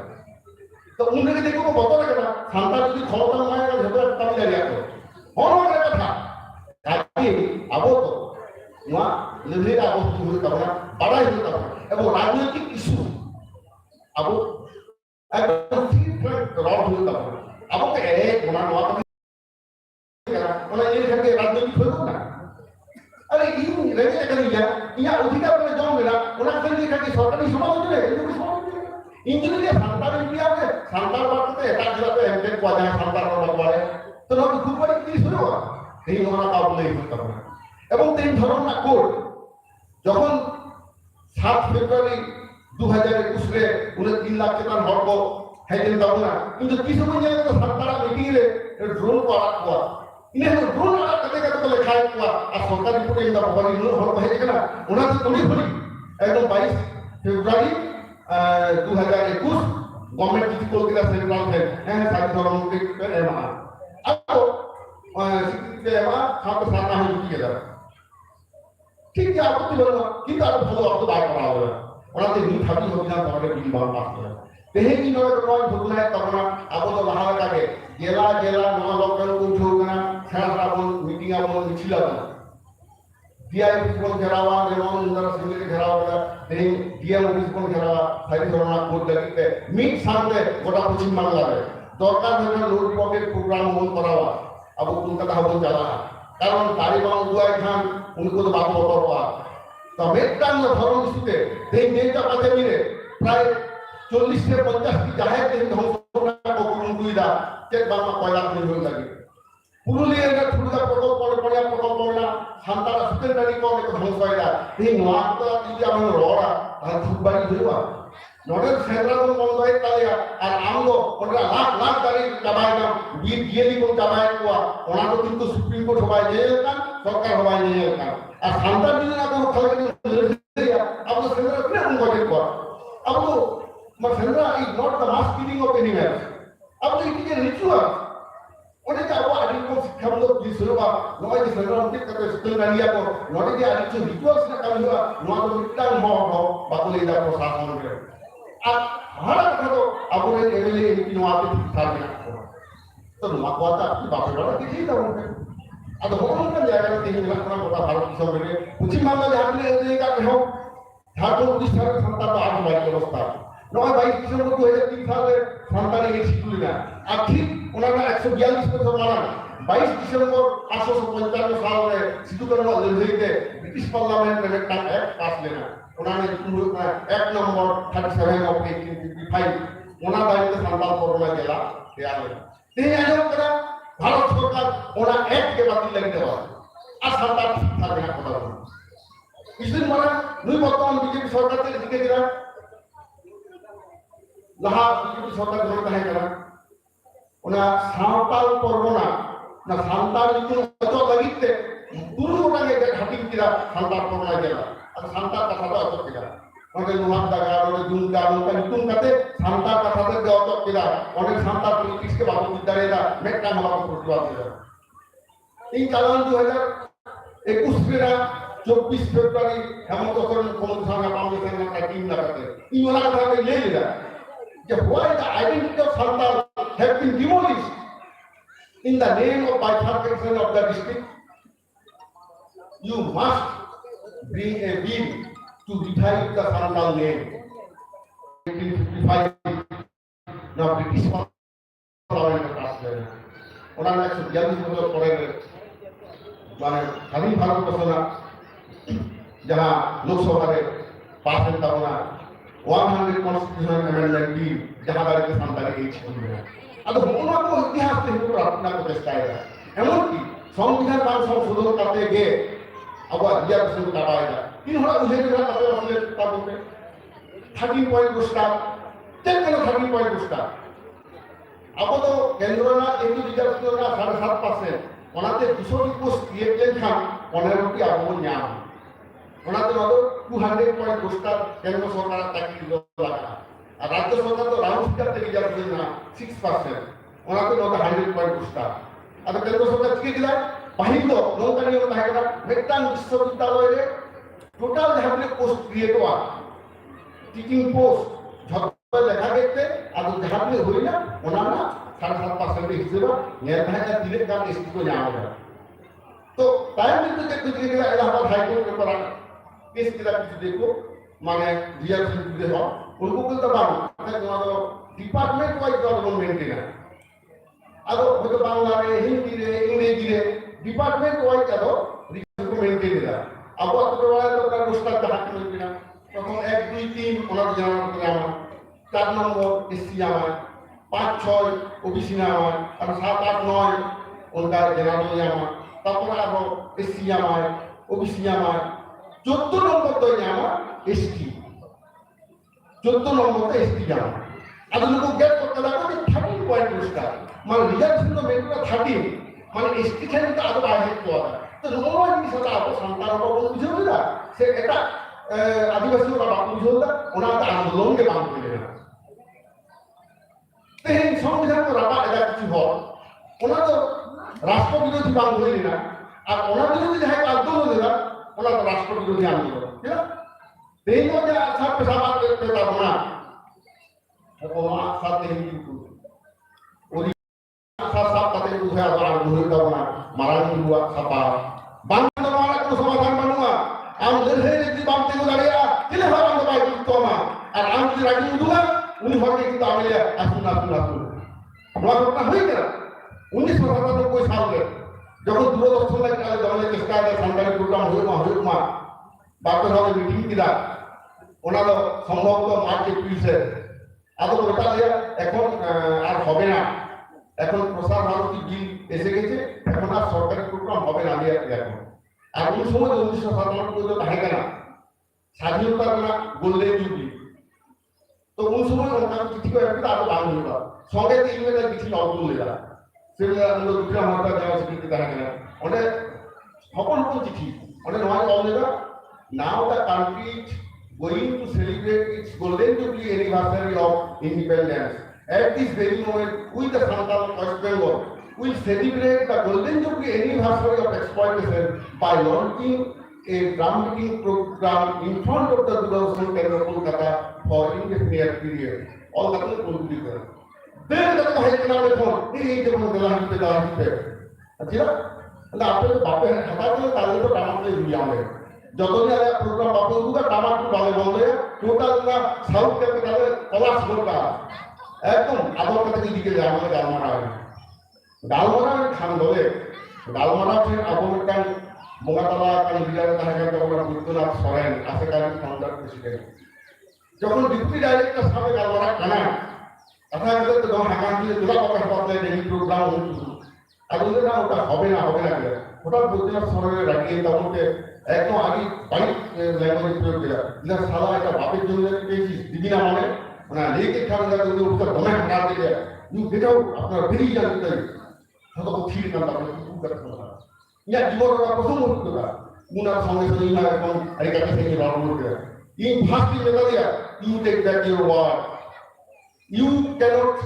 তো উনকে দেখো বতর কেনা সান্তাল যদি ক্ষমতা না হয় ভেতরে কামি দাঁড়িয়ে আছে বড় একটা কথা আজকে আবো তো নোয়া লেভেলে আবো শুরু করতে বাড়াই হতে হবে এবং রাজনৈতিক ইস্যু আবো একদম ঠিক রড হতে হবে আবো কে এক ওনা নোয়া ওনা এই থেকে রাজনৈতিক হইব না আরে ইউ রেগে এখানে ইয়া অধিকার করে জম মেলা ওনা থেকে খালি সরকারি সমাজ দিলে এগুলো সমাজ দিলে ইঞ্জিনিয়ার সান্তাল ইন্ডিয়াতে সান্তাল বাড়তে এটা জেলাতে এমটেক কোয়া যায় সান্তাল বাড়ে তো লোক খুব বড় কি শুরু হয় এই ওনা তা বলে হতে হবে এবং তিন ধরনের কোড যখন 7 ফেব্রুয়ারি 2021 রে উনি 3 লাখ টাকা হড়ব হেজেন দাও না কিন্তু কি সময় জানে তো সরকার মিটিং রে ড্রোন করা কোয়া ইনে ড্রোন আলা কতে কতে লেখায় কোয়া আর সরকার রিপোর্ট ইন্দা বলি নো হড়ব হেজে কেনা ওনা তো তড়ি ফড়ি একদম 22 ফেব্রুয়ারি 2021 গভর্নমেন্ট কিছু কল দিলা সেন্ট্রাল ব্যাংক হ্যাঁ সাইড ধরম কে এমা अब সিকিতে এমা সাথে সাথে হয়ে গিয়ে ঠিক আছে আপত্তি বলবো কিন্তু আর ভালো অর্থ দাঁড় করা হবে ওনাতে নি থাকি অভিযান করে বিল বার পাস করে তেহে কি নয় নয় ভুলনা তখন আবো তো লাহার কাকে জেলা জেলা নয় লক্ষণ কোন না সারা বল মিটিং আবো মিছিল না ডিআই কোন ঘেরাওয়া যেমন ইন্দ্র সিংকে ঘেরাওয়া তেহে ডিএম অফিস কোন ঘেরাওয়া সাইড ধরনা কোড লাগিতে মিট সামনে গোটা পশ্চিম বাংলাতে দরকার হলে লোড পকেট প্রোগ্রাম মন করাওয়া আবো কলকাতা হবো জ্বালা কারণ তালিবান দুয়াই খান उनको तो बात होता हुआ तो मेट्टांग धर्म इस्यूते देश नेता पाते मिले प्राय 40 से 50 की जाहे देश ধ্বংস को कुंडुइदा चेक बामा पयला नहीं हो लगी पुरुलिया का ठुडा प्रकल्प पड़े प्रकल्प ना शांतारा सुकेंद्रानी को एक ধ্বংস হয়লা এই নোয়াটা যদি আমরা রড়া আর ফুটবাড়ি হইবা নড়ের সেন্ট্রাল বন্ধ হয়ে তালিয়া আর আমগো ওরা লাখ লাখ দাঁড়ি চাবাইলাম বিল গিয়েলি কোন চাবাই কোয়া ওনা তো কিন্তু সুপ্রিম কোর্ট হবাই নিয়ে যেতাম সরকার হবাই নিয়ে যেতাম আর সান্তাল যদি না কোনো খালি আপনি সেন্ট্রাল প্লেন গঠন কর আপনি central is not the mass killing of animals আপনি ইট ইজ এ রিচুয়াল ওটা যে আবো আদিকো শিক্ষামূলক বিষয় বা নয় যে সেন্ট্রাল ঠিক করে স্কুল গালিয়া কো নয় যে আদিকো রিচুয়ালস না কাম হওয়া নয় তো মিটাং হওয়া বাকুলে দা প্রশাসন করে আর ভাড়া খাতো আপনি এমএলএ এমপি নোয়াতে ঠিক থাকবে না তো নোয়া কথা আপনি বাপের বাড়া কিছুই দাও আর ভগবান জায়গায় তিন লাখ টাকা গোটা ভারত হিসাবে পশ্চিম বাংলা ঝাড়খণ্ড এই কাজ হোক ঝাড়খণ্ড উড়িষ্যার সন্তান তো আজ বাড়ি অবস্থা নয় 22 ডিসেম্বর 2003 সালে সন্তানে এই শিখুলি না আর ঠিক ওনারা 142 বছর মারান 22 ডিসেম্বর 1855 সালে সিধুকরণ লেভেলিতে ব্রিটিশ পার্লামেন্ট में একটা एक्ट पास लेना उन्होंने एक्ट नंबर 37 ऑफ 1855 ওনা দায়িত্বে সন্তান করোনা জেলা দেয়া হলো তিনি আয়োজন করা ভারত সরকার ওনা एक्ट के বাতিল লাগি দেওয়া আর সরকার ঠিক থাকবে না কথা বলে কিছুদিন পরে দুই বর্তমান বিজেপি সরকার থেকে দিকে দিলা লাহা বিজেপি সরকার ধরে তাহে করা ওনা সাঁওতাল পরগনা না সাঁওতাল নিচু অত লাগিতে দুরু ওটাকে ঘাটি কিরা সাঁওতাল পরগনা জেলা আর সাঁওতাল কথাটা অত কিরা অনেক নোহাত দাগা অনেক দুমকা নৌকা নিতুন কাতে সাঁওতাল কথাতে যে অত কিরা অনেক সাঁওতাল পলিটিক্সকে বাবু বিদ্যালয়েরা মেট্টা হওয়ার প্রতিবাদ দিলা এই চালান 2021 में 24 फरवरी हेमंत सोरेन मुख्यमंत्री साहब फाउंडेशन का टीम लगाते इन वाला का ले लिया कि why the identity of Santal have been demolished in the name of bifurcation of the district. You must bring a bill to revive the Santal name. 1855 now British parliament passed it. उन्होंने 142 বছর পরে মানে স্বাধীন ভারতবর্ষ না जहाँ लोकसभा में पास होता होना 100 कॉन्स्टिट्यूशनल अमेंडमेंट बिल जहाँ बारे में सांताली एक छूट में अब उन्होंने को इतिहास से हिंदू अपना को चेष्टा है एमन की সংবিধান বাং সংশোধন করতে গিয়ে আবার রিজার্ভেশন কাটা হয় না 3 হড়া বুঝে গেল তারপরে আসলে তা বলতে 13 পয়েন্ট পুরস্কার কেন 13 পয়েন্ট পুরস্কার আবো তো কেন্দ্র না একটু রিজার্ভেশন না 7.5% ওনাতে 200 পোস্ট ক্রিয়েট লেনখান 15টি আবো নিয়াম ওনাতে মাত্র 200 পয়েন্ট পুরস্কার কেন্দ্র সরকার চাকরি দিল লাগা আর রাজ্য সরকার তো রাউন্ড ফিগারতে রিজার্ভেশন না 6% ওনাতে মাত্র 100 পয়েন্ট পুরস্কার আর কেন্দ্র সরকার কি দিলা বাহির নৌকা নিয়ম থাকে না মেট্টাং বিশ্ববিদ্যালয়ে টোটাল যাহাতে পোস্ট ক্রিয়েট হওয়া টিচিং পোস্ট ঝড় লেখা দেখতে আর যাহাতে হই না ওনার না 7.5% হিসেবে নির্ধারিত দিলে কার এসটি को जाना है तो टाइम में तो देखो कि इलाहाबाद हाई कोर्ट में पड़ा केस के कुछ देखो माने रिजर्वेशन दे हो उनको को तो बात है जो डिपार्टमेंट वाइज गवर्नमेंट मेंटेन है अब वो तो बांग्ला रे हिंदी रे इंग्लिश रे डिपार्टमेंट वाइज करो रिजर्वेशन को मेंटेन है अब वो तो वाला तो का पुस्तक का हाथ में बिना তখন 1 2 3 ওনার জানা করে আমার 4 নম্বর এসসি আমার 5 6 ওবিসি না আমার আর 7 8 9 ওনকার জেনারেল আমার তারপরে আরো এসসি আমার ওবিসি আমার 14 নম্বর তো আমার এসটি 14 নম্বরটা এসটি আমার আর লোক গেট করতে লাগবে 13 পয়েন্ট পুরস্কার মানে রিজার্ভেশন তো মেট্রো 13 মানে এসটি থেকে তো আরো বাইরে হওয়া তো নরমাল জিনিসটা আরো সন্তান বাবু বুঝে না সে এটা आदिवासी का बात बुझो था उन्हें आंदोलन के बात बोले ना तेरे संविधान को रपा ऐसा किसी हो उन्हें तो राष्ट्र विरोधी बात बोले ना अब उन्हें विरोधी जहाँ का आंदोलन देगा उन्हें तो राष्ट्र विरोधी आंदोलन क्या तेरे को क्या सब पेशाब करते ता बना वो माँ साथ नहीं क्यों और साथ साथ पते को है आवाज़ नहीं का बना मारा नहीं हुआ सपा बांध वाला को समाधान बनूंगा हम जैसे एक बात को लड़ेगा किले हर हम बात तो ना और हम जो राजी दूंगा उन्हीं हर एक तो आमिले असुना असुना असुना हमारा अपना हुई क्या 1977 में कोई साल में जब दूरदर्शन में क्या जमाने चेष्टा है संचालित प्रोग्राम हुए मां बात तो मीटिंग की रात ওনার সম্ভবত মার্চ এপ্রিলে আদৌ ওটা এখন আর হবে না এখন প্রসার ভারতী বিল এসে গেছে এখন আর সরকারি প্রোগ্রাম হবে না দিয়ে এখন আর ওই সময় 1997 পর্যন্ত থাকে না স্বাধীনতার না গোল্ডেন জুবলি তো ওই সময় ওনার চিঠি করে একটা আরো বাংলা হলো সঙ্গে ইংরেজিতে কিছু অর্থ লেখা সেটা আমরা বিক্রম হত্যা দেওয়া স্বীকৃতি থাকে না অনেক সকল চিঠি অনেক নয় লেখা now the country is going to celebrate its golden jubilee anniversary of independence at this very moment we the Santal West Bengal will celebrate the golden jubilee anniversary of exploitation by launching a groundbreaking program in front of the Doorbell Center Kolkata for indefinite period. All that is completed. Then the Haikanam phone, he is the one who is the architect. Achira, and after the Papa and Hataka, the Tamil Yame. যতদিন আগে programme বাপু দুটা টামাটু ভালো বললে total না south ক্যাপিটালে callous করবা একদম আদর থেকে দিকে যায় আমাদের গালমারা খান বলে গালমারা ফের আবরকান মোগাতলা কান বিরাট তাহাকে তখন বুদ্ধনাথ সরেন আশেকারী ফাউন্ডার প্রেসিডেন্ট যখন ডিপুটি ডাইরেক্টর সাহেব গালমারা কানা কথা বলতে তো হাকান দিয়ে দুলা কথা বলতে এই প্রোগ্রাম হচ্ছে আর ওদের না ওটা হবে না ওটা বুদ্ধনাথ সরেনের রাখিয়ে তখনকে একদম আগে বাইক ল্যাঙ্গুয়েজ প্রয়োগ করা এটা সারা একটা বাপের জন্য পেয়েছিস দিদি না মানে লেকে খাওয়া যাবে ওদের উপর দমে হাঁটা দিয়ে এটাও আপনার বেরিয়ে যাবে তাই তখন ঠিক না তারপরে খুব একটা কথা ইয়া জীবনের প্রথম অভিজ্ঞতা উনার সঙ্গে সঙ্গে ইনা এখন এই কাছে থেকে রণ করতে ইন ফার্স্ট মেলা দিয়া you take back your word you cannot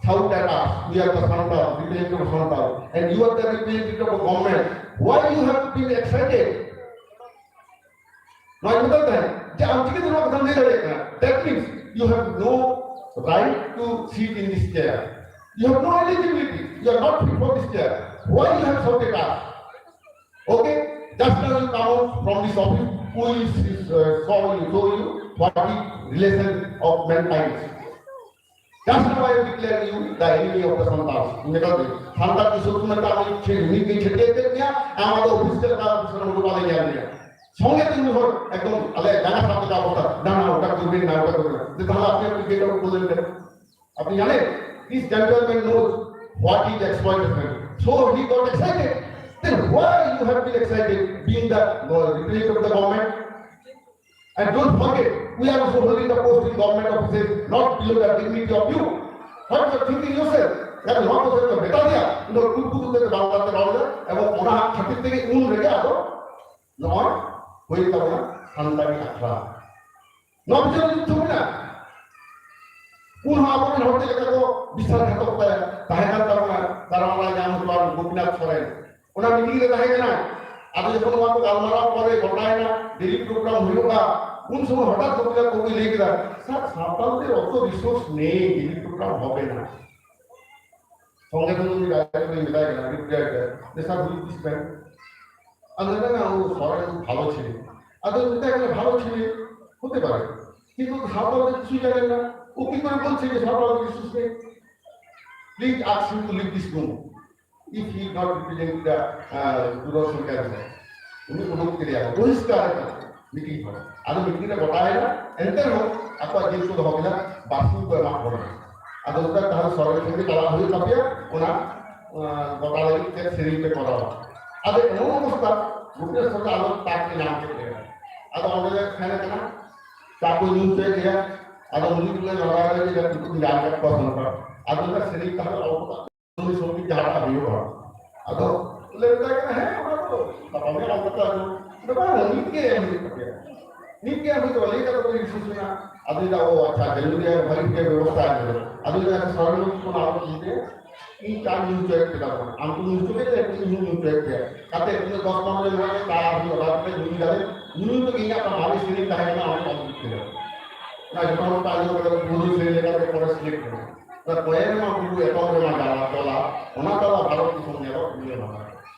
shout at us we are the Santal representative of Santal and you are the representative of government why you have to be excited why you don't that means you have no right to sit in this chair you have no eligibility you are not fit for this chair why you have shouted at us okay just now you come out from this office who is show you what is relation of mankind That's why I declare you the enemy of the Santals. Santal की सोच में काम एक छह हुई की छठे तक क्या हमारे ऑफिसर का ऑफिसर उनको वाले क्या दिया सोंगे तुम लोग एकदम अले जाना साथ का होता ना उठा कुछ ना उठा कुछ तो कहाँ आपने क्रिकेट और बोले थे अपने जाने this gentleman knows what is exploitation so he got excited then why you have been excited being the representative of the government? And don't forget, we are also holding the post in government offices, not below the dignity of you. What you are thinking yourself? That is not the better there. You know, good to the Bangladesh order, about Ona, Happy Rega, not wait the Santari Akra. Not just to me. Unhappen Hotel, Bissar Hato, Tahakan, Tarama, Yam, Gopinath Foreign. Una meeting the Tahana. Ada যখন আমাকে আলমারা পরে ঘটায় না daily programme হইল না কোন সময় হঠাৎ কবিতা কবি লিখে দেয় স্যার সাঁওতালদের অত রিসোর্স নেই ডেলি প্রোগ্রাম হবে না সঙ্গে সঙ্গে ডাইরেক্টলি মিলাই গেলাম রিপ্লাই যে স্যার হুইল দিস ম্যান আমরা না ও সরকার খুব ভালো ছিল আদৌ এটা একটা ভালো ছিল হতে পারে কিন্তু সাঁওতালদের কিছু জানেন না ও কি করে বলছে যে সাঁওতালদের রিসোর্স নেই please ask him to leave this room if he not representing the Duroshan Cancer. उन्हें उन्होंने किया बहिष्कार मीटिंग पर आदि मीटिंग ने बताया ना एंटर हो आपका जिन को होगा बासु को ना होना आदि उधर कहाँ सौरभ सिंह की तलाश हुई तब ये उन्हें बताया कि क्या शरीर पे पड़ा हुआ आदि उन्होंने मुझका मुझे सोचा आदि ताक के नाम के लिए आदि उन्होंने कहने का ना ताकू न्यूज़ पे किया आदि उन्हीं को लगा रहे हैं जब कुछ जान कर पहुंचना पड़ा आदि उनका शरीर कहाँ और उन्हें सोच के जाता भी होगा अतो लगता है हमारा तो पापा ने हम बता दो बाबा नीचे हम तो लेकर तो कोई इश्यू नहीं अभी तो वो अच्छा जल्दी है भाई के व्यवस्था है अभी तो सारे लोग को आप लीजिए इन चार न्यूज़ चेक करना हम तो न्यूज़ के लिए न्यूज़ चेक किया कहते हैं कि 10 मिनट में कार भी लगा के न्यूज़ तो किया पर हमारी सीरीज का है ना हम कंप्लीट किया ना जब हम पानी को पूरी से लेकर के पूरा सिलेक्ट किया तो कोई ना बुku एकाउंट में डाला तोला उना तोला भारत की सोने लो ये ना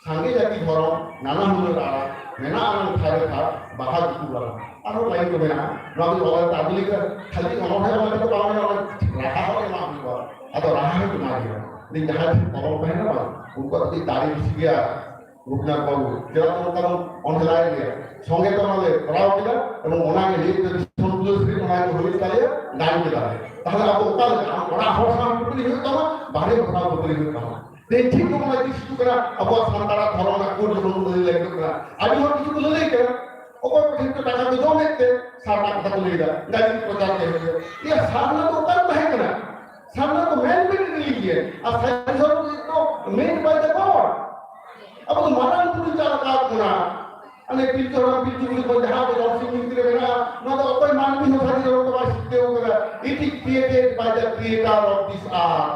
सांगे जाति धर्म नाना हुए डाला मेना आनंद खाए था बाहर की वाला और लाइन को मेना ना भी वाला ताबली का खाली अनुभव है वाला तो पावन वाला रहा हो ना भी वाला अब रहा है तुम्हारी लेकिन जहाँ पावन पहना वाला उनको अभी तारीफ किया रुकना पाऊ जरा तो उनका ऑनलाइन गया संगे तो हमारे पढ़ाओ किया এবং ওনাকে লিখতে সন্তুষ্ট শ্রী ওনাকে হয়ে চালিয়ে গান কে দাঁড়ায় তাহলে আপনি ওকাল ওরা হরসা পুতুলি হয়ে তো বাহিরে ঘোরা পুতুলি হয়ে তো দেন ঠিক তো মানে কিছু করা আবু সান্তারা ধরনা কোড যখন বলে লেখক করা আমি ওর কিছু বলে লেখে ওপর ঠিক তো টাকা তো জমেতে সারা কথা বলে দেয় গাড়ি প্রচার করে ये सामने तो उतर है ना सामने तो मैन मेड रिलीजियन और साइंस तो मेड बाय द गॉड अब तो मरण पुरी चाल का गुना અને પિલચોરા પિલચુલી को जहां पे दर्शन मिलते रहना ना तो कोई मानवी हो सारी जरूरत बात सीखते होगा it is created by the creator of this art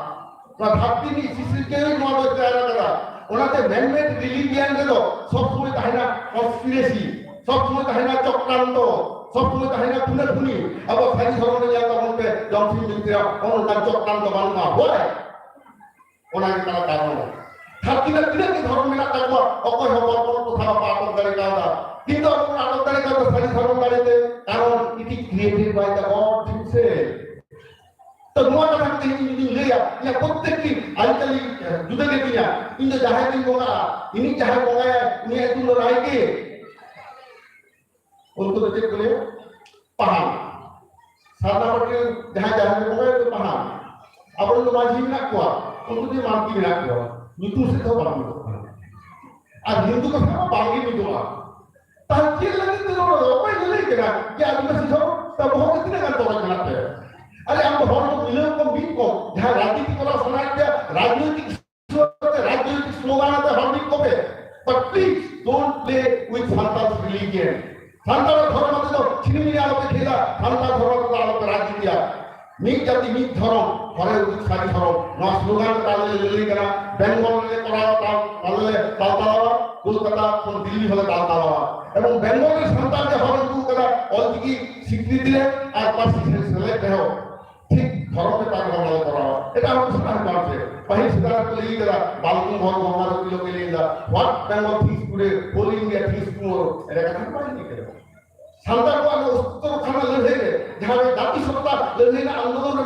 तो भक्ति ની સૃષ્ટિ કેવી મોડો તૈયાર કરા ઓનાતે મેન મેડ રિલિજિયન રે તો সব সময় তাহলে কনস্পিরেসি সব সময় তাহলে চক্রান্ত সব সময় তাহলে পুনর্পুনি अब সারি ধরনে যা তখন पे দর্শন মিলতে অনন্তা চক্রান্ত বানমা হয় ওনাকে তারা কারণ থাকিনা তিনাকে ধর্ম মেনা থাকবো অকয় হবো কোন কথা পাপন করে কাদা কিন্তু আপন আনন্দারে কাদা সারি ধর্ম দাঁড়িতে কারণ it created by the God himself তো নোয়া কথা তিনি যদি লিয়া ইয়া প্রত্যেকটি আজকাল যুদ্ধে গিয়া কিন্তু যাহাই দিন বঙ্গা ইনি যাহাই বঙ্গায় ইনি একটু রাইকে उनको तो चेक बोले पहाड़ सादा पट्टी जहाँ जहाँ बंगाय तो पहाड़ अब उनको माझी में ना कुआ उनको तो मानकी में ना कुआ नीतू से तो बांगी तो आज हिंदू का सब बांगी में तो आ ताकि लगे तो लोग कोई नहीं करा कि आदिवासी सब तब बहुत कितने का तो बनाते हैं अरे हम बहुत लोग मिले को बीच को जहाँ राजनीति को समाज के राजनीतिक स्लोगान आते हम बीच को पे but please don't play with Santal's religion Santal धर्म तो छिनिमिनी आलोके खेला Santal धर्म तो आलोके राजनीतिया मिक जाति मिक धर्म हरे उदित सारी धर्म ना स्लोगान ताले ले करा बेंगल ले करा ताले तालताला कोलकाता कोन दिल्ली হলে तालताला এবং বেঙ্গলের সন্তানকে হরণ করা অলরেডি স্বীকৃতি দিলে আর পাশে সিলেক্ট হও ঠিক ধর্মে তাকে বলা করা এটা আমরা সবাই জানছে पहले सिद्धार्थ को लेकर बालकुम भवन हमारे को लोग लेंगे what Bengal thinks today whole India thinks tomorrow এটা কথা পাই নি কেন সান্তাল को আমরা উত্তর খানা লড়ে जहां জাতি সত্তা লড়ে না আন্দোলন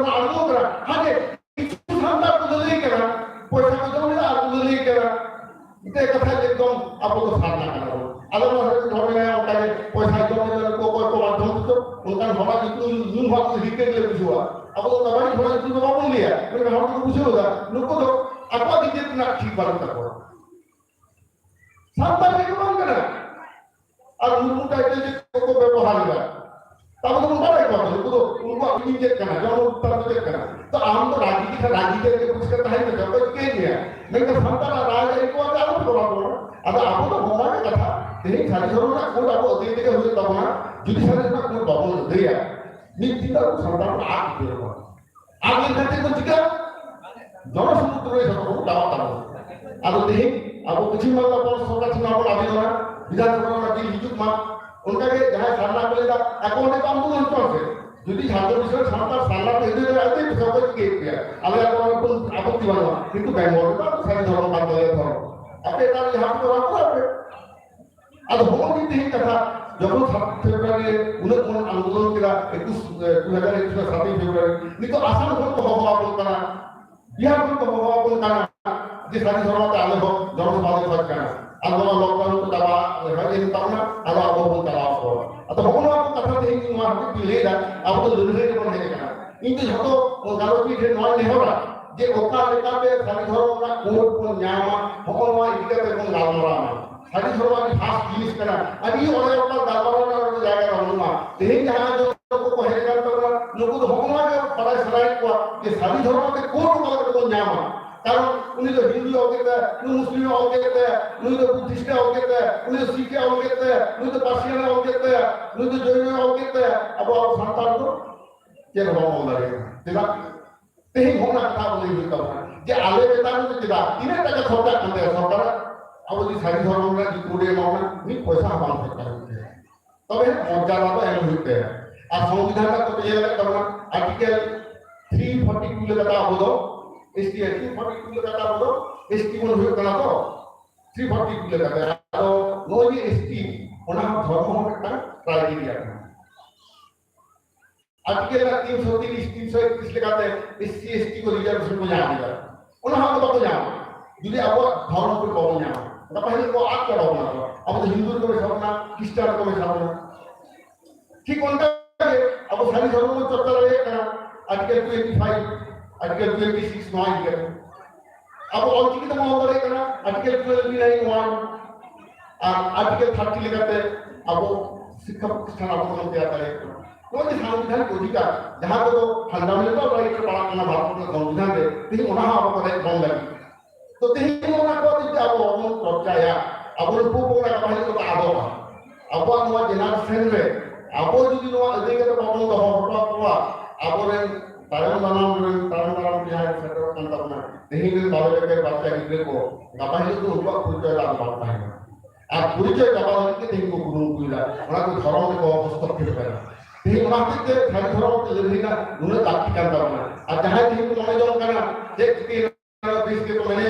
করা আগে কিছু সান্তাল को লড়ে কেন পয়সা को জমে আর লড়ে কেন এটা কথা একদম आपको सामना करना होगा अगर हम धर्म में उनका पैसा जमने को को माध्यम तो उनका हमारा जितनी न्यू भाग से हिट के लिए कुछ हुआ अब तो तबाही थोड़ा कुछ बाबू लिया लेकिन हम तो कुछ होगा लोग को तो आपा दीजिए इतना ठीक बात तक हो santai lagi bang kena. Ada mulut aja je koko ବ୍ୟବହାର ବା तब तो उनका एक बात है तो उनको अपनी इज्जत करना जो उत्तर तो चेक करना तो आम तो राजी के कुछ करता है तो जब के नहीं है नहीं तो संता राज एक को आलो तो बोला अब आप तो होना है कथा तेरी खाली जरूर ना कोड आप अति के हुए तब ना जुडिशियल ना कोड बाबू दिया निश्चित रूप संता आग दे रहा आग के करते कुछ क्या जन समुद्र में सब दावा दावा अब देख अब कुछ मतलब पर सरकार चुनाव को आगे ना विधानसभा में बिल हिजुक मा उनका के जहां सामना करेगा अकाउंट काम तो नहीं करते যদি ছাত্র বিষয় সরকার সামনা পেতে যাবে তো সবাই কে কিয়া আলাদা কোনো আপত্তি বানো কিন্তু বেঙ্গল তো সারি ধরন বাদ দিয়ে ধরো আপনি এটা यहाँ पे रखो আপনি अब हो भी नहीं कथा যখন ফেব্রুয়ারি 19 আন্দোলন কিরা 2021 ফেব্রুয়ারি কিন্তু আসাম তো হওয়া আপন কানা বিহার তো হওয়া আপন কানা যে সারি ধরনটা আলো জনসমাজে কাজ কানা আন্দোলন লকডাউন তো দাবা হয় এই তাও না আলো আবহাওয়া তারা আসো atau hono aku kata teh ini mah aku pilih dah aku tu lebih dari mana kan itu satu kalau kita non lehora je oka leka pe sari dhoro na kod pun nyama hono ma idika pe pun galmara sari dhoro ni khas jinis kana abi ore oka galmara na jagah rahunga teh jahan jo ko kohe kan to nuku to hono ma parai sarai ko je sari dhoro pe kod oka pun nyama কারণ উনি তো হিন্দু অবগত উনি মুসলিম অবগত উনি তো Buddhist অবগত উনি তো শিখ অবগত উনি তো পার্সিয়ান অবগত উনি তো জৈন অবগত अब संतान को के রকম লাগে ঠিক আছে তেই হোনা কথা বলি তো যে আলে বেতানো তো দিবা 3 টাকা সরকার করতে সরকার अब যদি সারি ধর্মরা যে কোড়ে মাওনা নি পয়সা হাবান সরকার তবে মর্যাদা তো এমন হতে আর সংবিধানটা তো ইয়ে লাগতো না আর্টিকেল 342 লেখা হলো ST 342 লেখা হলো ST কোন হয়ে গেল তো 342 লেখা তো নয় ST ওনা ধর্ম একটা ক্রাইটেরিয়া आर्टिकल 330 331 लेखाते SC ST को रिजर्वेशन को जाना है उन्हें हम तो जाना यदि अब धर्म को कौन जाना ना पहले को आग का होना अब तो हिंदू को में सबना क्रिश्चियन को में सबना ठीक उनका अब सारी धर्म में चर्चा रहेगा आर्टिकल 25 आर्टिकल 26 नॉन है अब और की तो मामला रहेगा आर्टिकल 29 1 आर्टिकल 30 लेखाते अब शिक्षा प्रतिष्ठान आपको आता है तो ये संविधान को अधिकार जहां तो फंडामेंटल राइट के पालन करना भारत का संविधान है तीन उन्हें आप को एक बंद लगी तो तीन उन्हें को दिया आप और चर्चा या अब उनको पूरा कहानी तो आदो अब वो जनरेशन में अब जो नो अधिक तो पावन तो होता हुआ अब रे तारन नाम बिहार सेंटर कंटा बना तीन दिन बारे के बच्चा गिरे को कहानी तो उनको पूरा लाभ पाता है आप पूरी जगह के तीन को गुरु कुला उन्हें को धर्म को हस्तक्षेप करा तीन मासिक के खाली धर्म के लेना उन्हें ताकि कर करना और जहां तीन को माने जो करना जे तीन बीस के तो मैंने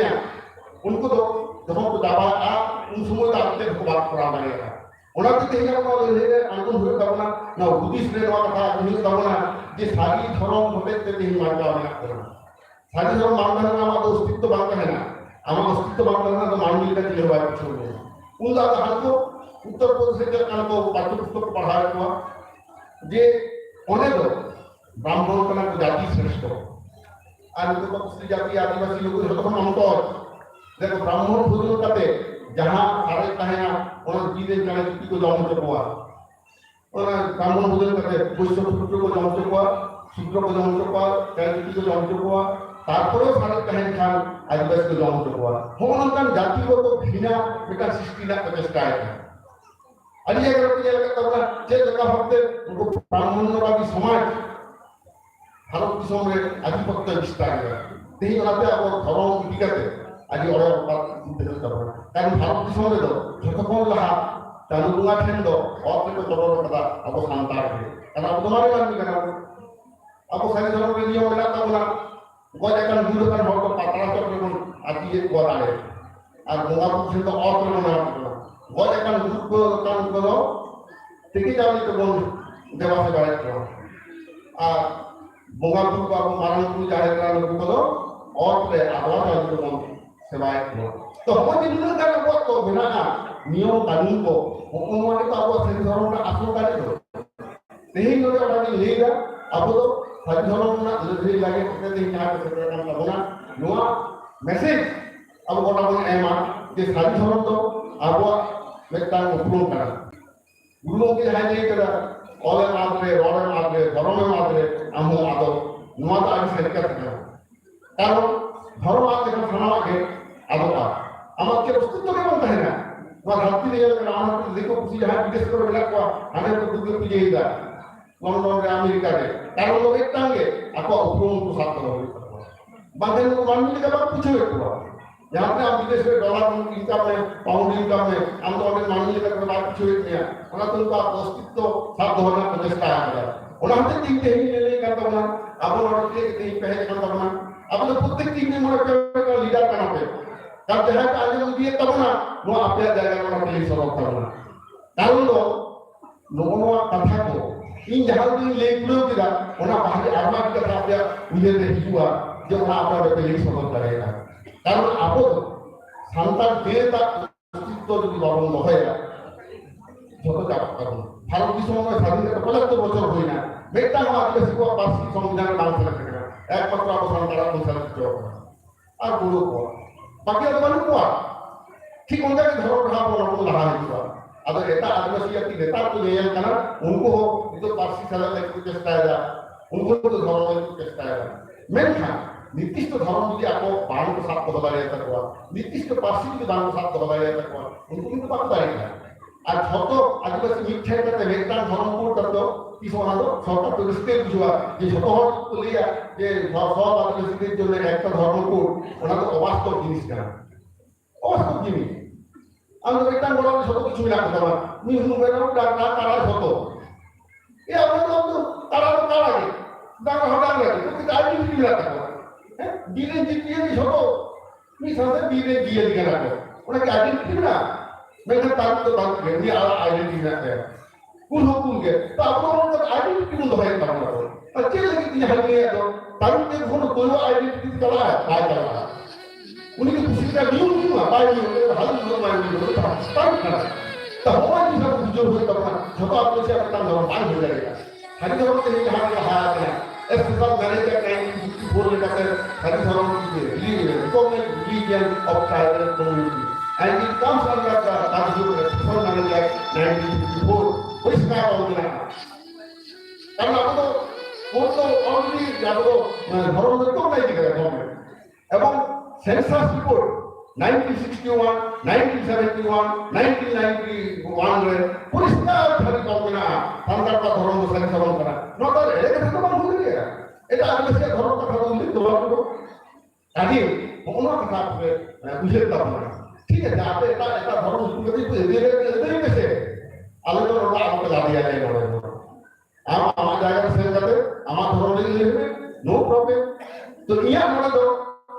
उनको तो जब को दावा आ उन समय तक आपके को बात करा बनेगा उन्हें तो तीन को लेने अंकुर हुए करना ना बुद्धिस्ट ने ना कथा नहीं करना जे सारी धर्म होते ते तीन मानता है करना सारी धर्म मानता है ना तो अस्तित्व मानता है ना हमारा अस्तित्व मानता है ना तो मानवीय का निर्वाह छोड़ दो उन दादा को उत्तर प्रदेश के कान को पाठ्य पुस्तक पढ़ाया हुआ जे অনেক ব্রাহ্মণ কোন জাতি শ্রেষ্ঠ আর লোক স্ত্রী জাতি আদিবাসী লোক যতক্ষণ অন্তর দেখো ব্রাহ্মণ ভোজনটাতে যাহা সারে তাহা ওনার বিদে জানে কি কো জন্ম চোয়া ওনা ব্রাহ্মণ ভোজনটাতে বৈশ্য সূত্র কো জন্ম চোয়া সূত্র কো জন্ম চোয়া জানে কি কো জন্ম চোয়া তারপরেও সারে তাহা খান আদিবাসী কো জন্ম চোয়া হমনকান জাতিগত ঘৃণা এটা সৃষ্টি না প্রচেষ্টা আছে आज ये अगर ये लगता है जे जगह हफ्ते उनको ब्राह्मणवादी समाज भारत की समय आधिपत्य विस्तार है तेही बनाते अब धर्म दिखाते आज और बात इंतजार कर रहा है कारण भारत की समय तो जतकों लहा तालुंगा ठेंदो और तो तोड़ो कदा अब शांता है कारण अब तुम्हारे बात नहीं करना अब सारे धर्म के नियम मिला तब ना गोया kan dulu kan हो तो पातला तो कोन आती ये गोरा है और गोवा को तो और तो ना गोया kan dulu kan करो टिकी जाने तो बोल देवा से बात करो आ बोंगापुर को आप मारनपुर जाने का लोग करो और पे आवाज आने तो बोल सेवाएं करो तो हम जिन का वो तो बिना नियम कानून को उन्होंने तो अब संविधान का असर कर दो नहीं लोग वाली लेगा अब तो संविधान ना ले लगे तो नहीं यहाँ पे संविधान का होना नोआ मैसेज अब वो ना बोले एमा कि संविधान तो abuak metang uprum kana guru ke haji kada ole madre rore madre dharme madre amu ado nuwa ta agi serka kana karon dharma ke sana ke ado ka আমার কে অস্তিত্ব কেমন থাকে না ওর হাতি নিয়ে গেলে আমার দেখো খুশি যাহা বিদেশ করে লাগবা আমি তো দুর্গ পুজো হইতা লন্ডনে আমেরিকাতে কারণ লোক একটাঙ্গে আপা উপরম তো সাথে হবে বাংলাদেশ को मान मिलेगा बात पूछो एक बार यहाँ पे आप विदेश में डॉलर इनकम में पाउंड इनकम में हम तो हमें मान मिलेगा तो बात पूछो एक नहीं उन्हें तो उनका अस्तित्व साथ होना प्रचेष्टा है उन्हें हमसे तीन टीम नहीं करता ना अब उन्होंने तीन पहले करता ना अब तो प्रत्येक टीम में मोड़ पे लीडर करना पे तब जहाँ पे आगे लोग दिए तब ना वो अपने जगह में अपने लिए सरोवर करना कारण लोगों ने कथा को इन जहाँ भी ले गुलो किया उन्हें बाहर आत्मा की कथा पे मुझे नहीं हुआ जो उन्हें अपने लिए सरोवर करेगा कारण आपको संतान देता अस्तित्व जो लड़न होएगा जो तो क्या करूँ भारत की समय में स्वाधीनता पहले तो बचर हुई ना बेटा हम आदिवासी को पार्टी संविधान में डाल सकते हैं एक पत्र आप संतान को सेलेक्ट किया और गुरु को बाकी ada mana kuat ठीक उनका भी धर्म रहा बोला बोल रहा है इसका अगर ऐसा आदिवासी या कि नेता को ये करना उनको हो तो पार्टी साला में कुछ चेष्टा है उनको तो धर्म में कुछ चेष्टा है मैं था निर्दिष्ट धर्म যদি आपको बाण को साथ बदला जाता है निर्दिष्ट पार्टी के बाण को साथ बदला जाता है उनको কিন্তু পাতা है আর যত আদিবাসী মিথ্যা করতে বেকার ধর্ম করতে কি সমাজ সরকার তো স্টেট বুঝবা যে ছোট হল তো লিয়া যে সব আদিবাসীদের জন্য একটা ধর্ম কোড ওনা তো অবাস্তব জিনিস না অবাস্তব জিনিস আমরা বেকার বড় ছোট কিছু না কথা মি হুমে না না তারা ছোট এই আমরা তো তারা আগে দাঁড়া হঠাৎ লাগে তো আইডেন্টিটি না কথা হ্যাঁ বিলে জিপিএ ছোট মি সাথে বিলে দিয়ে দিকে রাখো ওনা কি আইডেন্টিটি না मैंने तारीख तो बात की ये आइडेंटिटी ना है कुल हुकुम के तो आप लोगों का आइडेंटिटी कौन दबाए काम करो अच्छे लगे कि यहाँ नहीं है तो तारीख के फोन कोई आइडेंटिटी चला है बाय चला है उनकी खुशी का न्यू न्यू है बाय न्यू हाल न्यू बाय न्यू तो तारीख ना तो हमारे जी सब जो हुए तब ना छोटा आप लोग से अपना नंबर बाय हो जाएगा हरी जगह से यहाँ के हाथ है ऐसे सब मैनेजर का बोल लेता है हरी जगह की recognised religion of tribal community and it comes under the Constitution Amendment Act 1954 পরিষ্কার হবে না কারণ আমরা তো অলরেডি যাবো ধর্মদের তো নাই দিকে গভর্নমেন্ট এবং সেন্সাস রিপোর্ট 1961 1971 1991 রে পরিষ্কার ভাবে বলবে না সরকার का ধর্ম সংশোধন করা নতর এটা তো বন্ধ হয়ে গেল এটা আদিবাসী ধর্ম কথা বললি তো বলবো কাজে কোনো কথা বুঝে পাবো না ঠিক আছে আপনি এটা এটা ধর্ম শুরু করে এদের কাছে আলোচনা হলো আমাকে দাঁড়িয়ে যায় বলে আমার জায়গাটা সেরে যাবে আমার ধর্ম লিখবে নো প্রবলেম তো ইয়া মনে তো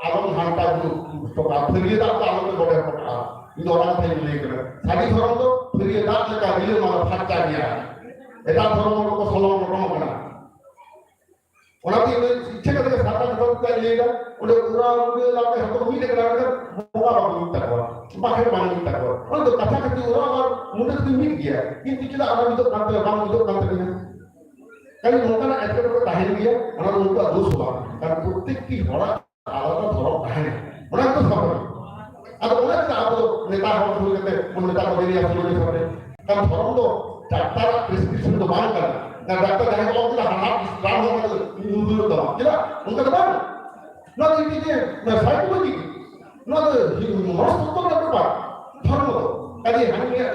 আলম ঘন্টা তো ফিরিয়ে দাও তো আলমে বড় কথা কিন্তু ওরা তাই লিখবে সারি ধর্ম তো ফিরিয়ে দাও লেখা দিলে মানে ফাঁকা দিয়া এটা ধর্ম লোক সলম রকম না ওরা কি ইচ্ছে করে সারা ধর্ম কাজ লিখা ওটা পুরা উড়ে লাগে হয়তো মিলে গেল ওরা মিলতে পারে বাহির বানিয়ে দিতে পারে ওরা তো কাছাকাছি ওরা আমার মুখে তো মিল গিয়া কিন্তু যেটা আমরা ভিতর কাটতে বাম ভিতর কাটতে না কারণ ওখানে একটা করে বাহির গিয়া ওরা উল্টো দোষ হওয়া কারণ প্রত্যেকটি ওরা আলাদা ধর্ম বাহির ওরা তো সবাই আর ওরা তো আবো নেতা হওয়া শুরু করতে কোন নেতা বেরিয়ে আসলে সবাই কারণ ধর্ম তো ডাক্তার প্রেসক্রিপশন তো মান করে না ডাক্তার দেখা গেল যে হাত রান হয়ে গেল ইন্দুর দাও কিনা উনকা তো বান না এই যে সাইকোলজি না মনস্তত্ত্ব ব্যাপার ধর্ম কাজে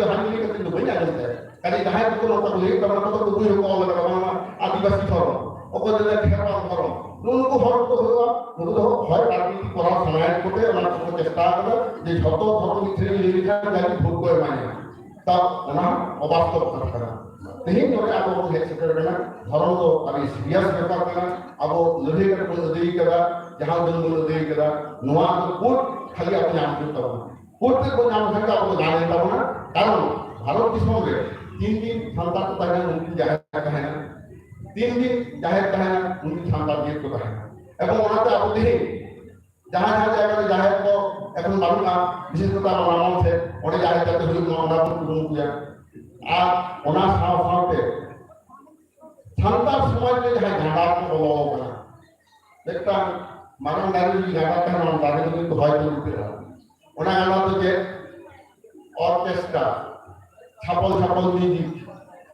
হানি কিন্তু বই না জানতে কাজে যাহাই কোনো কথা বলে তখন কত বই হোক আলাদা বাংলা আদিবাসী ধর্ম ওপরে খেরবা ধর্ম নুনকো ধর্ম তো হওয়া নুনকো তো হয় রাজনীতি করার সময় করতে আমরা কোনো চেষ্টা করে যে যত ধর্ম ছেড়ে লিখা জানি ভুল করে মানে তা না অবাস্তব কথা না नहीं तो आप वो है सेक्टर करना धर्म तो अभी सीरियस व्यापार करना अब लड़े कर कोई लड़ाई करा जहां दिन लड़ाई करा नुआ तो कोट खाली अपने नाम से करना कोट पे कोई नाम संख्या आपको जाने का ना कारण भारत की समझ तीन दिन संतान को ताकि उनकी जाहिर का है ना तीन दिन जाहिर का है ना उनकी संतान ये को है এবং ওনাতে আপনি দেখেন जहां जहां জায়গায় জাহির তো এখন মালুম না বিশেষ করে আমার নাম আছে ওটা জাহির করতে হলো আমরা কোনো পূজা আর ওনার সাথে সান্তার সমাজে যারা গাঁডা তো বলা না একটা মারান দাঁড়িয়ে গাঁডা কেন দাঁড়িয়ে কিন্তু ভয় করতে ওনা গাঁডা তো যে অর্কেস্ট্রা ছাপল ছাপল মিউজিক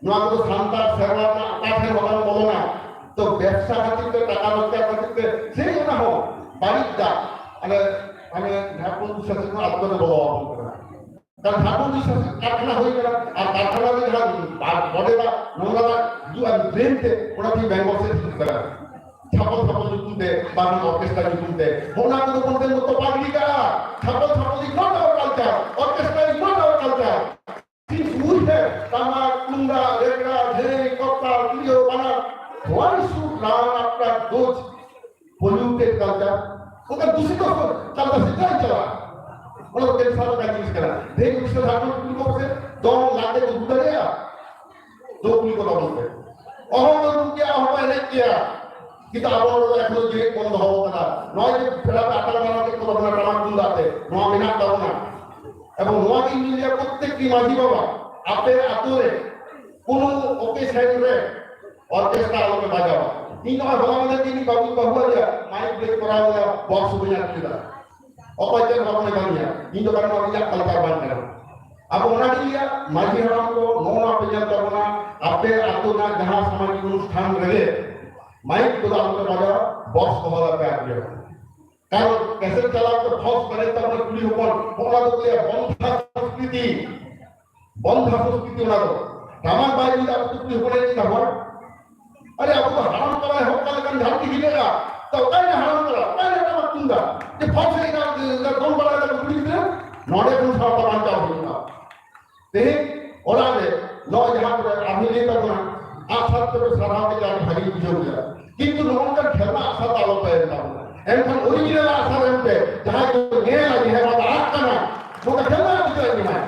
নয়া তো সান্তার সেরওয়া কাঠের বাগান বলো না তো ব্যবসা খাতিতে টাকা রোজগার খাতিতে সেই না হোক বাড়ির দা মানে ঠাকুর বিশ্বাসের আত্মনে বলা কারণ ঠাকুর বিশ্বাসের কারখানা হয়ে গেল আর কারখানাতে যারা বডেরা নোংরা ড্রেনতে ওরা কি বেঙ্গল সে ঠিক করা ছাপল ছাপল জুতুতে বাংলা অর্কেস্ট্রা জুতুতে ওনা তো বলতেন মতো পাগড়ি কারা ছাপল ছাপল is not our culture orchestra is not our culture Since we have Tama, Kunda, Regra, Jay, Kota, Clio, Bana, why should learn after those polluted culture? उनका दूसरी तो चलता सीधा ही चला मतलब के साथ का यूज करा देख उसके साथ में को से दो लाते को उधर गया दो पुलिस को बोलते और लोग क्या हो पहले किया kita awal एक लोग जे कौन हो करा नॉय जे फिर आटा बना के को बना रामा कुंदाते नो बिना दावना এবং নোয়া ইঞ্জিনিয়ার প্রত্যেকটি মাঝি বাবা আপে আতরে কোন ওকে সাইডে অর্কেস্ট্রা আলোকে বাজাও কিন্তু আমাদের যিনি বাবু বাবুয়া মাইক ব্রেক করা হলো বক্স বুঝা দিলা অপয়তের বাবনে বানিয়া কিন্তু কারণ ওইটা কালচার বান করা अब ওনা দিয়া মাঝি হারাম কো নোনা পর্যন্ত না আপে আতনা যাহা সামাজিক অনুষ্ঠান রহে মাইক को আলোকে বাজাও বক্স কমলা পে আগে কারণ ক্যাসেট চালাতে ফস করে তারপরে পুলিশ উপর ওনা তো বন্ধা সংস্কৃতি ওনা তো আমার বাইরে যা পুলিশ উপরে কি খবর अरे अब तो हराम करा है होगा लेकिन झाड़ की गिरेगा तो कहीं ना हराम करा कहीं ना मत दूंगा ये फौज से का कौन बड़ा है पुलिस ने नॉडे को साथ मानता होगा देख और आगे लो यहां पर अभिनेता को आसाद तो सराह के जाने भागी पीछे हो गया किंतु लोगों का खेलना आसाद आलो पे रहता है एंड ओरिजिनल आसाद है पे जहां को नया लगी है बात आग करना वो का खेलना पीछे नहीं है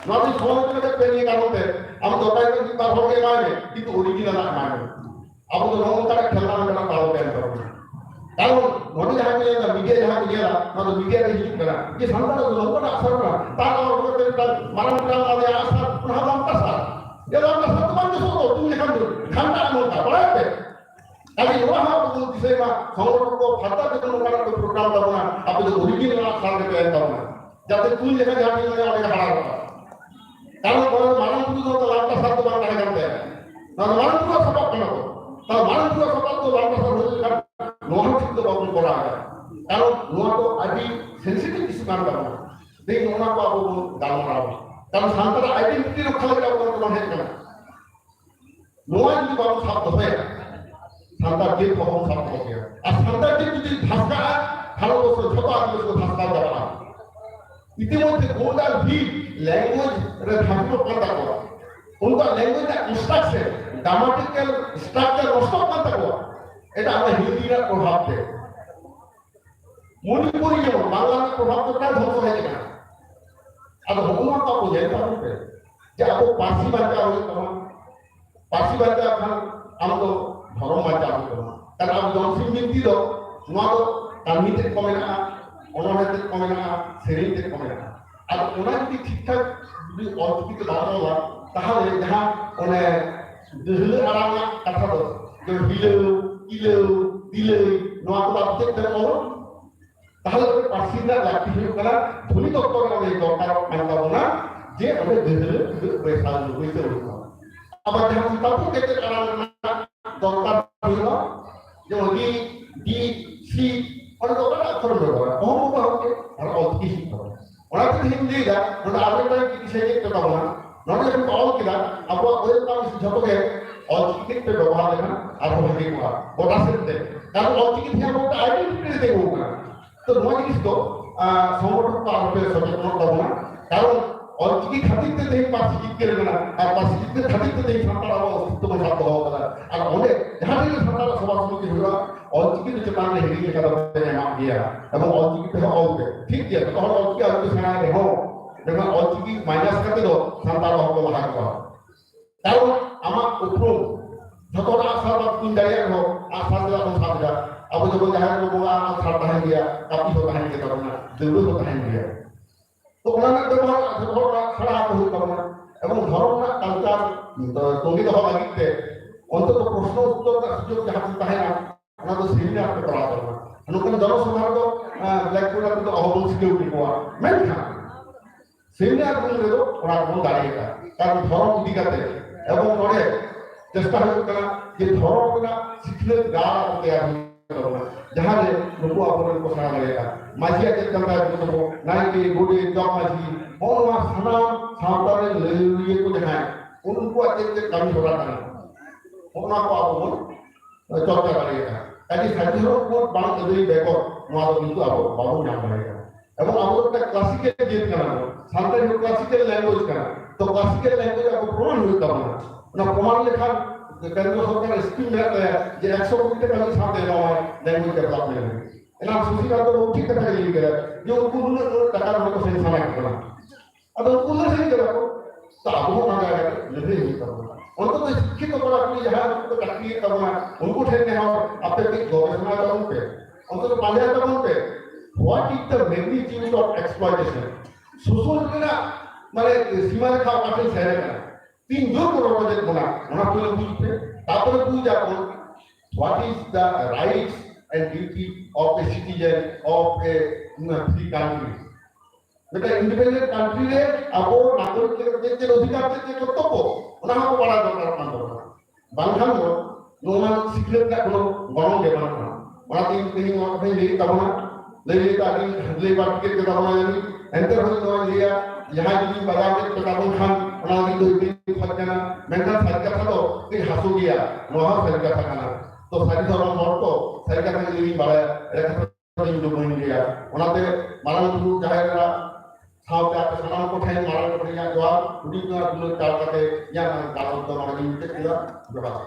नॉटी फोन के पे नहीं करते हम तो कहीं भी बात हो गई माने কিন্তু অরিজিনাল না মানে अब तो लोगों का खेलना करना तालो पे करते কারণ মনে হয় যে মিডিয়া যাহা গেলা না তো মিডিয়া রে হিট করা যে সামনে লোক না আসর না তার আমাদের মারান গ্রাম আলে আসা প্রভাব পাসা এলা আমরা সত্যবান তো তুমি এখান খান্ডা মোটা বড়াতে কাজে ওয়া হা তো দিছে মা সংগঠন কো ফাটা যে কোনো কারণ প্রোগ্রাম দাও না আপনি তো অরিজিনাল আসার কে দাও না যাতে তুমি লেখা জানি না অনেক হারা কথা কারণ মারান পুরো তো লাভটা সাথে বান করে করতে না মারান পুরো সবাব কেন তো মারান পুরো সবাব তো লাভটা সাথে নোয়া ঠিক তো বাবু করা হয় কারণ নোয়া তো আদি সেনসিটিভ কিছু কাম করে না দেখ নোনা কো আবু গাল মারাবো কারণ সান্তারা আইডেন্টিটি রক্ষা করে আবু কোনো হেড করে নোয়া যদি বাবু শব্দ হয় সান্তার যে কখন শব্দ হবে আর সান্তার যে যদি ভাষা ভারতবর্ষ ছোট আদিবাসী ভাষা দেওয়া ইতিমধ্যে গোল্ডার ভি ল্যাঙ্গুয়েজ রে থাকলো কথা করা উনকা ল্যাঙ্গুয়েজ ইনস্ট্রাকশন গ্রামাটিক্যাল স্ট্রাকচার নষ্ট করতে করা এটা আমরা হিন্দির প্রভাব দেয় মণিপুরি যেমন বাংলার প্রভাব তো প্রায় ধ্বংস হয়ে গেছে আর হকুমা তো বুঝে পারবে যে আবু পার্সি বাচ্চা হয়ে তোমার পার্সি বাচ্চা এখন আমি তো ধর্ম বাচ্চা আমি তোমার কারণ আমি জনসিং মিন্তি তো তোমার কামিতে কমে না অনাহাতে কমে না সেরিতে কমে না আর ওনা যদি ঠিকঠাক যদি অর্থনীতি বাড়ানো হয় তাহলে যাহা মানে দিলে আরাম কথা তো যে হিলেও ইলেও দিলে নোয়া তো অবজেক্ট দেব তাহলে পার্সিটা লাকি হয়ে গেল ধনী তত্ত্ব আমাদের দরকার মানব না যে আমরা দিলে পয়সা হইতে হইতো আবার যাহা তারপর কেটে আরাম দরকার হলো যে ওই ডি সি और तो बड़ा अक्षर होगा कौन होगा होके और और किसी को और आप हिंदी दा और आगे का किसी एक तो होगा नॉट जब कॉल किया अब वो कोई काम जब के और किसी पे व्यवहार लेना और वो भी हुआ बड़ा से दे कारण और किसी के वो आइडेंटिटी दे होगा तो नॉट किसको संगठन का पे सचेतन करना कारण और किसी खातिर ते नहीं पास के लेना और पास के खातिर ते नहीं संतारा वो तो में साथ होगा और उन्हें जहां भी संतारा सभा समिति होगा और किसी के चेतावनी हेडिंग लिखा था नाम दिया এবং অল্টিকি पे और ठीक है तो और অল্টিকি আর কিছু না দেখো দেখো অল্টিকি মাইনাস করতে দাও সান্তারা হবে ভাগ করা কারণ আমার উপর যতটা আশা বা তিন দাঁড়িয়ে হোক আশা দিলা তো সাথে যা अब जब जहां को बोला आप साथ है दिया काफी होता है के करना जरूर होता है दिया तो उन्होंने व्यवहार खड़ा हो करना এবং ধর্মনা কালচার তৈরি হওয়া লাগিতে অন্তত প্রশ্ন উত্তর সুযোগ যাহা তাহে না আমরা তো সেমিনার করা করব অনুকূল জনসভার তো ব্ল্যাক বোর্ড তো অবলম্বন সিকিউরিটি কোয়া মেনখান सेमिनार रूम रे दो ओना बन दाड़ेगा कारण धर्म इदी करते एवं नोडे चेष्टा हुई कना जे धर्म ना सिखले गाड़ा को तैयार करना जहां रे नुकु आपन को सना लगेगा माजिया के कंदा को नाई के गोडे जॉब माजी और वहां सनाम सावतारे लेलिए को जहां उनको अच्छे काम छोड़ा था ओना को आपन चर्चा करेगा ताकि साइंसरो को बांग दे देखो नोआ तो किंतु आप बाबू नाम करेगा एवं आप एक क्लासिकल जेत करना सानतारी क्लासिकल लैंग्वेज करना तो क्लासिकल लैंग्वेज आपको प्रमाण हुई करना ना प्रमाण लेखा केंद्र सरकार स्कीम में है जे 100 कोटी का साथ दे रहा है लैंग्वेज डेवलपमेंट में एना सुशी का तो ठीक तरह से लिख रहा है जो उनको टका को सही समय करना अब उनको सही करा तो आप वो ना जाएगा नहीं करना उनको तो शिक्षित बड़ा अपनी जहां उनको तकलीफ करना उनको ठहरने और अपने भी गवेषणा करूं पे उनको तो पाले करूं पे what is the magnitude of exploitation social ना माने सीमा रेखा काफी सहरे का तीन जो प्रोजेक्ट बना उना को पूछते तापर पूजा को what is the rights and duty of a citizen of A free country बेटा इंडिपेंडेंट कंट्री रे अब नागरिक के अधिकार के कर्तव्य उना को बड़ा दरकार मानतो बांधान को नोमान सिक्रेट का कोनो गणो देबा ना उना तीन वहां पे ले तबना ले ताकि हदले बात के तबना यानी एंटर हो तो लिया यहां जी बाजार में तबन खान उना की दो फजना मेंटल सरकार था तो कि हासु गया नोहा सरकार था खाना तो सारी धर्म मोर तो सरकार में लिविंग बड़ा रेखा तो जो बन गया उनाते मानव को जाहेरा साउथ आप सनाम को ठाई मारन को या जवाब उडी का दुल ताल करते या गालों तो मारन के पूरा जवाब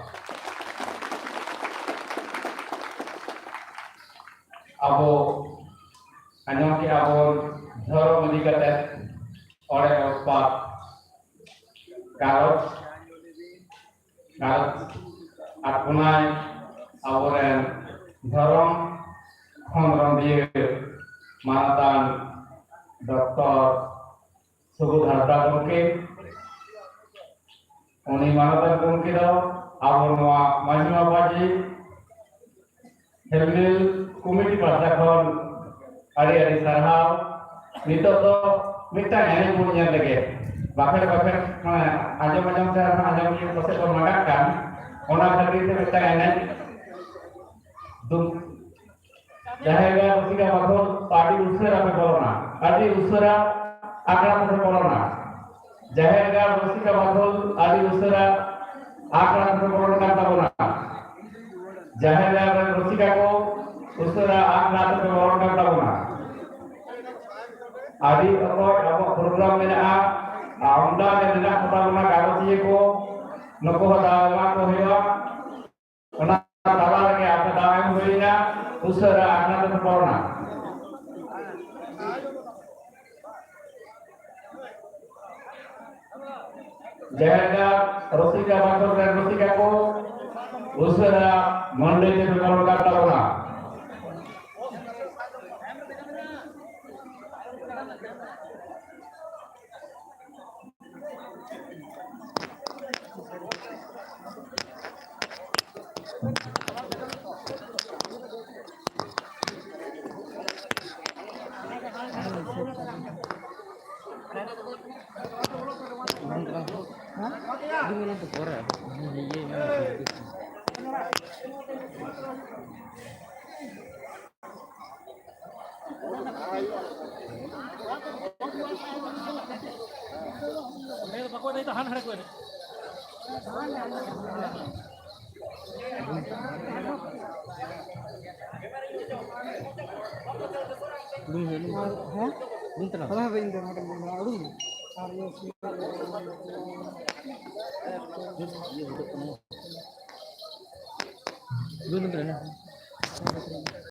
अब अन्यों के अब धर्म मदी करते और पाप कागज अपनाए और धर्म खंडन दिए मानदान डॉक्टर सुबोध हासदा गमके उनी मानदान गमके दो अब नोआ माजी बाबाजी हेलमेल कमिटी पासा खन अरे अरे सरहाव नितो तो मिटा एने पुnya लगे बाखर आजम आजम से आजम की प्रोसेस को मगा kan ona खातिर से मिटा एने तुम जाहेगा उसी का मतलब पार्टी उसरा में बोलना पार्टी उसरा आगरा में बोलना जाहेगा उसी का मतलब आदि उसरा आगरा में बोलना का बोलना जाहेगा उसी का को उसरा आगरा में बोलना का बोलना आदि अब प्रोग्राम में आमदा के दिन पता बोलना कागज को नको दावा को हेवा ona ताला के आप दावा होइना उसरा आगरा में बोलना जाहेगा रसिका बाकर dan रसिका को उसरा मंडे के प्रकरण का बोलना belum